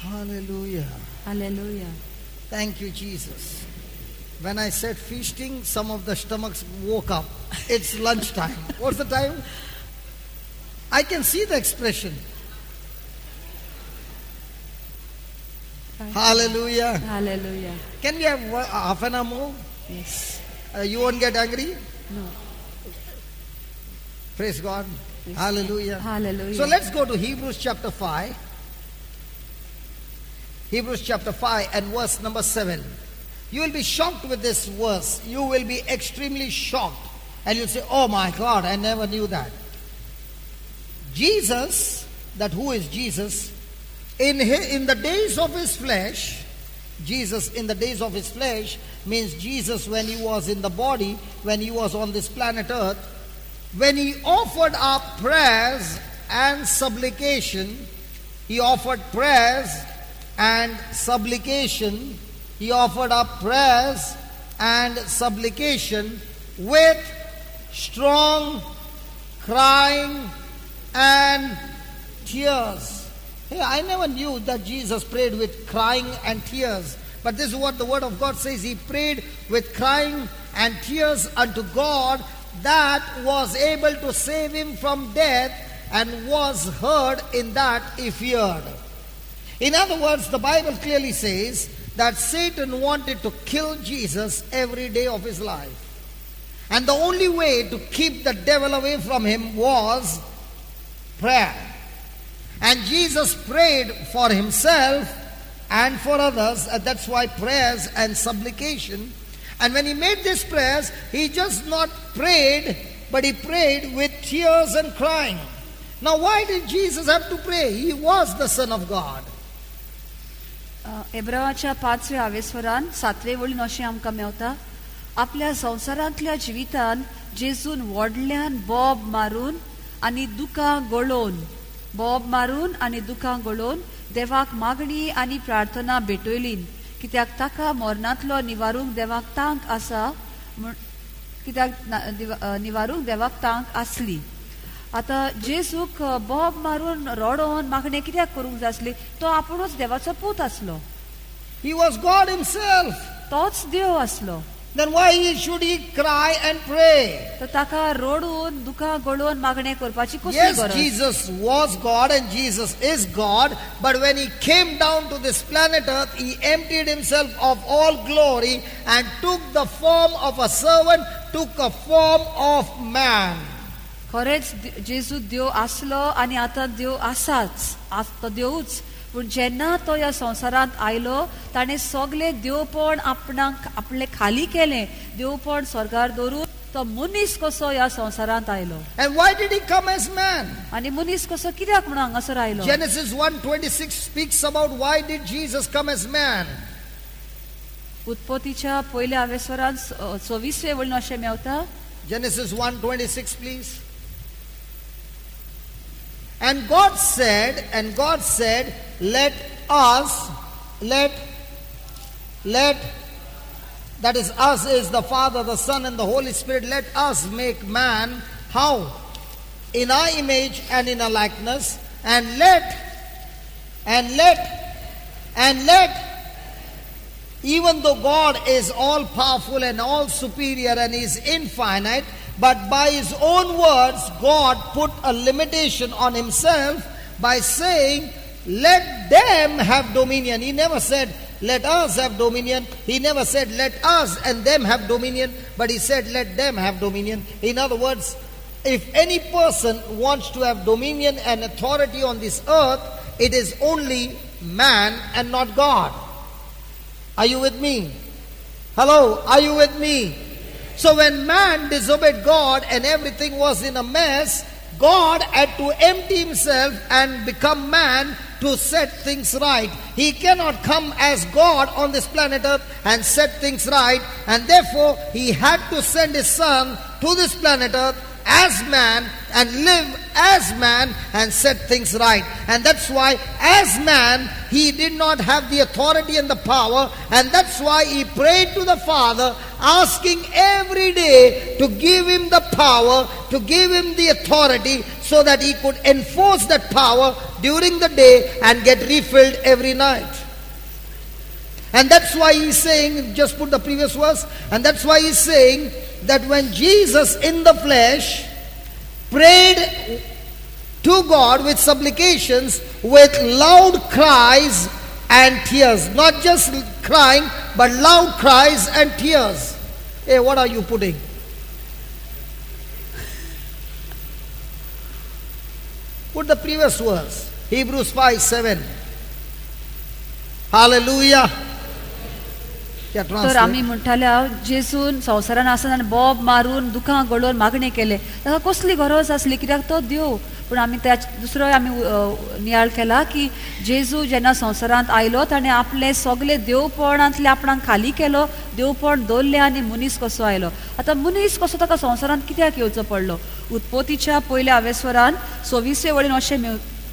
Hallelujah. Hallelujah. Thank you, Jesus. When I said feasting, some of the stomachs woke up. It's lunchtime. What's the time? I can see the expression. Hallelujah. Hallelujah. Can we have half an hour more? Yes. You won't get angry? No. Praise God. Yes. Hallelujah. Hallelujah. So let's go to Hebrews chapter 5. Hebrews chapter 5 and verse number 7. You will be shocked with this verse. You will be extremely shocked. And you'll say, oh my God, I never knew that. Jesus, that who is Jesus, in the days of his flesh, Jesus in the days of his flesh means Jesus when he was in the body, when he was on this planet earth, when he offered up prayers and supplication, he offered prayers and supplication, he offered up prayers and supplication with strong crying and tears. Hey, I never knew that Jesus prayed with crying and tears. But this is what the Word of God says. He prayed with crying and tears unto God that was able to save him from death, and was heard in that he feared. In other words, the Bible clearly says that Satan wanted to kill Jesus every day of his life. And the only way to keep the devil away from him was prayer. And Jesus prayed for himself and for others. And that's why prayers and supplication. And when he made these prayers, he just not prayed, but he prayed with tears and crying. Now why did Jesus have to pray? He was the Son of God. एब्रावाच्या 5व्या आवेस्वरान 7वे वळीन अशें आमकां मेवता, आपल्या संवसारांतल्या जिवितान जेजून व्हडल्यान Bob मारून आनी दुखां गळोवन देवाक मागणी आनी प्रार्थना भेटयली, कित्याक ताका मरणांतलो निवारूंक देवाक तांक आसा, कित्याक निवारूंक देवाक तांक आसली. आतां जेजूक बोब मारून रडोवन मागणें कित्याक करूंक जाय आसली? तो आपुणूच देवाचो पूत आसलो. He was God himself. तोच देव आसलो. Then why should he cry and pray? तर ताका रडून दुखां गळोवन मागणें करपाची कसली Yes, गरज? Jesus was God and Jesus is God, but when he came down to this planet earth, he emptied himself of all glory and took the form of a servant, took a form of man. खरेंच जेजू देव आसलो आनी आतां देव आसाच, तो देवूच. पूण जेन्ना तो ह्या संवसारांत आयलो, ताणें सगलें देवपण आपले खाली केलें. देवपण स्वर्गार दवरून तो मनीस कसो ह्या संवसारांत आयलो. And why did he come as man? आनी मनीस कसो कित्याक म्हणून हांगासर आयलो? Genesis 1:26 speaks about why did Jesus come as man. उत्पत्तीच्या पयल्या आवेस्वरान 24वे वळीन अशें Mewat. Genesis 1:26, please. And God said, let us, that is us is the Father, the Son and the Holy Spirit, let us make man, how? In our image and in our likeness, and let, even though God is all powerful and all superior and is infinite, but by his own words, God put a limitation on himself by saying, let them have dominion. He never said, let us have dominion. He never said, let us and them have dominion, but he said, let them have dominion. In other words, if any person wants to have dominion and authority on this earth, it is only man and not God. Are you with me? Hello, are you with me? So when man disobeyed God and everything was in a mess, God had to empty himself and become man to set things right. He cannot come as God on this planet earth and set things right, and therefore he had to send his son to this planet earth as man and live as man and set things right. And that's why as man he did not have the authority and the power, and that's why he prayed to the Father, asking every day to give him the power, to give him the authority, so that he could enforce that power during the day and get refilled every night. And that's why he's saying, just put the previous verse, and that's why he's saying that when Jesus in the flesh prayed to God with supplications, with loud cries and tears. Not just crying, but loud cries and tears. Hey, what are you putting? Put the previous verse. Hebrews 5:7. Hallelujah. तर आमी म्हणटाल्या जेजून संवसारान आसन आनी Bob मारून दुखां गळोवन मागणी केले, ताका कसली गरज आसली? कित्याक तो देव. पूण आमी दुसरो आमी नियाळ केला की जेजू जेन्ना संवसारांत आयलो, ताणें आपले सगळे देवपणांतले आपणाक खाली केलो, देवपण दवरलें आनी मनीस कसो आयलो. आतां मनीस कसो ताका संवसारांत कित्याक येवचो पडलो? उत्पत्तीच्या पयल्या आवेस्वरान 26वे वळीन अशें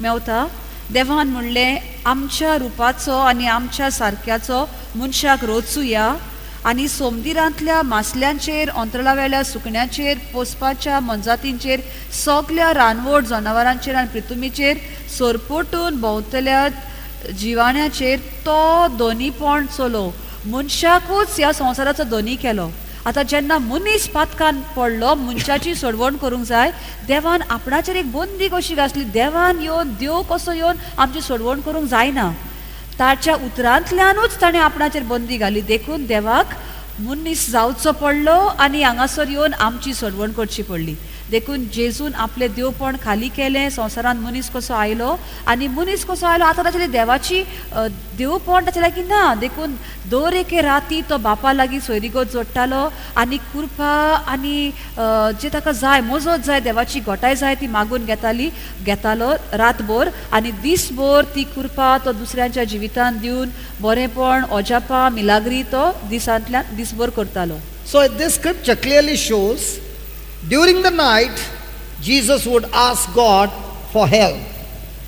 मेवता, देवान म्हणलें, आमच्या रुपाचो आनी आमच्या सारक्याचो मनशाक रचुया आनी सोमदिरांतल्या मासल्यांचेर, अंतराळावेल्या सुकण्यांचेर, पोसपाच्या मनजातींचेर, सगल्या रानवट जनावरांचेर आनी पृथ्वीचेर सोरपोटून भोंवतल्या जिवाण्याचेर तो दोनीपण चलो. मनशाकूच ह्या संवसाराचो दोनी केलो आतां जेन्ना मनीस पातकान पडलो, मनशाची सोडवण करूंक जाय, देवान आपणाचेर एक बंदी कशी घातली. देवान येवन, देव कसो येवन आमची सोडवण करूंक जायना. ताच्या उतरांतल्यानूच ताणें आपणाचेर बंदी घाली. देखून देवाक मनीस जावचो पडलो आनी हांगासर येवन आमची सोडवण करची पडली. देखून जेजून आपले देवपण खाली केलें, संवसारांत मनीस कसो आयलो आनी मनीस कसो आयलो, आतां ताची देवाची देवपण ताचे लागीं ना. देखून दर एके राती तो बापा लागीं सोयरीगत जोडटालो आनी कृपा आनी जे ताका जाय, मजत जाय, देवाची घोटाय जाय ती मागून घेतालो रातभर, आनी दिसभर ती कृपा तो दुसऱ्यांच्या जिवितांत दिवन बरेंपण, ओजापां, मिलाग्री तो दिसांतल्यान दिसभर करतालो. So this scripture clearly shows during the night Jesus would ask God for help,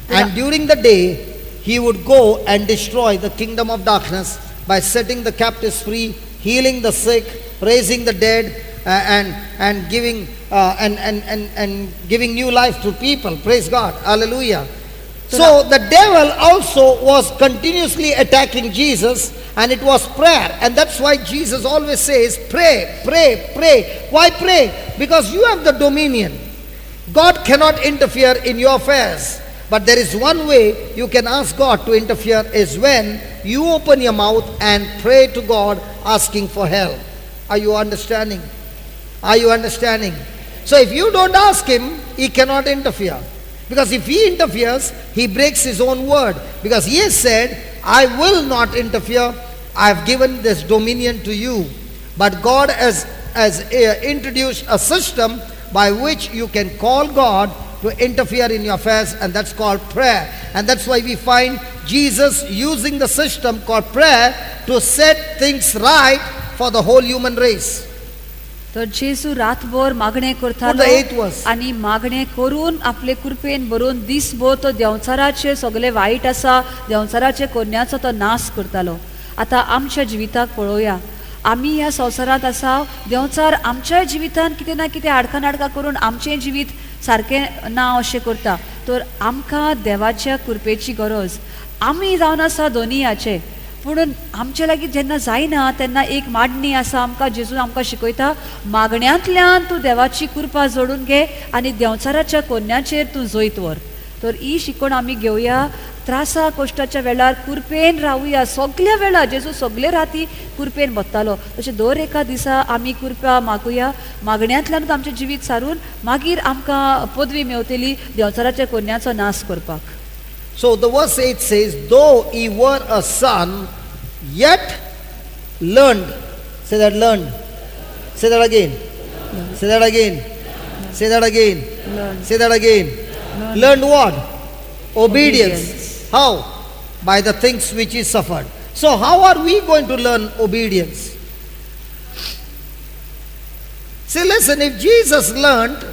and during the day he would go and destroy the kingdom of darkness by setting the captives free, healing the sick, raising the dead, and giving new life to people. Praise God. Hallelujah. So the devil also was continuously attacking Jesus, and it was prayer. And that's why Jesus always says, pray, pray, pray. Why pray? Because you have the dominion. God cannot interfere in your affairs. But there is one way you can ask God to interfere, is when you open your mouth and pray to God asking for help. Are you understanding? Are you understanding? So if you don't ask him, he cannot interfere. Because if he interferes, he breaks his own word. Because he has said, I will not interfere. I have given this dominion to you. But God has introduced a system by which you can call God to interfere in your affairs, and that's called prayer. And that's why we find Jesus using the system called prayer to set things right for the whole human race. तर जेजू रातभर मागणे करतालो Put the 8th verse. आनी मागणे करून आपले कृपेन भरून दिसभर तो देंवचाराचे सगळे वाईट आसा, देंवचाराचे कोन्याचो तो नाश करतालो. आतां आमच्या जिविताक पळोवया. आमी ह्या संवसारांत आसा, देंवचार आमच्या जिवितांत कितें ना कितें आडका करून आमचें जिवीत सारकें ना अशें करता. तर आमकां देवाच्या कृपेची गरज. आमी जावन आसा दोनीयाचे, पुणून आमचे लागीं जेन्ना जायना तेन्ना एक मांडणी आसा. आमकां जेजून आमकां शिकयता, मागण्यांतल्यान तूं देवाची कृपा जोडून घे आनी देंवचाराच्या कोन्याचेर तूं जैत व्हर. तर ही शिकवण आमी घेवया. त्रासा कश्टाच्या वेळार कृपेन रावुया. सगल्या वेळार जेजू सगळे राती कृपेन बसतालो. तशें दर एका दिसा आमी कृपा मागुया. मागण्यांतल्यानूच आमचें जिवीत सारून मागीर आमकां पदवी मेवतली देंवचाराच्या कोन्याचो नाश करपाक. So the verse 8 says, though he were a son, yet learned. Say that, learned. Say that again. Say that again. Say that again. Say that again. Learned what? Obedience. How? By the things which he suffered. So how are we going to learn obedience? See, listen, if Jesus learned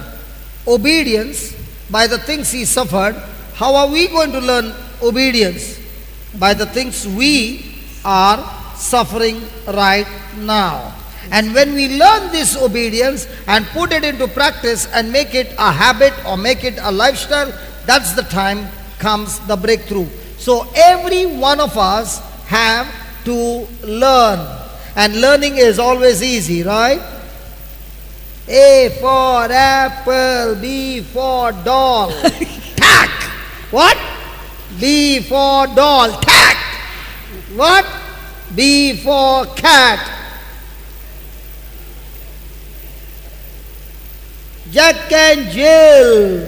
obedience by the things he suffered, how are we going to learn obedience? By the things we are suffering right now. And when we learn this obedience and put it into practice and make it a habit or make it a lifestyle, that's the time comes the breakthrough. So every one of us have to learn. And learning is always easy, right? A for apple, B for doll. Tack! What? B for doll. Tack! What? B for cat. Jack and Jill.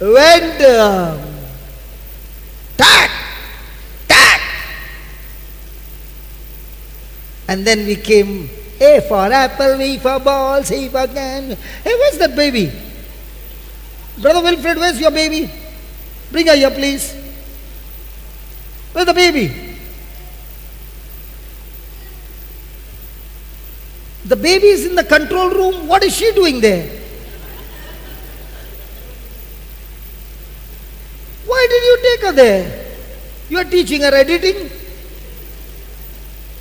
Random. Tack! Tack! And then we came, A for apple, B for ball, C for can. Hey, where's that baby? Brother Wilfred, where's your baby? Bring her here, please. Where's the baby? The baby is in the control room. What is she doing there? Why did you take her there? You are teaching her editing?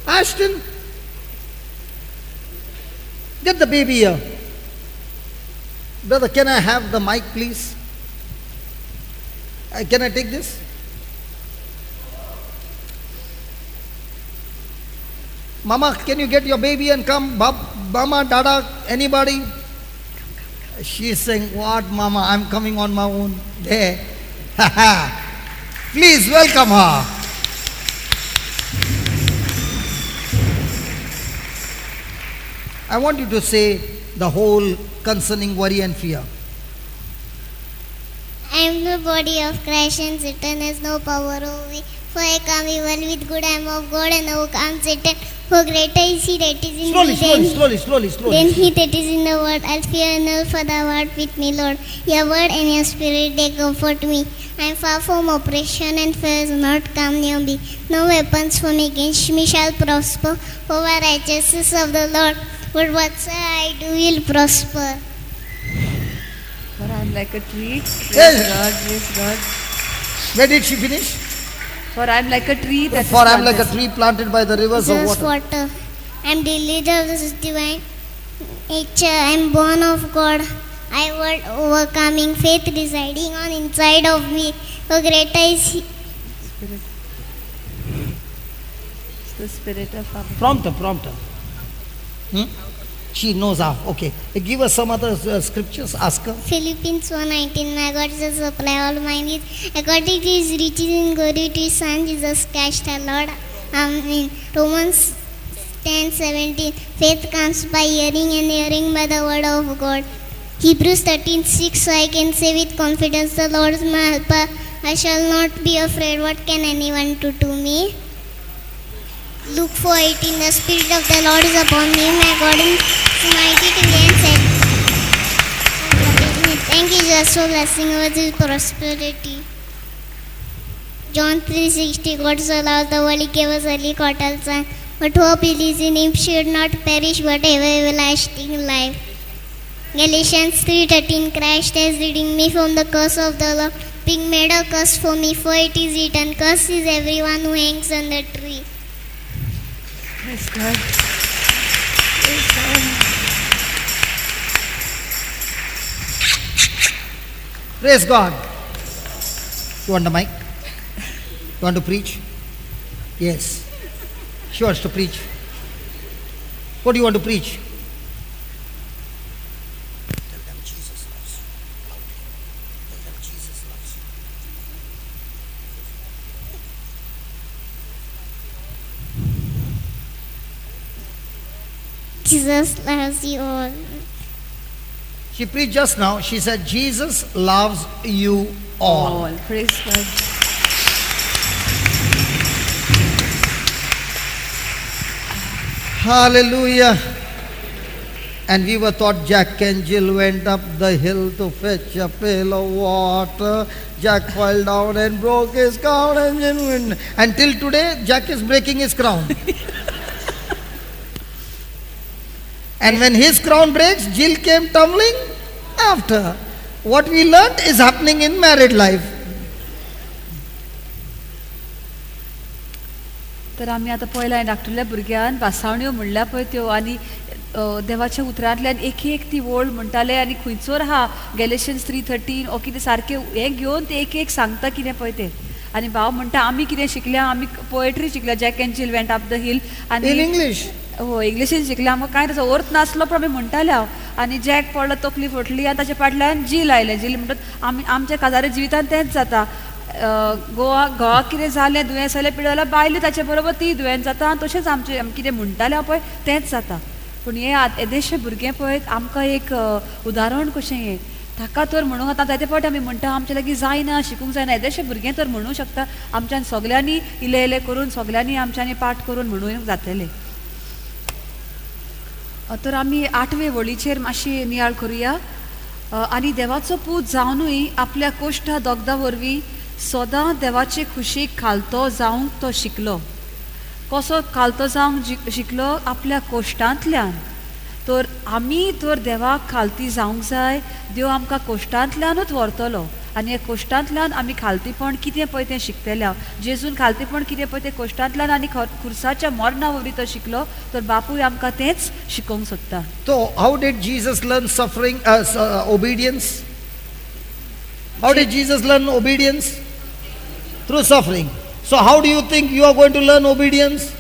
Ashton, get the baby here. Brother, can I have the mic, please? Can I take this? Mama, can you get your baby and come? Mama, Dada, anybody? She's saying, what, Mama? I'm coming on my own. There. Please welcome her. I want you to say the whole concerning worry and fear. I am the body of Christ, and Satan has no power over me. For I come evil with good, I am of God, and overcome Satan. For greater is he that is in Slowly, me slowly. than he that is in the world. I'll fear none, for thou art with me, Lord. Your word and your spirit, they comfort me. I am far from oppression, and fear will not come near me. No weapons formed against me shall prosper. For the righteousness of the Lord, but whatsoever I do will prosper. For I'm like a tree. Yes. Praise God. Where did she finish? For I'm like a tree that is For I am like a planted. tree planted by the rivers of Jesus water. water. I am delivered of this divine nature. I am born of God. I word overcoming faith residing on inside of me. For greater is he. Spirit. It's the spirit of our Prompter. She knows how. Okay. Give us some other scriptures. Ask her. Philippians 1:19. My God shall supply all my needs according to his riches in glory to his Son Jesus Christ our Lord. Amen. Romans 10:17. Faith comes by hearing, and hearing by the word of God. Hebrews 13:6. So I can say with confidence, the Lord is my helper. I shall not be afraid. What can anyone do to me? Luke 4:18. The Spirit of the Lord is upon me. My God is mighty to me and said, thank you, Jesus, for blessing us with prosperity. John 3:60. God so loved the world, he gave us only begotten Son. But who believes in him should not perish but have everlasting life. Galatians 3:13. Christ has redeemed me from the curse of the law, being made a curse for me, for it is written, cursed is everyone who hangs on the tree. Praise God. Praise God. Praise God. You want the mic? You want to preach? Yes. She wants to preach. What do you want to preach? Tell them Jesus loves you. Tell them Jesus loves you. Jesus loves you all. She preached just now. She said, Jesus loves you all. All. Praise God. Hallelujah. And we were taught Jack and Jill went up the hill to fetch a pail of water. Jack fell down and broke his crown. And Jill went. Until today, Jack is breaking his crown. And when his crown breaks, Jill came tumbling after. What we learned is happening in married life. तर आम्ही आता पळयलां धाकटुल्या भुरग्यान भासावण्यो म्हणल्या पळय त्यो आनी देवाच्या उतरांतल्यान एक एक ती ओळ म्हणटाले आनी खंयचोर आहा गॅलेशियन्स 3:13 ओ कितें सारकें हें घेवन ते एक सांगता कितें पळय ते आनी भाव म्हणटा आमी कितें शिकल्या आमी पोएट्री शिकल्या जॅक एंड जिल वेंट अप द हिल आनी In English. हो इंग्लिशीन शिकल्या आमकां कांय ताचो अर्थ नासलो पण आमी म्हणटाले हांव आनी जॅक पडलो तकली फुटली आनी ताच्या फाटल्यान जील आयलें जील म्हणटात आमी आमच्या काजारे जिवितान तेंच जाता घोवाक कितें जालें दुयेंस जालें पिड्यो जाल्यार बायली ताचे बरोबर ती दुयेंस जाता आनी तशेंच आमचें कितें म्हणटालें हांव पळय तेंच जाता पूण हें येदेशें भुरगें पळय आमकां एक उदाहरण कशें हें ताका तर म्हणूंक आतां जायते फावटी आमी म्हणटा आमचे लागीं जायना शिकूंक जायना येदेशें भुरगें तर म्हणूंक शकता आमच्यान सगल्यांनी इले इले करून सगल्यांनी आमच्यांनी पाठ करून म्हणूंक जातलें तर आमी 8वे वळीचेर मातशी नियाळ करुया आनी देवाचो पूत जावनूय आपल्या कोश्टा दोगदा वरवीं सदां देवाचे खुशीक खालतो जावंक तो शिकलो कसो खालतो जावंक शिकलो आपल्या कोश्टांतल्यान तर आमी तर देवाक खालती जावंक जाय देव आमकां कोश्टांतल्यानूच व्हरतलो आनी ह्या कोश्टांतल्यान आमी खालतीपण कितें पळय तें शिकतल्या जेजून खालतीपण कितें पळय तें कोश्टांतल्यान आनी खुर्साच्या मरणा वरवीं तो शिकलो तर बापूय आमकां तेंच शिकोवंक सोदता So, how did Jesus learn suffering, obedience? How did Jesus learn obedience? Through suffering. So, how do you think you are going to learn obedience?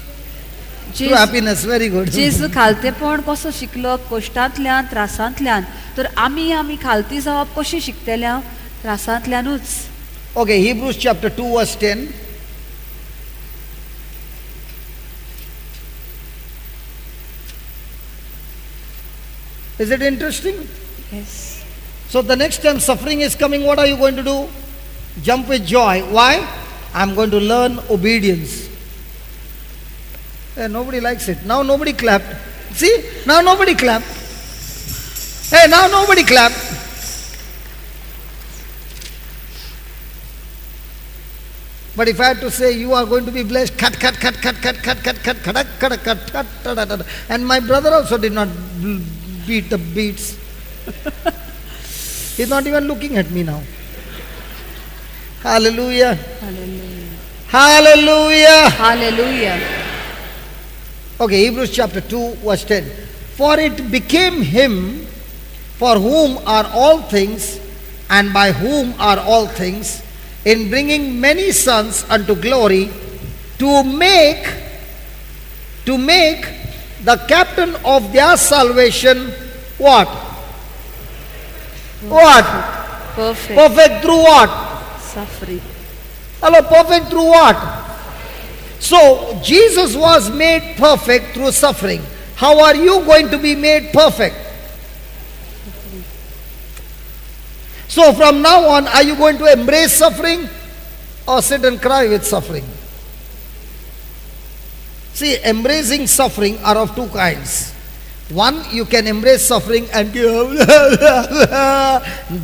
Through happiness, very good. जेजू खालतेपण कसो शिकलो कश्टांतल्यान त्रासांतल्यान तर आमी खालती जावप कशी शिकतल्या त्रासांतल्यानूच. Okay, Hebrews chapter 2 verse 10. Is it interesting? Yes. So the next time suffering is coming, what are you going to do? Jump with joy. Why? I'm going to learn obedience. Nobody likes it. Now nobody clapped. See? Now nobody clapped. Hey, now nobody clapped. But if I had to say you are going to be blessed, cut, and my brother also did not beat the beats. He's not even looking at me now. Hallelujah. Hallelujah. Hallelujah. Hallelujah. Okay, Hebrews chapter 2 verse 10. For it became him for whom are all things and by whom are all things, in bringing many sons unto glory, to make the captain of their salvation what? What? Perfect. Perfect through what? Suffering. Hello, perfect through what? So, Jesus was made perfect through suffering. How are you going to be made perfect? So, from now on, are you going to embrace suffering or sit and cry with suffering? See, embracing suffering are of two kinds. One, you can embrace suffering and give,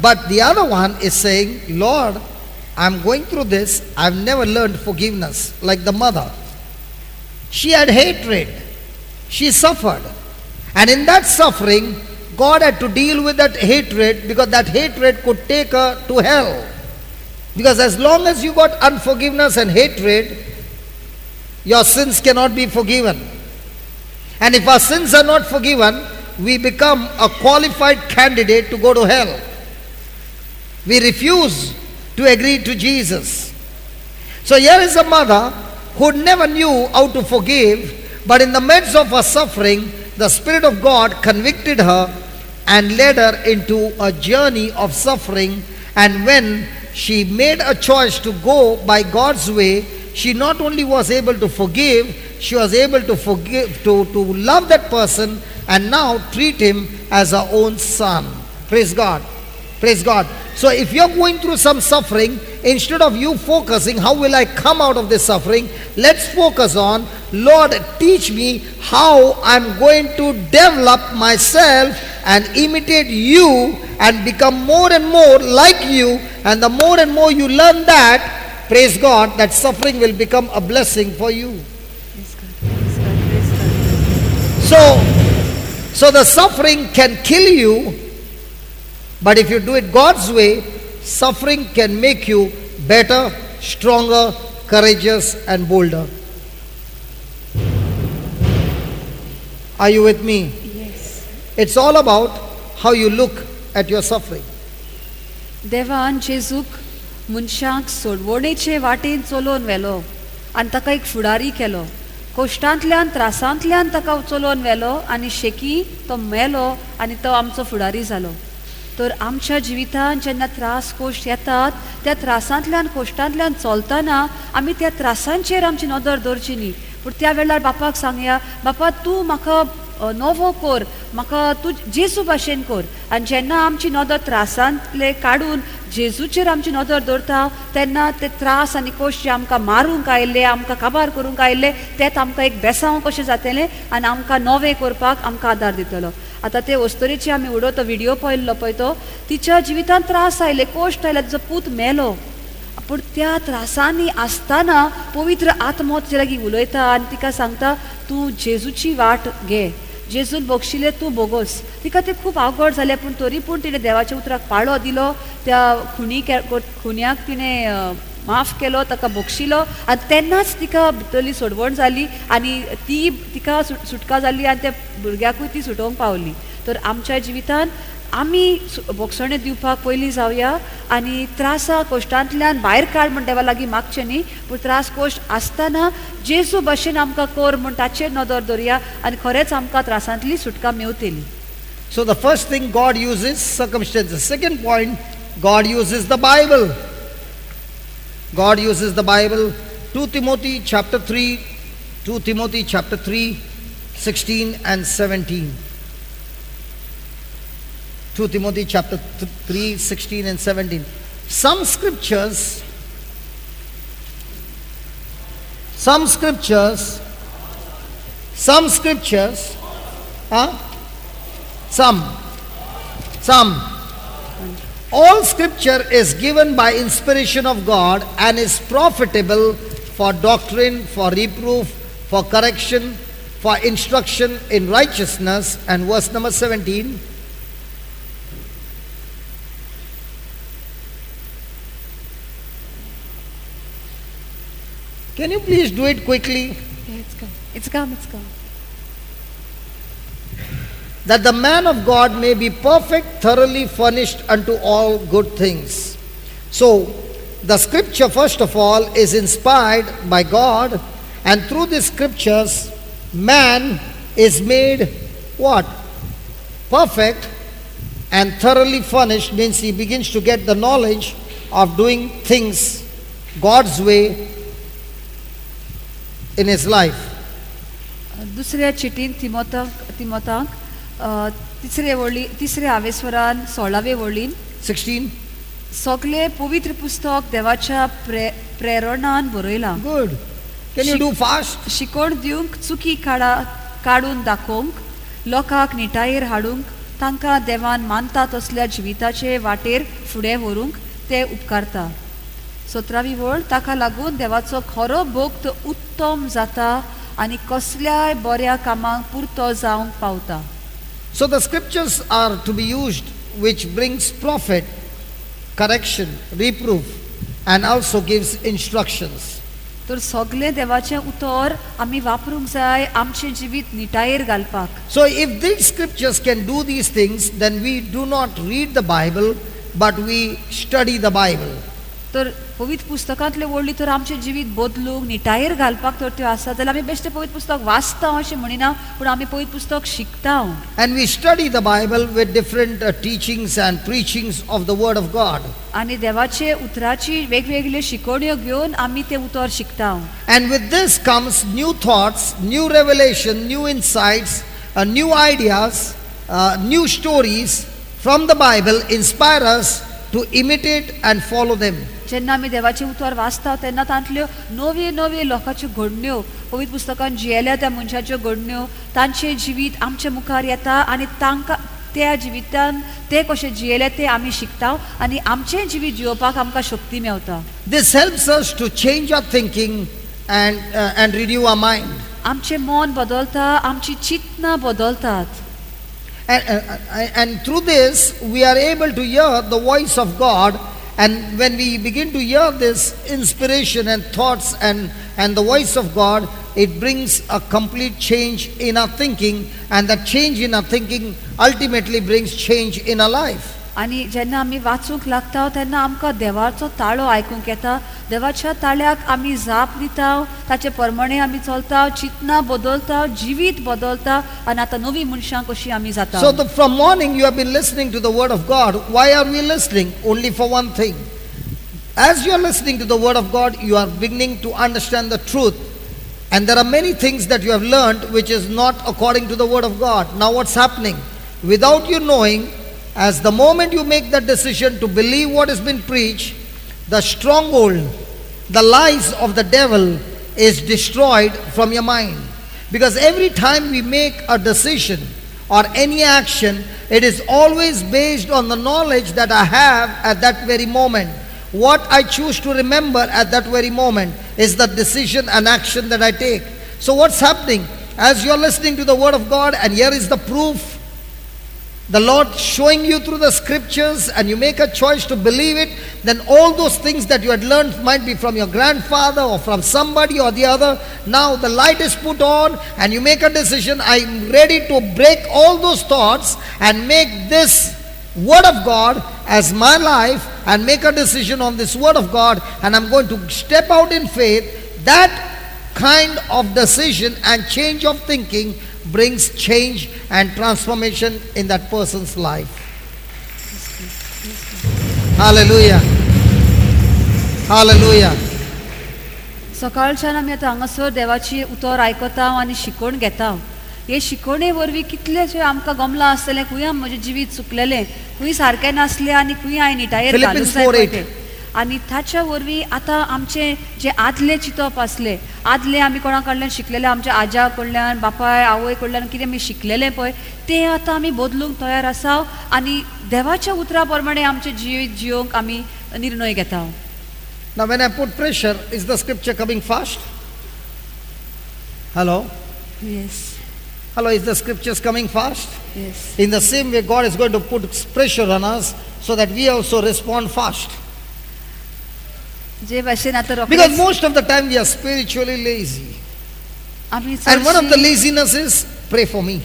but the other one is saying, Lord, I'm going through this. I've never learned forgiveness like the mother. She had hatred. She suffered. And in that suffering, God had to deal with that hatred because that hatred could take her to hell. Because as long as you got unforgiveness and hatred, your sins cannot be forgiven. And if our sins are not forgiven, we become a qualified candidate to go to hell. We refuse to agree to Jesus. So here is a mother who never knew how to forgive, but in the midst of her suffering, the Spirit of God convicted her and led her into a journey of suffering. And when she made a choice to go by God's way, she not only was able to forgive, she was able to to love that person and now treat him as her own son. Praise God. Praise God. So if you're going through some suffering, instead of you focusing, how will I come out of this suffering? Let's focus on, Lord, teach me how I'm going to develop myself and imitate you and become more and more like you. And the more and more you learn that, praise God, that suffering will become a blessing for you. Praise God. Praise God. Praise God. So the suffering can kill you, but if you do it God's way, suffering can make you better, stronger, courageous, and bolder. Are you with me? Yes. It's all about how you look at your suffering. देवान जेजूक मनशांक सोडवणेचे वाटेन चलोवन व्हेलो आनी ताका एक फुडारी केलो. कश्टांतल्यान त्रासांतल्यान ताका चलोवन व्हेलो आनी शेकी तो मेलो आनी तो आमचो फुडारी जालो. तर आमच्या जिवितांत जेन्ना त्रास कोश्ट येतात त्या त्रासांतल्यान कोश्टांतल्यान चलतना आमी त्या त्रासांचेर आमची नदर दवरची न्ही, पूण त्या वेळार बापाक सांगया, बापा तूं म्हाका नवो कोर, म्हाका तूं जेजू भाशेन कोर. आनी जेन्ना आमची नदर त्रासांतले काडून जेजूचेर आमची नदर दवरता तेन्ना ते त्रास आनी कोश्ट जे आमकां मारूंक आयिल्ले, आमकां काबार करूंक आयिल्ले, तेत आमकां एक बेसांव कशें जातलें आनी आमकां नवें करपाक आमकां आदार दितलो. आतां ते वस्तुरेची आमी उडो तो व्हिडिओ पळयल्लो पळय तो, तिच्या जिवितांत त्रास आयले, कोश्ट आयले, तिचो पूत मेलो. पूण त्या त्रासांनी आसतना पवित्र आत्मो तिचे लागीं उलयता आनी तिका सांगता, तूं जेजूची वाट घे, जेजून बक्षिले तूं बोगोस. तिका तें खूब आवगड जालें, पूण तरी पूण तिणें देवाच्या उतराक पाळो दिलो, त्या खुन्याक तिणें माफ केलो, ताका बक्षिलो आनी तेन्नाच तिका भितरली सोडवण जाली आनी ती तिका सुटका जाली आनी त्या भुरग्याकूय ती सुटोवंक पावली. तर आमच्या जिवितांत आमी बोगसणे दिवपाक पयलीं जावया आनी त्रासा कोश्टांतल्यान भायर काड म्हण देवा लागीं मागचें न्ही, पूण त्रास कोश्ट आसतना जेजू भाशेन आमकां कोर म्हण ताचेर नदर दवरया आनी खरेंच आमकां त्रासांतली सुटका मेवतली. So the first thing, God uses circumstances. Second point, God uses the Bible. God uses the Bible. 2 Timothy chapter 3, 2 Timothy chapter 3, 16 and 17. 2 Timothy chapter 3, 16 and 17. Some scriptures, huh? Some. All scripture is given by inspiration of God and is profitable for doctrine, for reproof, for correction, for instruction in righteousness. And verse number 17. Can you please do it quickly? It's come. That the man of God may be perfect, thoroughly furnished unto all good things. So, the scripture first of all is inspired by God, and through the scriptures, man is made what? Perfect and thoroughly furnished, means he begins to get the knowledge of doing things God's way in his life. दुसऱ्या चिटीन तिमोथांक तिसरे आवेस्वरान 16वे वळीन 16. सगळे पवित्र पुस्तक देवाच्या प्रेरणान बरयलां. Good. Can you do fast? शिकोण दिवंक चुकी काडून दाखोवंक, लोकांक निटायेर हाडूंक, तांकां देवान मानता तसल्या जिविताचे वाटेर फुडें व्हरूंक ते उपकारता. 17वी वळ, ताका लागून देवाचो खरो भक्त उत्तम जाता आनी कसल्याय बऱ्या कामांक पुरतो जावंक पावता. So the scriptures are to be used which brings profit, correction, reproof, and also gives instructions. तर सगळे देवाचें उतर आमी वापरूंक जाय आमचें जिवीत निटायेर घालपाक. So if these scriptures can do these things, then we do not read the Bible, but we study the Bible. तर पवित्र पुस्तकांतले वळली तर आमचें जिवीत बदलूंक निटायेर घालपाक तर त्यो आसा जाल्यार आमी बेश्टें पवित्र पुस्तक वाचता अशें म्हणिना, पूण आमी पवित्र पुस्तक शिकता. And we study the Bible with different teachings and preachings of the Word of God. आनी देवाचे उतराची वेगवेगळ्यो शिकवण्यो घेवन आमी तें उतर शिकता. And with this comes new thoughts, new revelation, new insights, new ideas, new stories from the Bible inspire us to imitate and follow them. जेन्ना आमी देवाचें उतर वाचता तेन्ना तांतल्यो नव्यो लोकांच्यो घडण्यो पवित्र पुस्तकान जियेल्या त्या मनशाच्यो घडण्यो तांचें जिवीत आमच्या मुखार येता आनी तांकां त्या जिवितान ते कशे जियेले ते आमी शिकता आनी आमचें जिवीत जियोवपाक आमकां शक्ती Mewat. This helps us to change our thinking and renew our mind. आमचें मन बदलता, आमची चिंतना बदलतात. And through this we are able to hear the voice of God, and when we begin to hear this inspiration and thoughts and the voice of God, it brings a complete change in our thinking, and that change in our thinking ultimately brings change in our life. आनी जेन्ना आमी वाचूंक लागता तेन्ना आमकां देवाचो ताळो आयकूंक येता. देवाच्या ताळ्याक आमी जाप दिता, ताचे प्रमाणे आमी चलता, चिंतना बदलता, जिवीत बदलता आनी आतां नवी मनशां कशीं आमी जाता. So from morning you have been listening to the word of God. Why are we listening? Only for one thing. As you are listening to the word of God, you are beginning to understand the truth. And there are many things that you have learned which is not according to the word of God. Now what's happening? Without you knowing, as the moment you make that decision to believe what has been preached, the stronghold, the lies of the devil is destroyed from your mind. Because every time we make a decision or any action, it is always based on the knowledge that I have at that very moment. What I choose to remember at that very moment is the decision and action that I take. So what's happening? As you're listening to the word of God, and here is the proof, the Lord showing you through the scriptures, and you make a choice to believe it, then all those things that you had learned might be from your grandfather or from somebody or the other. Now the light is put on and you make a decision. I'm ready to break all those thoughts and make this Word of God as my life and make a decision on this Word of God, and I'm going to step out in faith, that kind of decision and change of thinking brings change and transformation in that person's life. Hallelujah. Hallelujah. सकाळच्यान आमी आतां हांगासर देवाची उतर आयकता आनी शिकवण घेता. हे शिकवणे वरवीं कितलेशे आमकां गमला आसतलें, खंय म्हजें जिवीत चुकलेलें, खंय सारकें नासलें आनी खंय हांवें निटायेर घालूंक Philippians जाय 4:8. पळय. आनी ताच्या वरवीं आतां आमचें जे आदले चिंतप आसलें, आदले आमी कोणा कडल्यान शिकलेलें, आमच्या आज्या कडल्यान, बापाय आवय कडल्यान कितें आमी शिकलेलें पळय, तें आतां आमी बदलूंक तयार आसा आनी देवाच्या उतरा प्रमाणे आमचें जिवीत जियोंक आमी निर्णय घेता. Now when I put pressure, is the scripture coming fast? Hello? Yes, Hello, is the scriptures coming fast? yes. In the same way, God is going to put pressure on us so that we also respond fast. जे भाशेन आतां Because रोखडेंच most of the time we are spiritually lazy. आमी And one of the चडशीं laziness is pray for me.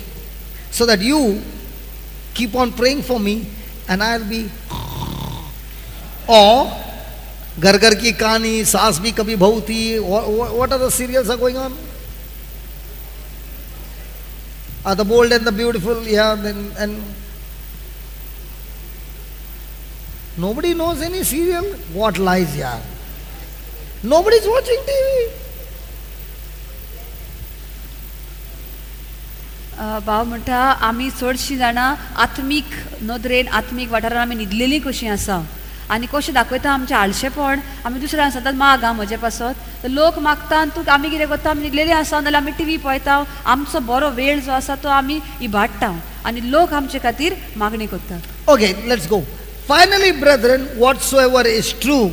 So that you keep on praying for me and I'll be. Or घर घर की कहानी, सास भी कभी बहू थी. What are the serials are going on? Are the bold and the beautiful? Yeah, then and nobody knows any serial. What lies, yeah. Nobody's watching TV. भाव म्हणटा आमी चडशीं जाणां आत्मीक नदरेन, आत्मीक वाठारान आमी न्हिदलेलीं कशीं आसा आनी कशें दाखयता आमचें आळशेपण. आमी दुसऱ्यांक सांगतात माग आं म्हजे पासत, तर लोक मागता आनी तूं आमी कितें करता, आमी न्हिदलेलीं आसा नाल्यार आमी टी व्ही पळयता, आमचो बरो वेळ जो आसा तो आमी इबाडटा आनी लोक आमचे खातीर मागणी करतात. Okay, let's go. Finally, brethren, whatsoever is true.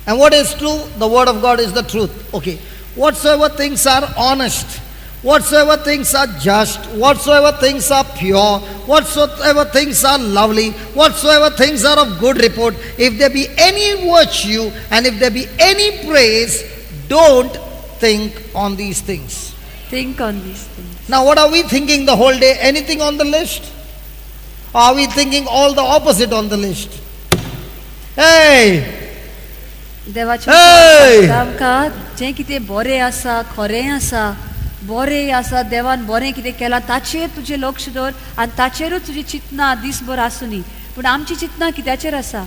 And what is true? The word of God is the truth. Okay. Whatsoever things are honest, whatsoever things are just, whatsoever things are pure, whatsoever things are lovely, whatsoever things are of good report, if there be any virtue and if there be any praise, don't think on these things. Think on these things. Now, what are we thinking the whole day? Anything on the list? Or are we thinking all the opposite on the list? Hey! देवाचें Hey! आमकां जें कितें बरें आसा, खरें आसा, बरें आसा, देवान बरें कितें केलां ताचेर तुजें लक्ष दवर आनी ताचेरूच तुजी चिंतना दिसभर आसूं न्ही. पूण आमची चिंतना कित्याचेर आसा?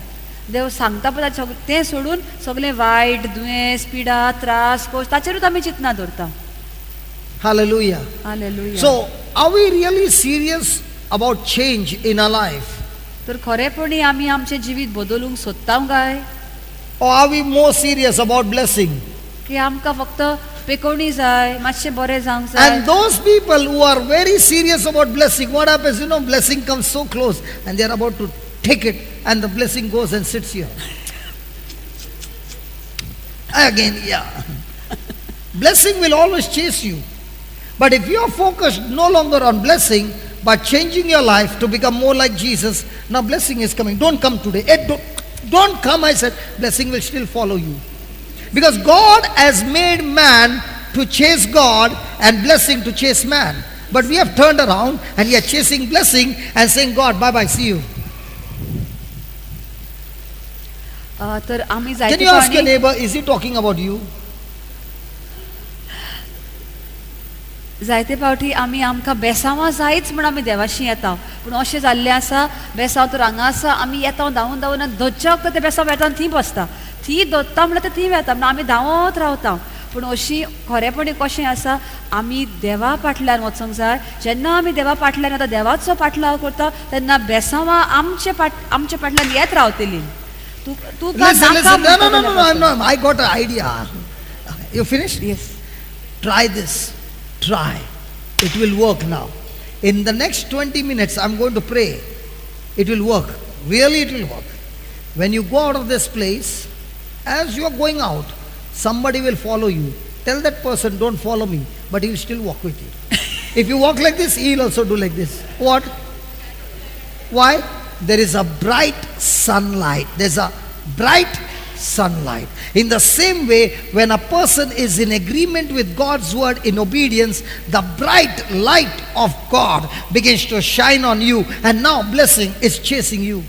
देव सांगता पळय तें सोडून सगळें वायट, दुयेंस, पिडा, त्रास, कोश ताचेरूच आमी चिंतना दवरता. Hallelujah. Hallelujah. So, are we really serious about change in our life? तर खरेपणी आमी आमचें जिवीत बदलूंक सोदता काय, Or are we more serious about blessing? की आमकां फक्त पेकोवणी जाय, मातशें बरें जावंक जाय? And those people who are very serious about blessing, what happens? Blessing comes so close and they are about to take it and the blessing goes and sits here. Again, yeah. Blessing will always chase you. But if you are focused no longer on blessing, but changing your life to become more like Jesus, now blessing is coming. Don't come today. Don't come, I said. Blessing will still follow you. Because God has made man to chase God and blessing to chase man. But we have turned around and we are chasing blessing and saying, God, bye-bye, see you. तर आमी Can जायते you ask your फावटी neighbor, is he talking about you? जायते फावटी आमी आमकां बेसांवां जायच म्हण आमी देवाशी येता, पूण अशें जाल्लें आसा बेसांव तर हांगा आसा, आमी येता धांवून धांवून आनी धोच्या वखदां ते बेसांव येता आनी थंय बसता, थंय धोत्ता म्हणल्यार ते थंय येता म्हणून आमी धांवत रावता. पूण अशी खरेपणी कशें आसा, आमी देवा फाटल्यान वचूंक जाय. जेन्ना आमी देवा फाटल्यान येता, देवाचो फाटलाव करता, तेन्ना बेसांवां आमचे फाटल्यान येत रावतलीं. Listen. No. I got an idea. You finished? Yes. Try this. Try. It will work now. In the next 20 minutes, I'm going to pray. It will work. Really, it will work. When you go out of this place, as you are going out, somebody will follow you. Tell that person, don't follow me, but he will still walk with you. If you walk like this, he will also do like this. What? Why? There is a bright sunlight. There's a bright sunlight. In the same way, when a person is in agreement with God's word in obedience, the bright light of God begins to shine on you, and now blessing is chasing you.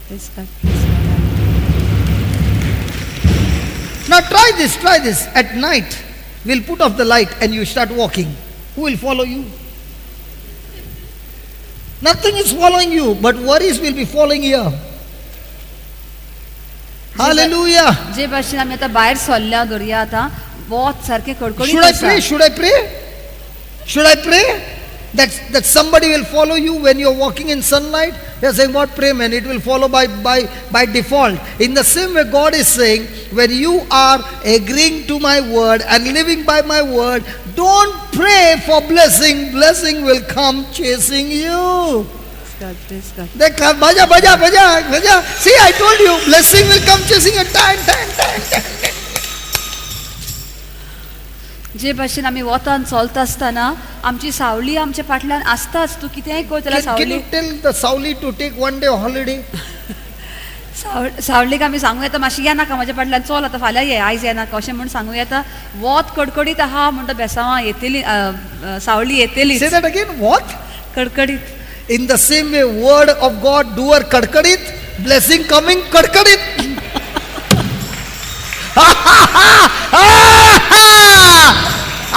Praise God, praise God. Now try this. At night, we'll put off the light and you start walking. Who will follow you? Nothing is following you, but worries will be following here. Hallelujah. जे भाशेन आमी आतां भायर सरल्या दर्या आतां वोत सारकें कडकडीत Should I आसा. pray? Should I pray? That somebody will follow you when you're walking in sunlight? They're saying, what pray, man? It will follow by default. In the same way, God is saying, when you are agreeing to my word and living by my word, don't pray for blessing. Blessing will come chasing you. Praise God. They come, baja. See, I told you, blessing will come chasing you. Tan. जे भाशेन आमी वतान चलता आसतना आमची सावळी आमच्या फाटल्यान आसताच. तूं कितेंय कर जाल्यार Can सावळी you tell the Sauli to take one day holiday? सावळीक आमी सांगूं येता मातशी येनाका म्हाज्या फाटल्यान चल आतां फाल्यां ये आयज येनाका अशें म्हूण सांगूं येता. वत कडकडीत आहा म्हणटा बेसांवां येतली सावळी येतली Say that again. What? कडकडीत. In the same way, word of God, doer kadkadit, blessing coming kadkadit.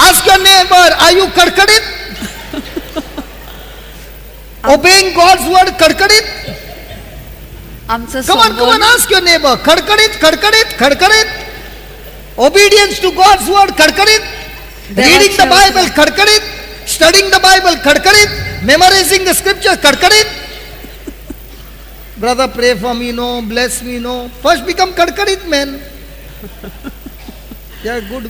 Ask your neighbor, are you kadkadit? Obeying God's word kadkadit? आमचं Come on, संबोध ask your neighbor, kadkadit. Obedience to God's word kadkadit. Reading the Bible kadkadit. Studying the Bible kadkadit. Memorizing the scriptures kadkadit. Brother, pray for me, no. Bless me, no. First become kadkadit, man. Yeah, good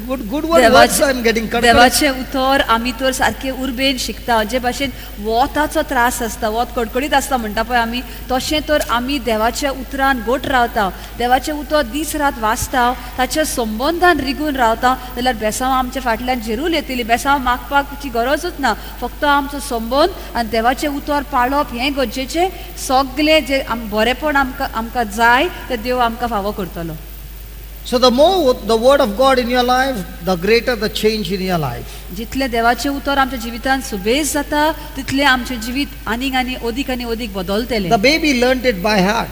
words I'm getting. देवाचे उतर आमी तर सारखे उर्बेन शिकता. जे भाशेन वताचो त्रास आसता, वत कडकडीत आसता म्हणटा पळय आमी, तशें तर आमी देवाच्या उतरान गोट रावता. देवाचें उतर दीस रात वाचता, ताच्या संबंधान रिगून रावता जाल्यार बेसांवां आमच्या फाटल्यान झिरूल येतली. बेसांवां मागपाची गरजूच ना. फक्त आमचो संबंध आनी देवाचें उतर पाळप हें गरजेचें. सगलें जे बरेपण आमकां जाय तें देव आमकां फावो करतलो. So the more the word of God in your life, the greater the change in your life. जितले देवाचे उतर आमच्या जिवितांत सुबेज जाता तितले आमचे जिवीत आनीक ओदीक बदलतले. The baby learned it by heart.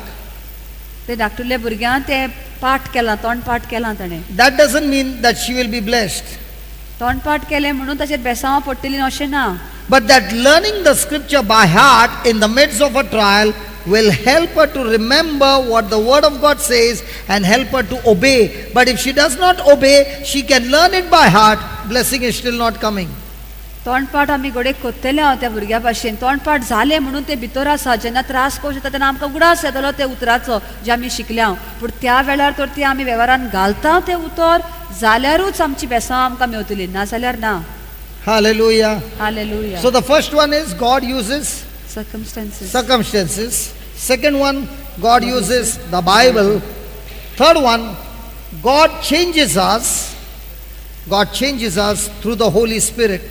ते धाकटुल्या भुरग्यान ते पाठ केला, तोंडपाठ केला ताणें. That doesn't mean that she will be blessed. तोंडपाठ केलें म्हणून ताचेर बेसांवां पडटलीं अशें ना. But that learning the scripture by heart in the midst of a trial will help her to remember what the word of God says and help her to obey. But if she does not obey, she can learn it by heart. Blessing is still not coming. तोंडपाठ आमी घोडे कोत्तेले हांव त्या भुरग्या भाशेन. तोंडपाठ जालें म्हणून ते भितर आसा. जेन्ना त्रास कशें जाता तेन्ना आमकां उगडास येतलो ते उतराचो जे आमी शिकल्या. पूण त्या वेळार तर ती आमी वेव्हारान घालता तें उतर जाल्यारूच आमची बेसांवां आमकां मेवतलीं, ना जाल्यार ना. Hallelujah. Hallelujah. So the first one is God uses circumstances. Second one, God uses the Bible. Third one, God changes us. God changes us through the Holy Spirit.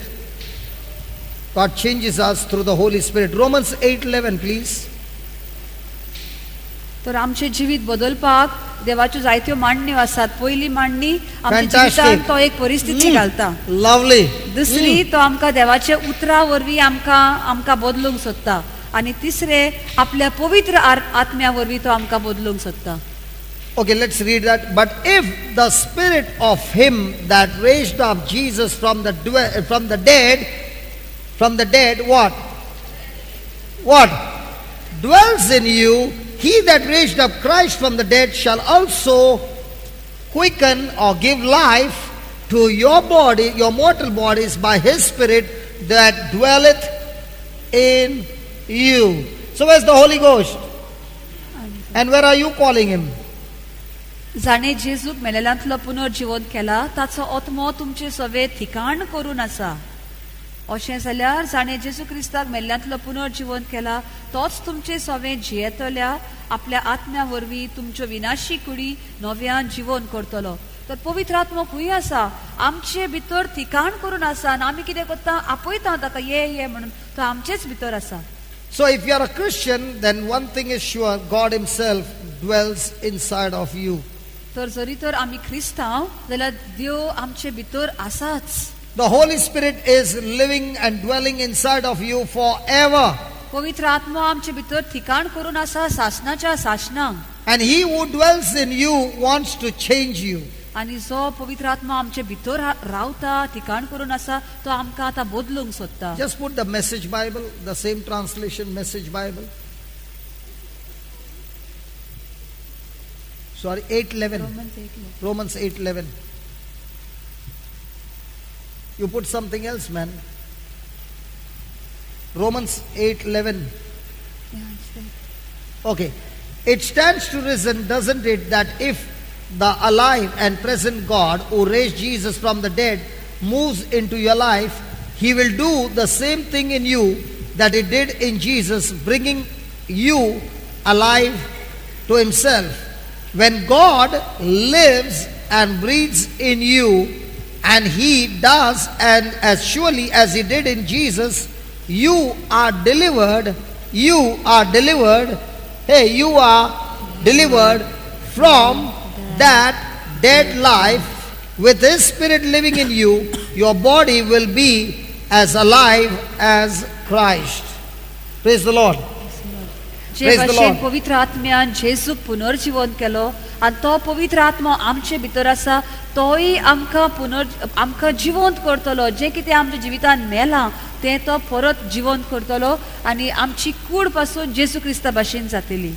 God changes us through the Holy Spirit. Romans 8:11, please. तर आमचे जिवीत बदलपाक देवाच्यो जायत्यो मांडण्यो आसात. पयली मांडणी आमच्या Fantastic. जिवितांत तो एक परिस्थिती घालता. Lovely. दुसरी तो आमकां देवाच्या उतरा वरवीं आमकां बदलूंक सोदता. आनी तिसरे आपल्या पवित्र आत्म्या वरवीं तो आमकां बदलूंक सोदता. Okay, let's read that. But if the spirit of him that raised up Jesus from the dead, what? Dwells in you, he that raised up Christ from the dead shall also quicken or give life to your body, your mortal bodies, by his spirit that dwelleth in you. So where's the Holy Ghost? And where are you calling him? जाणे जेजूक मेलेल्यांतलो पुनर्जीवन केला ताचो आत्मो तुमचे सवे ठिकाण करून आसा. अशें जाल्यार जाणे जेजू क्रिस्ताक मेल्ल्यांतलो पुनर्जीवन केला तोच तुमचे सवे जियेतल्या आपल्या आत्म्या वरवीं तुमच्यो विनाशी कुडी नव्यान जीवन करतलो. तर पवित्र आत्मो खंय आसा? आमचे भितर ठिकाण करून आसा. आनी आमी कितें करता? आपयता ताका ये म्हणून. तो आमचेच भितर आसा. So if you are a Christian, then one thing is sure, God himself dwells inside of you. तर जरी तर आमी क्रिस्तांव जाल्यार देव आमचे भितर आसाच. The Holy Spirit is living and dwelling inside of you forever. पवित्र आत्मा आमचे भितर ठिकाण करून आसा सासणाच्या सासणांक. And He who dwells in you wants to change you. आणि जो पवित्र आत्मा आमचे भितर रावता ठिकाण करून आसा तो आमकां आतां बदलूंक सोदता. Just put the Message Bible, the same translation, Message Bible. Sorry, 8:11. Romans 8:11. You put something else, man. Romans 8:11. Okay. It stands to reason, doesn't it, that if the alive and present God who raised Jesus from the dead moves into your life, He will do the same thing in you that He did in Jesus, bringing you alive to Himself. When God lives and breathes in you, and He does, and as surely as He did in Jesus, you are delivered. You are delivered. Hey, you are delivered from that dead life. With His Spirit living in you, your body will be as alive as Christ. Praise the Lord. J Praise the भाशेन Lord. पवित्र आत्म्यान जेजूक पुनर्जीवन केलो आनी तो पवित्र आत्मा आमचे भितर आसा तोय आमकां जिवंत करतलो. जे कितें आमच्या जिवितान मेलां तें तो परत जिवंत करतलो आनी आमची कूड पासून जेजू क्रिस्ता भाशेन जातली.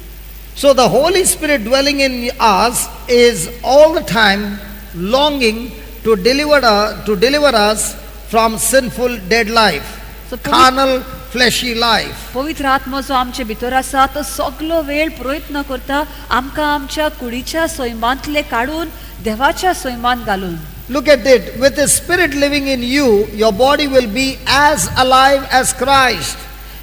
So the Holy Spirit dwelling in us is all the time longing to deliver us from sinful dead life, So, carnal fleshy life. पवित्र आत्मा जो आमचे भितर आसा तो सगलो वेळ प्रयत्न करता आमकां आमच्या कुडीच्या सैमांतले काडून देवाच्या सैमांत घालून. Look at it. With His Spirit living in you, your body will be as alive as Christ.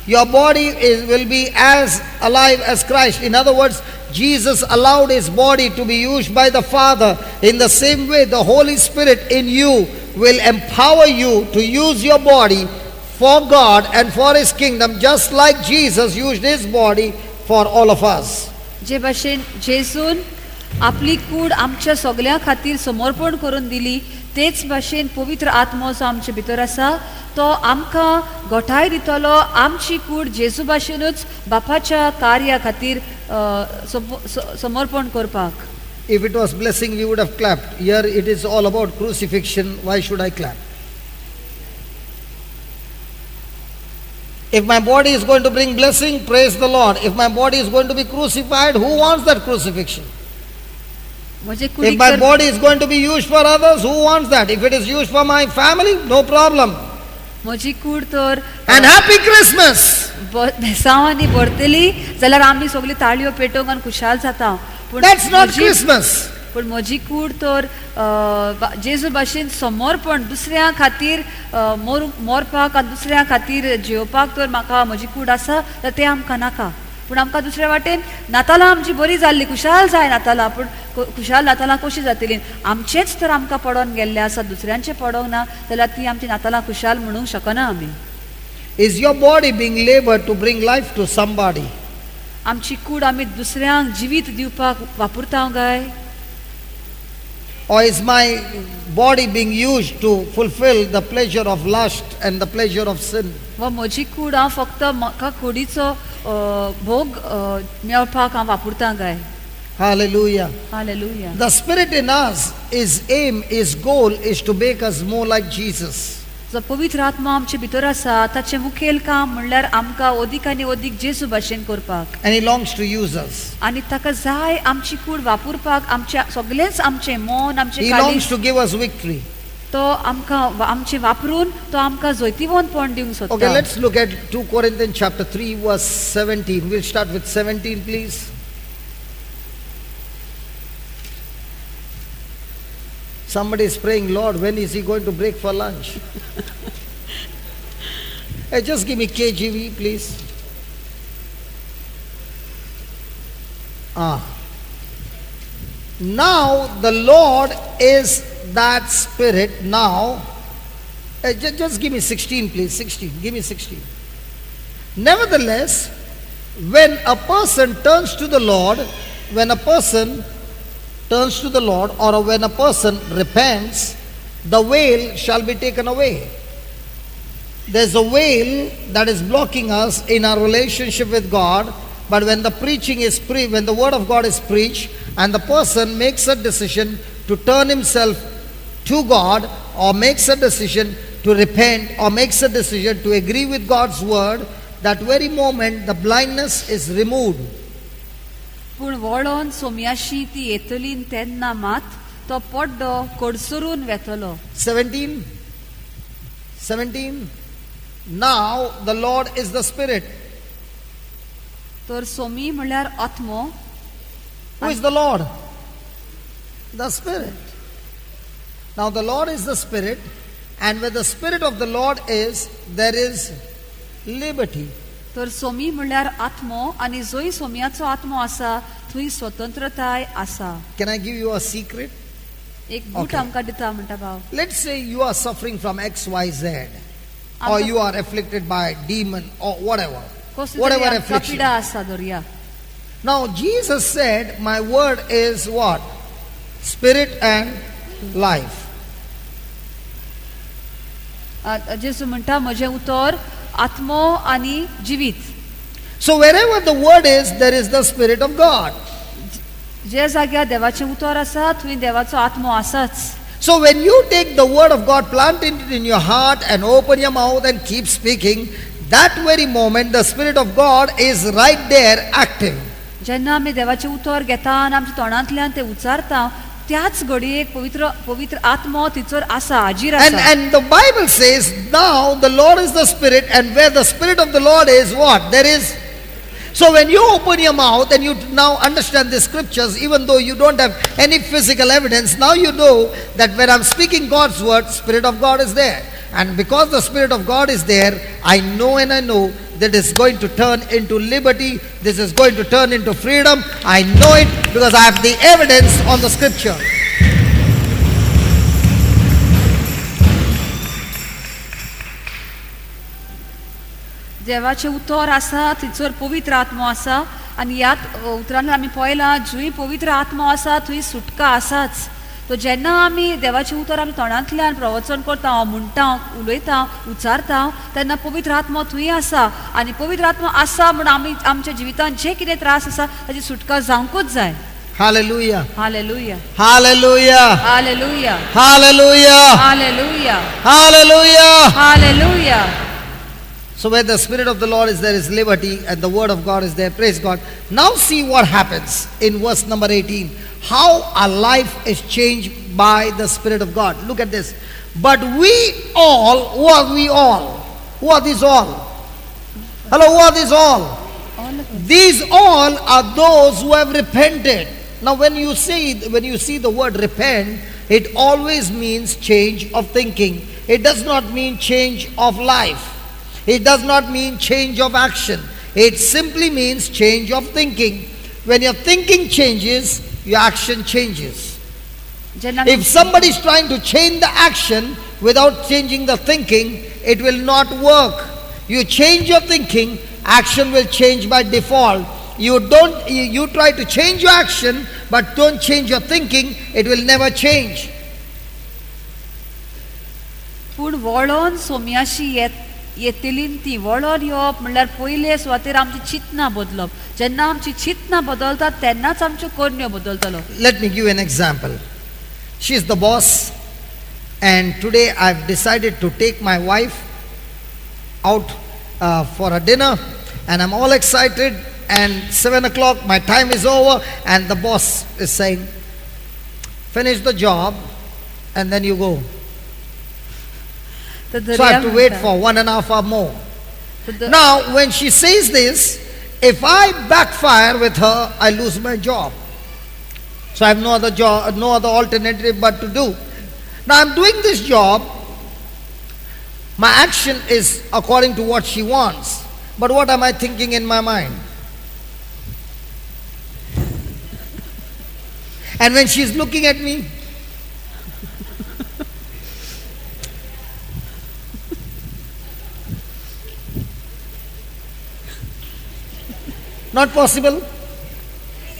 Your body will be as alive as Christ. In other words, Jesus allowed His body to be used by the Father. In the same way, the Holy Spirit in you will empower you to use your body for God and for His kingdom, just like Jesus used His body for all of us. जे भाशेन जेजून आपली कूड आमच्या सगल्या खातीर समर्पण करून दिली तेच भाशेन पवित्र आत्मा जो आमचे भितर आसा तो आमकां घोटाय दितलो आमची कूड जेजू भाशेनूच बापाच्या कार्या खातीर समर्पण करपाक. If it was blessing, we would have clapped. Here it is all about crucifixion. Why should I clap? If my body is going to bring blessing, praise the Lord. If my body is going to be crucified, who wants that crucifixion? म्हणजे If कुडीक my तर body is going to be used for others, who wants that? If it is used for my family, no problem. म्हजी कूड तर And happy Christmas! बेसांवांनी भरतली जाल्यार आमी सगळी ताळयो पेटोवंक आनी खुशाल जाता. That's not Christmas. पूण म्हजी कूड तर जेजू भाशेन समर्पण दुसऱ्या खातीर मरपाक आनी दुसऱ्या खातीर जेवपाक तर म्हाका म्हजी कूड आसा तर तें आमकां नाका. पूण आमकां दुसऱ्या वाटेन नातालां आमची बरी जाल्ली खुशाल जाय नातालां पूण खुशाल नातालां कशीं जातलीं आमचेच तर आमकां पडोवन गेल्ले आसा दुसऱ्यांचे पडोंक ना जाल्यार ती आमची नातालां खुशाल म्हणूंक शकना आमी. Is your body being labored to bring life to somebody? आमची कूड आमी दुसऱ्यांक जिवीत दिवपाक वापरता काय? Or is my body being used to fulfill the pleasure of lust and the pleasure of sin? वा म्हजी कूड हांव फक्त म्हाका कुडीचो भोग मेळपाक हांव वापरता काय? Hallelujah. Hallelujah. The Spirit in us, His aim, His goal is to make us more like Jesus. जो पवित्र आत्मा आमचे भितर आसा ताचें मुखेल काम म्हणल्यार आमकां अदीक आनी अदीक जेजू भाशेन करपाक. And He longs to use us. आनी ताका जाय आमची कूड वापरपाक आमच्या सगळेंच आमचें मन आमचें He काळीज longs to give us victory. तो आमकां आमचें वापरून तो आमकां जैतिवंतपण दिवंक Okay, सोदता. let's look at 2 Corinthians chapter 3 verse 17. We'll start with 17, please. Somebody is praying, Lord, when is He going to break for lunch? Hey, just give me KGV, please. Now the Lord is that Spirit. Now, just give me 16, please. 16. Give me 16. Nevertheless, when a person turns to the Lord, when a person turns to the Lord, or when a person repents, the veil shall be taken away. There's a veil that is blocking us in our relationship with God, but when the when the word of God is preached, and the person makes a decision to turn himself to God, or makes a decision to repent, or makes a decision to agree with God's word, that very moment the blindness is removed. पूण वळोन सोम्याशी ती येतली तेन्ना मात तो पड्डो कडसरून वेतलो. 17. Now the Lord is the Spirit. तर सोमी म्हळ्यार आत्मो. Who is the Lord? The Spirit. Now the Lord is the Spirit, and where the Spirit of the Lord is, there is liberty. तर सोमी म्हळ्यार आत्मो, आनी जंय सोम्याचो आत्मो आसा थंय स्वतंत्रताय आसा. Can I give you a secret? एक बूट Okay. आमकां दिता म्हणटा भाव. Let's say you are suffering from XYZ, or you are afflicted by demon, or whatever. Whatever affliction. पिडा आसा दर्या. Now Jesus said, my word is what? Spirit and life. जेसू म्हणटा म्हजें उतर आत्मो आनी जिवीत. So wherever the word is, there is the Spirit of God. जे जाग्यार देवाचें उतर आसा थंय देवाचो आत्मो आसाच. So when you take the word of God, plant it in your heart and open your mouth and keep speaking, that very moment the Spirit of God is right there active. जेन्ना आमी देवाचें उतर घेता आनी आमच्या तोंडांतल्यान तें उच्चारता, त्याच घडयेक पवित्र आत्मो तिचोर आसा, हाजीर आसा. And the Bible says, now the Lord is the Spirit, and where the Spirit of the Lord is, what? There is. So when you open your mouth and you now understand the scriptures, even though you don't have any physical evidence, now you know that when I'm speaking God's word, Spirit of God is there. And because the Spirit of God is there, I know that it's going to turn into liberty. This is going to turn into freedom. I know it because I have the evidence on the scripture. देवाचें उतर आसा तिचोर पवित्र आत्मो आसा आनी ह्या उतरान आमी पळयलां जंय पवित्र आत्मो आसा थंय सुटका आसाच. तो जेन्ना आमी देवाचें उतर आमी तोंडांतल्यान प्रवचन करता, हांव म्हणटा, उलयता, उच्चारता, तेन्ना पवित्र आत्मो थंय आसा. आनी पवित्र आत्मो आसा म्हण आमी आमच्या जिवितांत जे कितें त्रास आसा ताची सुटका जावंकूच जाय. Hallelujah. Hallelujah. Hallelujah. Hallelujah. Hallelujah. Hallelujah. Hallelujah. Hallelujah. So where the Spirit of the Lord is, there is liberty, and the Word of God is there. Praise God. Now see what happens in verse number 18. How our life is changed by the Spirit of God. Look at this. But we all, who are we all? Who are these all? Hello, who are these all? All of us. These all are those who have repented. Now when you see the word repent, it always means change of thinking. It does not mean change of life. It does not mean change of action. It simply means change of thinking. When your thinking changes, your action changes. If somebody is trying to change the action without changing the thinking, it will not work. You change your thinking, action will change by default. You try to change your action, but don't change your thinking, it will never change. पूण वळोन सोम्याशी येतलीन ती वळोन येवप म्हणल्यार पयले सुवातेर आमची चिंतना बदलप. जेन्ना आमची चिंतना बदलतात तेन्नाच आमच्यो करण्यो बदलतलो. Let me give you an example. She is the boss, and today I've decided to take my wife out for a dinner, and I'm all excited, and 7 o'clock my time is over, and the boss is saying, finish the job and then you go. So I have to wait for 1.5 hours more. Now when she says this, if I backfire with her, I lose my job. So I have no other alternative but to do. Now I'm doing this job. My action is according to what she wants. But what am I thinking in my mind? And when she's looking at me, not possible.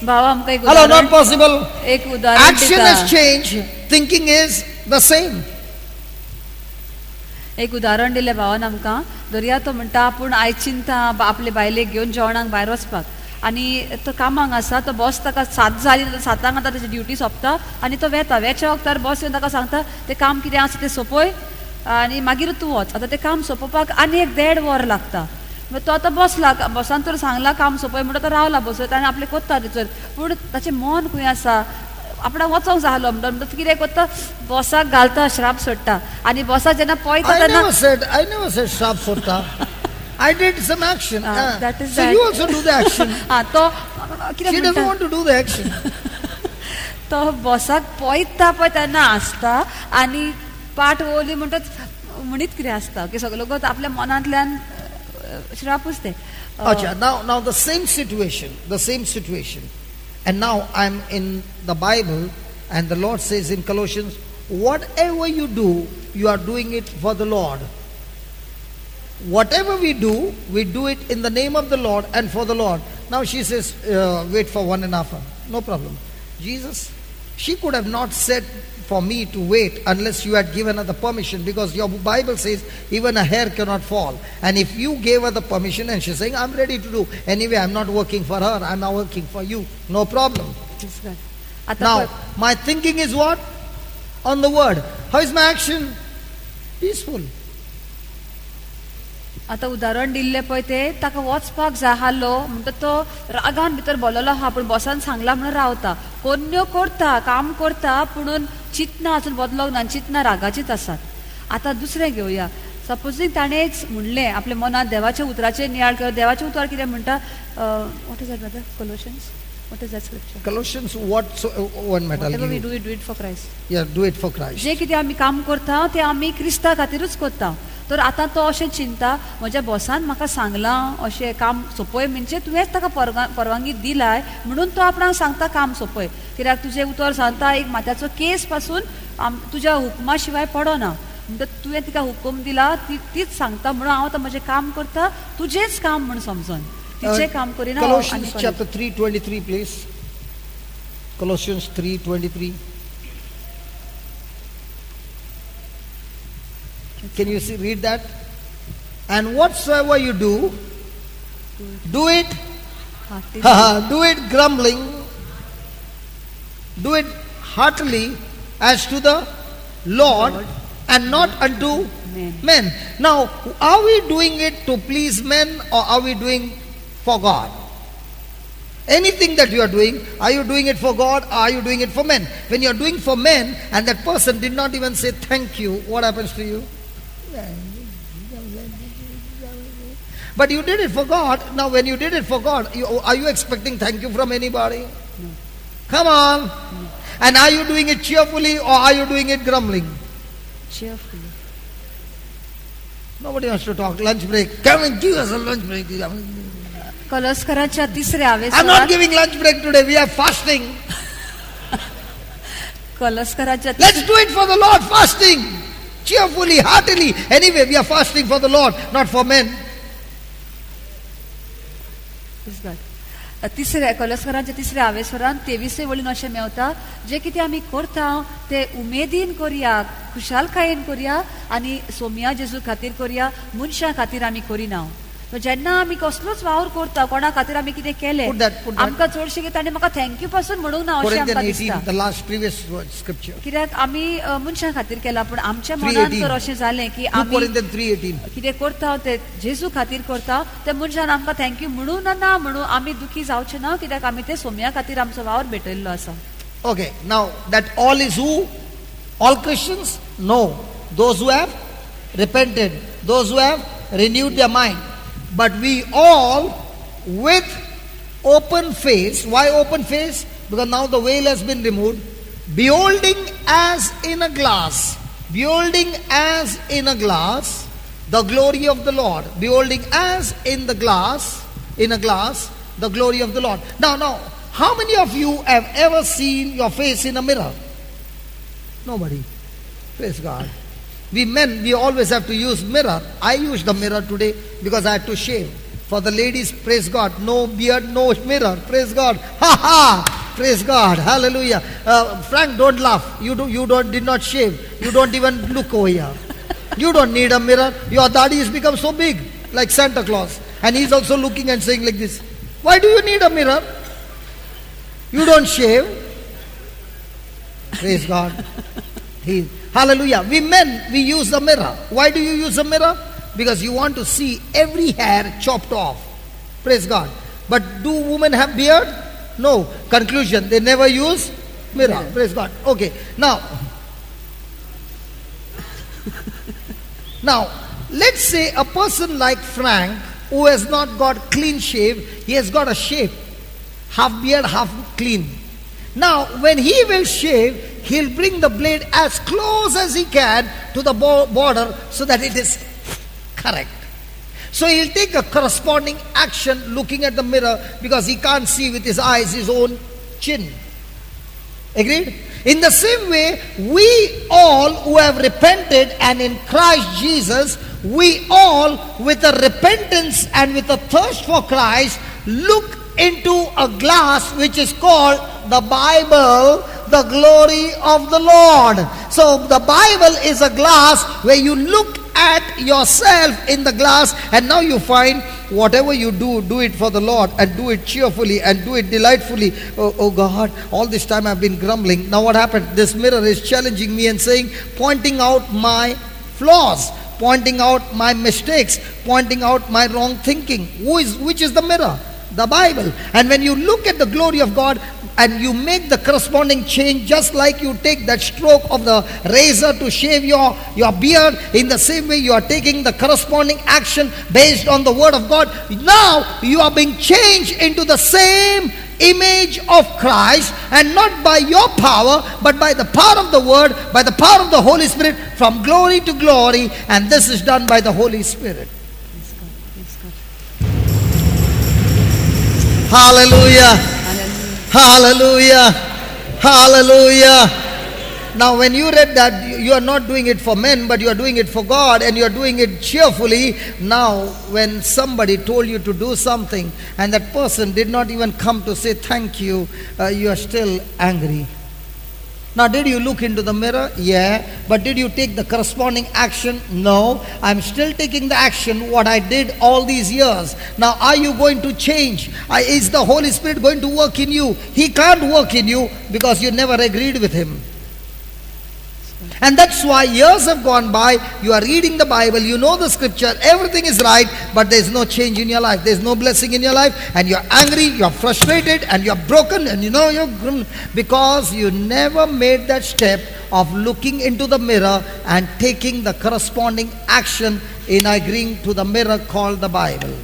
भाव आमकां एक Hello, उदाहरण not possible. एक उदाहरण Action दिता. has changed, thinking is the same. एक उदाहरण दिलें भावान आमकां. दर्या तो म्हणटा आपूण आयज चिंता आपले बायलेक घेवन जेवणाक भायर वचपाक, आनी तो कामाक आसा. तो बॉस ताका 7 जाली 7 आतां तेजी ड्युटी सोंपता आनी तो वेता. वेच्या वक्तार बॉस येवन ताका सांगता तें काम कितें आसा तें सोंपय आनी मागीर तूं वच. आतां तें काम सोंपोवपाक आनी एक 1.5 वर लागता. तो आतां बसला, बॉसान तर सांगला काम सोंपय म्हणटा तो रावला बसत आनी आपलें कोत्ता थंयसर. पूण ताचें मन खंय आसा, आपणाक वचोंक जाय आहलो म्हणटा तो कितें करता, बॉसाक घालता, श्राप सोडटा. आनी बॉसा जेन्ना पळयता I तेन्ना never said sharp sota. I did some action. that is So that. you also do the action. तो कितें She doesn't म्हणटा, want to do the action. तो बॉसाक पळयता पळय तेन्ना आसता आनी पाट वोली म्हणटा म्हणीत कितें आसता की सगलो गोत आपल्या मनांतल्यान श्रापूच ते. Acha, now the same situation. And now I'm in the Bible, and the Lord says in Colossians, whatever you do, you are doing it for the Lord. Whatever we do it in the name of the Lord and for the Lord. Now she says, wait for 1.5 hours. No problem. Jesus, she could have not said for me to wait unless you had given her the permission, because your Bible says even a hair cannot fall. And if you gave her the permission and she's saying, I'm ready to do. Anyway, I'm not working for her. I'm now working for you. No problem. आता Now, my thinking is what? On the word. How is my action? Peaceful. आता उदाहरण दिल्लें पळय ते ताका वचपाक जाय आहलो म्हणटा तो रागान भितर बोललो आहा, पूण बॉसान सांगला म्हणून रावता. कोन्यो करता, काम करता, पुणून चिंतना अजून बदलोंक ना, चिंतना रागाचीच आसात. आता दुसरें घेवया. सपोजींग ताणेंच म्हणलें आपल्या मनात देवाच्या उतराचेर नियाळ कर. देवाचें उतर कितें म्हणटा, what is that brother? Colossians, what is that scripture? Colossians, one matter. Whatever we do it for Christ. Yeah, do it for Christ. जे कितें आमी काम करता तें आमी क्रिस्ता खातीरूच करता. तर आतां तो अशें चिंता, म्हज्या बॉसान म्हाका सांगलां अशें काम सोंपय, म्हणजे तुवेंच ताका परवानगी दिलाय म्हणून तो आपणाक सांगता काम सोंपय. कित्याक तुजें उतर सांगता एक माथ्याचो केस पासून तुज्या हुकमा शिवाय पडना. म्हणटा तुवें तिका हुकूम दिला, तीच सांगता म्हणून हांव आतां म्हजें काम करता, तुजेंच काम म्हूण समजून तिचें काम करिना. Colossians chapter 3:23, please. Colossians 3:23. Can you read that? And whatsoever you do it do it grumbling, do it heartily as to the Lord and not unto men. Now, are we doing it to please men, or are we doing for God? Anything that you are doing it for God, or are you doing it for men? When you are doing for men and that person did not even say thank you, what happens to you? But you did it for God. Now when you did it for God, are you expecting thank you from anybody? No. Come on. No. And are you doing it cheerfully, or are you doing it grumbling? Cheerfully. Nobody wants to talk. Lunch break. Come and give us a lunch break. कॉलोस्कराच्या तिसऱ्या I'm not giving lunch break today. We are fasting. कॉलोस्कराच्या Let's do it for the Lord, fasting. Cheerfully, heartily. Anyway, we are fasting for the Lord, not for men. तिसऱ्या कॉलोस्करांच्या तिसऱ्या हावेसरान 23 वळीन अशें मेवता, जे कितें आमी करता ते उमेदीन करया, खुशालकायेन करया आनी सोम्या जेजू खातीर करया, मनशां खातीर आमी करिना. जेन्ना आमी कसलोच वावर करता, कोणा खातीर आमी कितें केलें, Put that. आमकां चडशें ताणें म्हाका थँक्यू पासून म्हणूंक ना अशें आमकां Corinthians 18, दिसता. the last previous scripture. कित्याक आमी मनशां खातीर केलां, पूण आमच्या मनांत तर अशें जालें की 2 आमी Corinthians 3:18. कितें करता ते जेजू खातीर करता, ते मनशान आमकां थँक्यू म्हणून ना म्हणून आमी दुखी जावचें ना, कित्याक आमी ते सोम्या खातीर आमचो वावर भेटयल्लो आसा. Okay, now that all is who? All Christians? No. Those who have repented, those who have renewed their mind. But we all with open face. Why open face? Because now the veil has been removed. Beholding as in a glass. Beholding as in a glass the glory of the Lord. Beholding as in the glass, the glory of the Lord. Now, how many of you have ever seen your face in a mirror? Nobody. Praise God. We men, we always have to use mirror. I used the mirror today because I had to shave. For the ladies, praise God, no beard, no mirror. Praise God. Ha ha! Praise God. Hallelujah. Frank, don't laugh. You did not shave. You don't even look over here. You don't need a mirror. Your daddy has become so big, like Santa Claus. And he's also looking and saying like this. Why do you need a mirror? You don't shave. Praise God. Hallelujah. We men, we use the mirror. Why do you use a mirror? Because you want to see every hair chopped off. Praise God. But do women have beard? No. Conclusion, they never use mirror. Praise God. Okay. Now, let's say a person like Frank, who has not got clean shave, he has got a shape. Half beard, half clean. Now, when he will shave, he'll bring the blade as close as he can to the border so that it is correct. So he'll take a corresponding action looking at the mirror because he can't see with his eyes his own chin. Agreed? In the same way, we all who have repented and in Christ Jesus, we all with a repentance and with a thirst for Christ look into a glass which is called the Bible, the glory of the Lord. So the Bible is a glass where you look at yourself in the glass, and now you find whatever you do it for the Lord and do it cheerfully and do it delightfully. Oh God, all this time I've been grumbling. Now what happened? This mirror is challenging me and saying, pointing out my flaws, pointing out my mistakes, pointing out my wrong thinking. Which is the mirror? The Bible. And when you look at the glory of God and you make the corresponding change, just like you take that stroke of the razor to shave your beard, in the same way you are taking the corresponding action based on the word of God. Now you are being changed into the same image of Christ, and not by your power but by the power of the word, by the power of the Holy Spirit, from glory to glory. And this is done by the Holy Spirit. Hallelujah. Hallelujah. Hallelujah. Now when you read that, you are not doing it for men, but you are doing it for God, and you are doing it cheerfully. Now when somebody told you to do something and that person did not even come to say thank you, you are still angry. Now, did you look into the mirror? Yeah. But did you take the corresponding action? No. I'm still taking the action what I did all these years. Now, are you going to change? Is the Holy Spirit going to work in you? He can't work in you because you never agreed with Him. And that's why years have gone by, you are reading the Bible, you know the scripture, everything is right, but there's no change in your life, there's no blessing in your life, and you're angry, you're frustrated, and you're broken, and you're because you never made that step of looking into the mirror and taking the corresponding action in agreeing to the mirror called the Bible.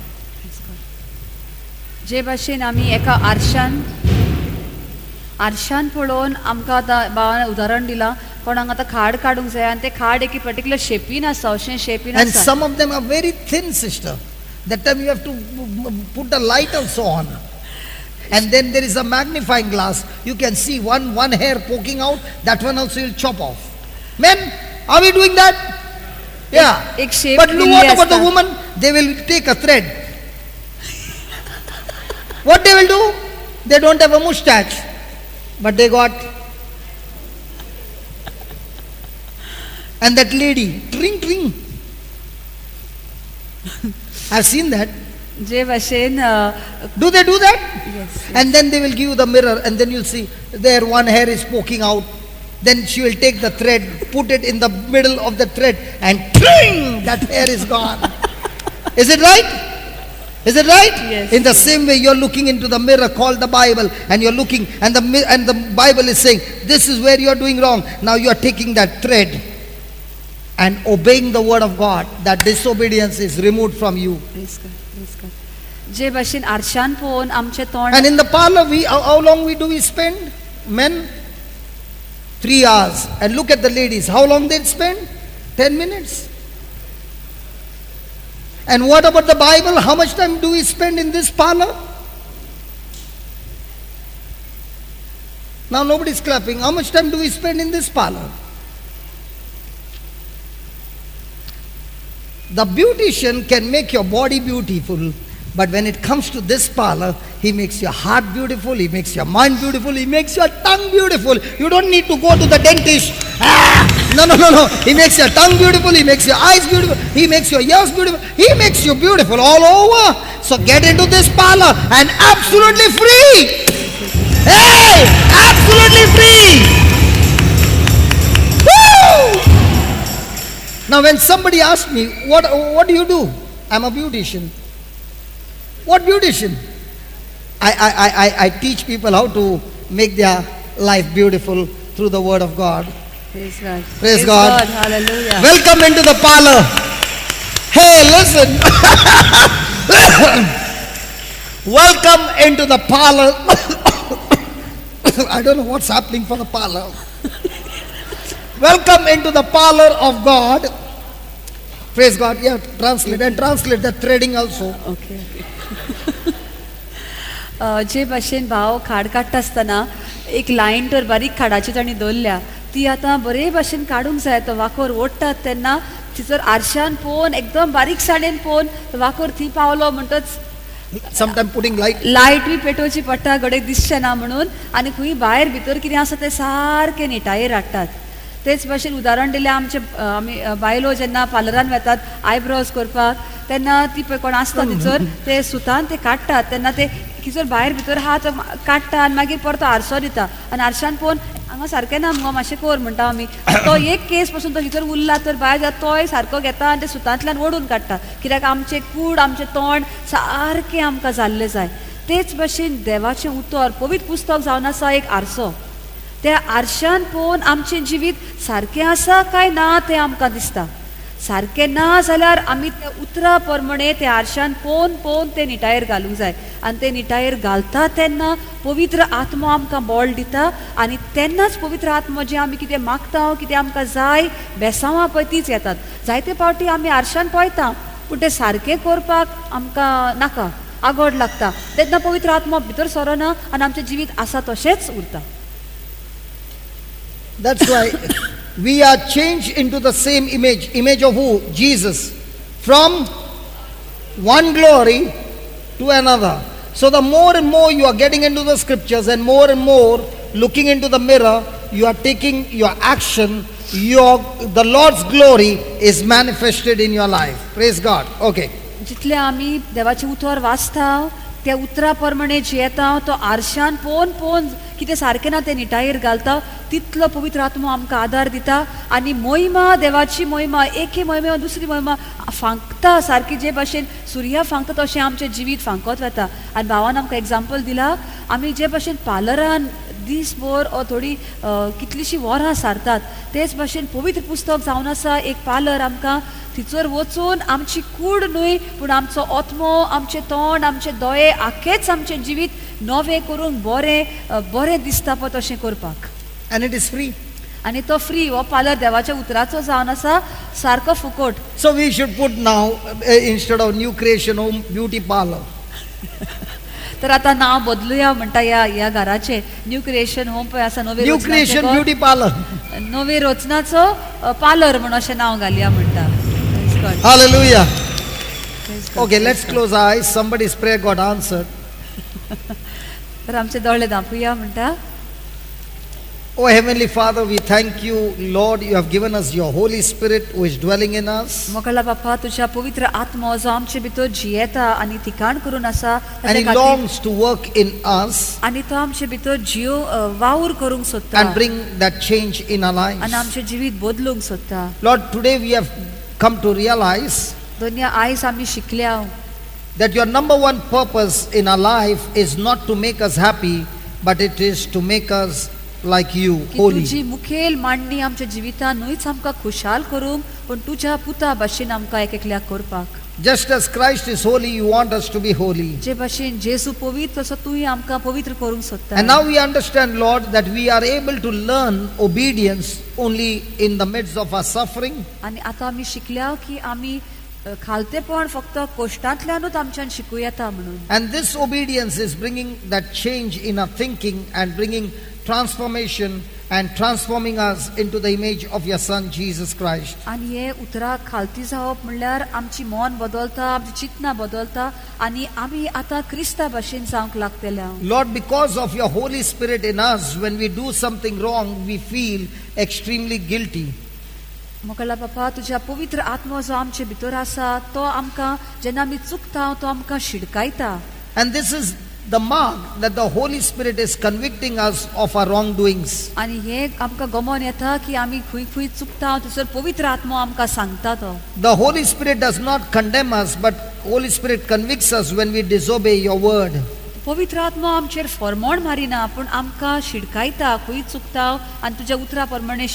जे भाशेन आमी एका आरशान पळोवन आमकां आतां भावान उदाहरण दिलां, कोणाक आतां खाड काडूंक जाय आनी ते खाड एक पर्टिक्युलर शेपीन आसा, अशें शेपीन And आसा. some of them are very thin, sister. That time you have to put a light also on. And then there is a magnifying glass. You can see one hair poking out, that one also will chop off. Men, are we doing that? Yeah. एक shape But Delhi what about the आसता. woman? They will take a thread. What they will do? They don't have a mustache, but they got. And that lady, tring, tring. I've seen that. जे भाशेन Do they do that? Yes. And then they will give you the mirror, and then you'll see there one hair is poking out. Then she will take the thread, put it in the middle of the thread, and tring, that hair is gone. Is it right? Is it right? Yes. In the same way, you're looking into the mirror called the Bible, and you're looking, and the Bible is saying, this is where you're doing wrong. Now you're taking that thread and obeying the word of God. That disobedience is removed from you. जे भाशेन आरशान पळोवन आमचें तोंड And in the parlor, how long do we spend? Men? 3 hours. And look at the ladies. How long they spend? 10 minutes. And what about the Bible? How much time do we spend in this parlor? Now nobody's clapping. How much time do we spend in this parlor? The beautician can make your body beautiful, But when it comes to this parlor, he makes your heart beautiful, he makes your mind beautiful, he makes your tongue beautiful. You don't need to go to the dentist. No. He makes your tongue beautiful, he makes your eyes beautiful, he makes your ears beautiful, he makes you beautiful all over. So get into this parlor and absolutely free. Hey, absolutely free. Woo! Now when somebody asks me, what do you do? I'm a beautician. What beautician? I teach people how to make their life beautiful through the word of God. Praise God. Praise God. Hallelujah. Welcome into the parlor. Hey, listen. Welcome into the parlor. I don't know what's happening for the parlor. Welcome into the parlor of God. Praise God. Yeah, translate the threading also. Okay जे भाशेन भाव खाड काडटा आसतना एक lion तर बारीक खाडाची तांणी दवरल्या ती आतां बरे भाशेन काडूंक जाय तो वाकोर ओडटात तेन्ना तिचर आरशान पळोवन एकदम बारीक साडेन पळोवन तो वाकोर थंय पावलो म्हणटच Sometimes putting light. लायट बी पेटोवची पडटा गडे दिसचें ना म्हणून आनी खंय भायर भितर कितें आसा तें सारकें निटायेर हाडटात तेच भाशेन उदाहरण दिलें आमचे आमी बायलो जेन्ना पार्लरान वेतात आयब्रोज करपाक तेन्ना ती पळय कोण आसता तिचर ते सुतान ते काडटात तेन्ना ते किचर भायर भितर हात काडटा आनी मागीर परतो आरसो दिता आनी आरशान पळोवन हांगा सारकें ना मुगो मातशें कर म्हणटा आमी तो एक केस पासून तो भितर उरला तर भायर जाता तोय सारको घेता आनी ते सुतांतल्यान ओडून काडटा कित्याक आमचें कूड आमचें तोंड सारकें आमकां जाल्लें जाय तेच भाशेन देवाचें उतर पवित्र पुस्तक जावन आसा एक आरसो त्या आरशान पळोवन आमचें जिवीत सारकें आसा काय ना तें आमकां दिसता सारकें ना जाल्यार आमी त्या उतरा प्रमाणे त्या आरशान पळोवन तें निटायेर घालूंक जाय आनी तें निटायेर घालता तेन्ना पवित्र आत्मा आमकां बळ दिता आनी तेन्नाच पवित्र आत्मा जें आमी कितें मागता कितें आमकां जाय बेसांवां पळय तीच येतात जायते फावटी आमी आरशान पळयता पूण तें सारकें करपाक आमकां नाका आगोड लागता तेन्ना पवित्र आत्मा भितर सरना आनी आमचें जिवीत आसा तशेंच उरता That's why we are changed into the same image of who? Jesus. From one glory to another. So the more and more you are getting into the scriptures and more looking into the mirror, you are taking your action, the Lord's glory is manifested in your life. Praise God. Okay. जितले आमी देवाचे उतर वाचता त्या उतरा प्रमाणे जियेता तो आरशान पळोवन कितें सारकें ना तें निटायेर घालता तितलो पवित्र आत्मा आमकां आदार दिता आनी महिमा देवाची महिमा एके महिमा दुसरी महिमा फांकता सारकी जे भाशेन सुर्या फांकता तशें आमचें जिवीत फांकत वता आनी भावान आमकां एग्जाम्पल दिला आमी जे भाशेन पार्लरान दीसभर थोडी कितलींशीं वरां सारतात तेच भाशेन पवित्र पुस्तक जावन आसा एक पार्लर आमकां थिचर वचून आमची कूड न्हय पूण आमचो आत्मो आमचें तोंड आमचे दोळे आख्खेच आमचें जिवीत नवें करून बरें दिसता पळय तशें करपाक And it is free. आनी तो फ्री हो पार्लर देवाच्या उतराचो जावन आसा सारको फुकट So we should put now, instead of New Creation Home, Beauty Parlor. तर आता नाव बदलुया म्हणटा ह्या घराचे न्यू क्रिएशन होम पळय आसा नवे New Creation Beauty Parlor. नवे रचनाचो पार्लर म्हणून अशें नांव घालया म्हणटा Hallelujah. Okay, let's close our eyes. Somebody's prayer got answered. तर आमचे दोळे धांपुया म्हणटा Oh Heavenly Father, we thank you, Lord, you have given us your Holy Spirit who is dwelling in us. मोकळा बापा तुझ्या पवित्र आत्मा जो आमचे भितर जियेता आणि ठिकाण करून आसा And He longs to work in us आणि तो आमचे भितर जियो वावर करूंक सोदता and bring that change in our lives. आणि आमचे जिवीत बदलूंक सोदता Lord, today we have come to realize दोन्या आयज आमी शिकल्या that your number one purpose in our life is not to make us happy, but it is to make us like you, की holy. तुझी मुखेल मांडणी आमच्या जिवितान न्हूच आमकां खुशाल करूंक पण तुझ्या पुता भाशेन आमकां एक एकल्याक करपाक Just as Christ is holy, you want us to be holy. जे भाशेन जेजू पवित्र तसो तूंय आमकां पवित्र करूंक सोदता And now we understand, Lord, that we are able to learn obedience only in the midst of our suffering. आनी आतां आमी शिकल्या की आमी खालतेपण फक्त कोश्टांतल्यानूच आमच्यान शिकूं येता म्हणून And this obedience is bringing that change in our thinking and bringing transformation and transforming us into the image of your Son, Jesus Christ. आणि हे उतरां खालती जावप म्हणल्यार आमची मन बदलता, आमची चिंतना बदलता आणि आमी आतां क्रिस्ता भाशेन जावंक लागतले. Lord, because of your Holy Spirit in us, when we do something wrong, we feel extremely guilty. मोकळा बापा, तुज्या पवित्र आत्मो जो आमचे भितर आसा तो आमकां जेन्ना आमी चुकता तो आमकां शिडकायता. And this is the mark that the Holy Spirit is convicting us of our wrongdoings. आणि हे आमकां गमोन येता की आमी खंय खंय चुकता थंयसर पवित्र आत्मो आमकां सांगता तो. The Holy Spirit does not condemn us, but Holy Spirit convicts us when we disobey your word. पवित्र आत्मो आमचेर फरमोण मारिना पूण आमकां शिडकायता खंय चुकता आनी तुज्या उतरा प्रमाणे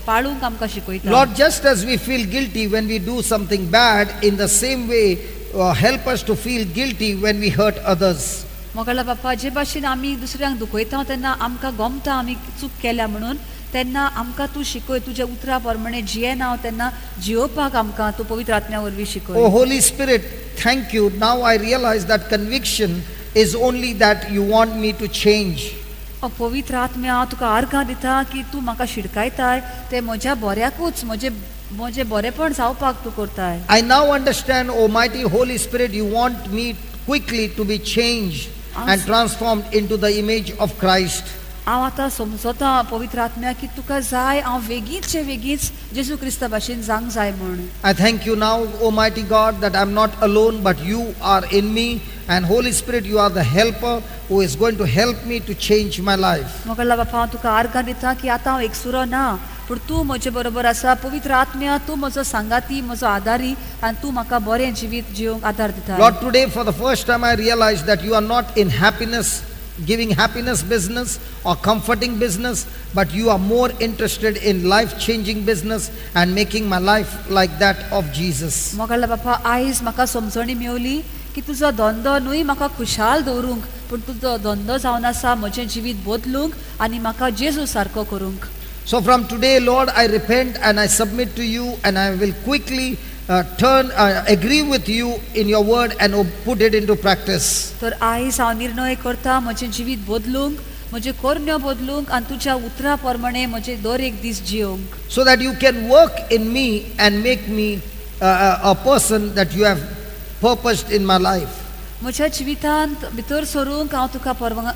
पाळूंक आमकां शिकयता. Lord, just as we feel guilty when we do something bad, in the same way, help us to feel guilty when we hurt others. Mogla बापा, जे भाशेन आमी दुसऱ्यांक दुखयता तेन्ना आमकां गमता आमी चूक केल्या म्हणून, तेन्ना आमकां तूं शिकय, तुज्या उतरा प्रमाणे जियेन हांव तेन्ना जियोवपाक आमकां तूं पवित्र आत्म्या वरवीं शिकय. Oh Holy Spirit, thank you. Now I realize that conviction is only that you want me to change. पवित्र आत्म्या, हांव तुका आर्गां दिता की तूं म्हाका शिडकायताय ते म्हज्या बऱ्याकूच, म्हजे बरेपण जावपाक तूं करताय. I now understand, Almighty Holy Spirit, you want me quickly to be changed and transformed into the image of Christ. हांव आतां समजता पवित्र आत्म्या की तुका जाय हांव बेगीनचे बेगीच जेजू क्रिस्ता भाशेन जावंक जाय म्हूण. I thank you now, Almighty God, that I'm not alone, but you are in me, and Holy Spirit, you are the helper who is going to help me to change my life. Mogla बापा, हांव तुका आर्गां दिता की आतां हांव एकसुरो ना, पूण तूं म्हजे बरोबर आसा. पवित्र आत्म्या, तूं म्हजो सांगाती, म्हजो आदारी, आनी तूं म्हाका बरें जिवीत जिवंक आदार दिता. Lord, today for the first time I realized that you are not in happiness, giving happiness business or comforting business, but you are more interested in life-changing business and making my life like that of Jesus. Mogla बापा, आयज म्हाका समजणी मेवली की तुजो धंदो न्हय म्हाका खुशाल दवरूंक, पूण तुजो धंदो जावन आसा म्हजें जिवीत बदलूंक आनी म्हाका जेजू सारको करूंक. So from today, Lord, I repent and I submit to you, and I will quickly agree with you in your word and put it into practice. तर आयज हांव निर्णय करता म्हजें जिवीत बदलूंक, म्हजे कर्ण्यो बदलूंक आनी तुज्या उतरा प्रमाणे म्हजे दर एक दीस जियोंक. So that you can work in me and make me a person that you have purposed in my life. म्हज्या जिवितांत भितर सरूंक हांव तुका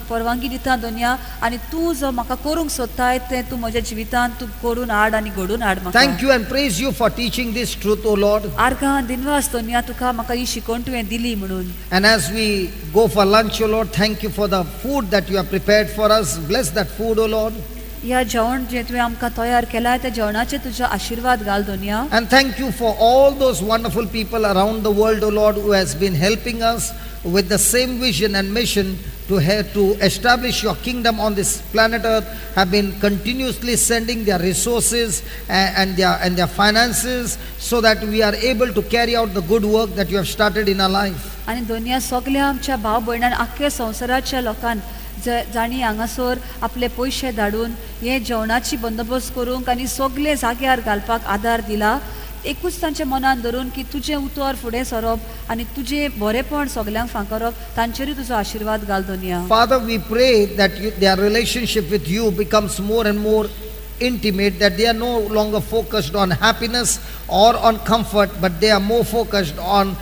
परवानगी दिता दोनया, आनी तूं जो म्हाका करूंक सोदताय तें तूं म्हज्या जिवितांत तूं करून हाड आनी घडून हाड म्हाका. Thank you and praise you for teaching this truth, O Lord. आर्गां दिनवास दोनया तुका म्हाका ही शिकोवण तुवें दिली म्हणून. And as we go for lunch, O Lord, thank you for the food that you have prepared for us. Bless that food, O Lord. ह्या जेवण जे तुवें आमकां तयार केलाय त्या जेवणाचे तुजो आशिर्वाद घाल दोनया. And thank you for all those wonderful people around the world, O Lord, who has been helping us with the same vision and mission to establish your kingdom on this planet earth, have been continuously sending their resources and their finances so that we are able to carry out the good work that you have started in our life. आनी दोनया सगल्या आमच्या भाव भयणान आख्ख्या संवसाराच्या लोकांन जाणी हांगासर आपले पयशे धाडून हे जेवणाची बंदोबस्त करूंक आनी सगळे जाग्यार घालपाक आदार दिला. एकूच तांच्या मनान धरून की तुजें उतर फुडें सरप आनी तुजें बरेपण सगल्यांक फांकरप, तांचेरूय तुजो आशिर्वाद घाल दोनया. Father, we pray that their relationship with you becomes more and more intimate, that they are no longer focused on happiness or on comfort, but they are more focused on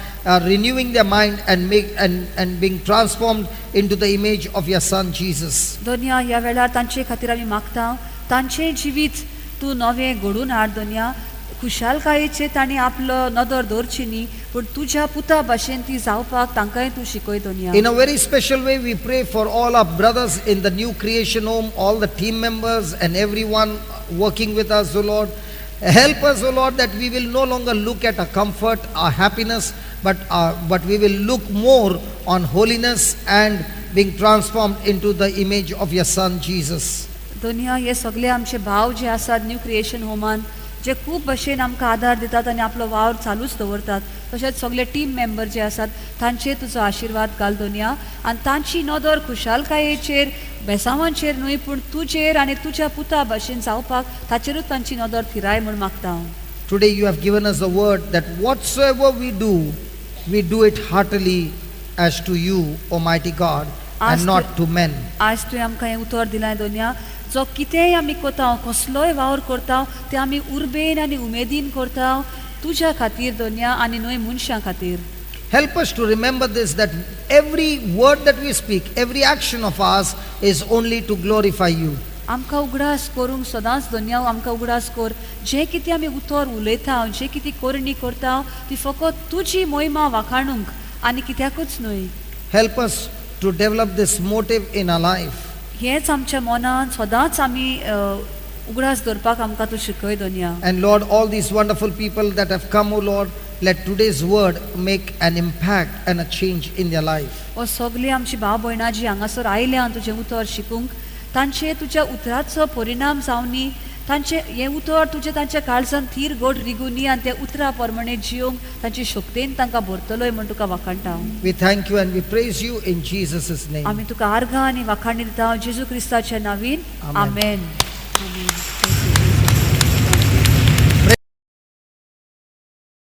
renewing their mind and being transformed into the image of your Son Jesus. दोनया ह्या वेळार तांचे खातीर आमी मागता, तांचें जिवीत तूं नवें घडून हाड दोनया. खुशालकायेचे तांणी आपलो नदर दवरची न्ही, पूण तुज्या पुता भाशेन ती जावपाक तांकांय तूं शिकय दोनया. In a very special way, we pray for all our brothers in the New Creation Home, all the team members and everyone working with us, O Lord. Help us, O Lord, that we will no longer look at our comfort, our happiness, but we will look more on holiness and being transformed into the image of your Son Jesus. दोनया हे सगळे आमचे भाव जे आसात new creation होमान, जे खूब भशेन आमकां आदार दितात आनी आपलो वावर चालूच दवरतात, तशेंच सगळे टीम मेंबर जे आसात तांचेर तुजो आशिर्वाद घाल दोनया. आनी तांची नदर खुशालकायेचेर बेसांवांचेर न्हय पूण तुजेर आनी तुज्या पुता भाशेन जावपाक ताचेरूच तांची नदर थिराय म्हूण मागता हांव. Today you have given us a word that whatsoever we do it heartily as to you, Almighty God, and not to men. आज तुवें आमकां हें उतर दिलां दोनया जो कितेंय आमी कोता कसलोय वावर करता ते आमी उर्बेन आनी उमेदीन करता तुज्या खातीर दोनया आनी न्हय मनशां खातीर. Help us to remember this, that every word that we speak, every action of ours is only to glorify you. आमकां उगडास करूंक सदांच दोनया आमकां उगडास कर जें कितें आमी उतर उलयता जें कितें करणी करता ती फकत तुजी मोहिमा वाखाणूंक आनी कित्याकूच न्हय. Help us to develop this motive in our life. हेंच आमच्या मनान सदांच आमी उगडास दवरपाक आमकां तूं शिकय दोनया. And Lord, all these wonderful people that have come, O Lord, let today's word make an impact and a change in their life. ओ सगळीं आमची भाव भयणां जी हांगासर आयल्यां तुजें उतर शिकूंक तांचे तुज्या उतराचो परिणाम जावनी तांचे हें उतर तुजें तांच्या काळजान थीर गोड रिगुनी आनी त्या उतरा प्रमाणे जियोंक तांची शक्तीन तांकां भरतलोय म्हण तुका वाखाणटा. We thank you and we praise you in Jesus' name. आमी तुका आर्गां आनी वाखाणी दिता जेजू क्रिस्ताच्या नांवीन. Amen. आमेन.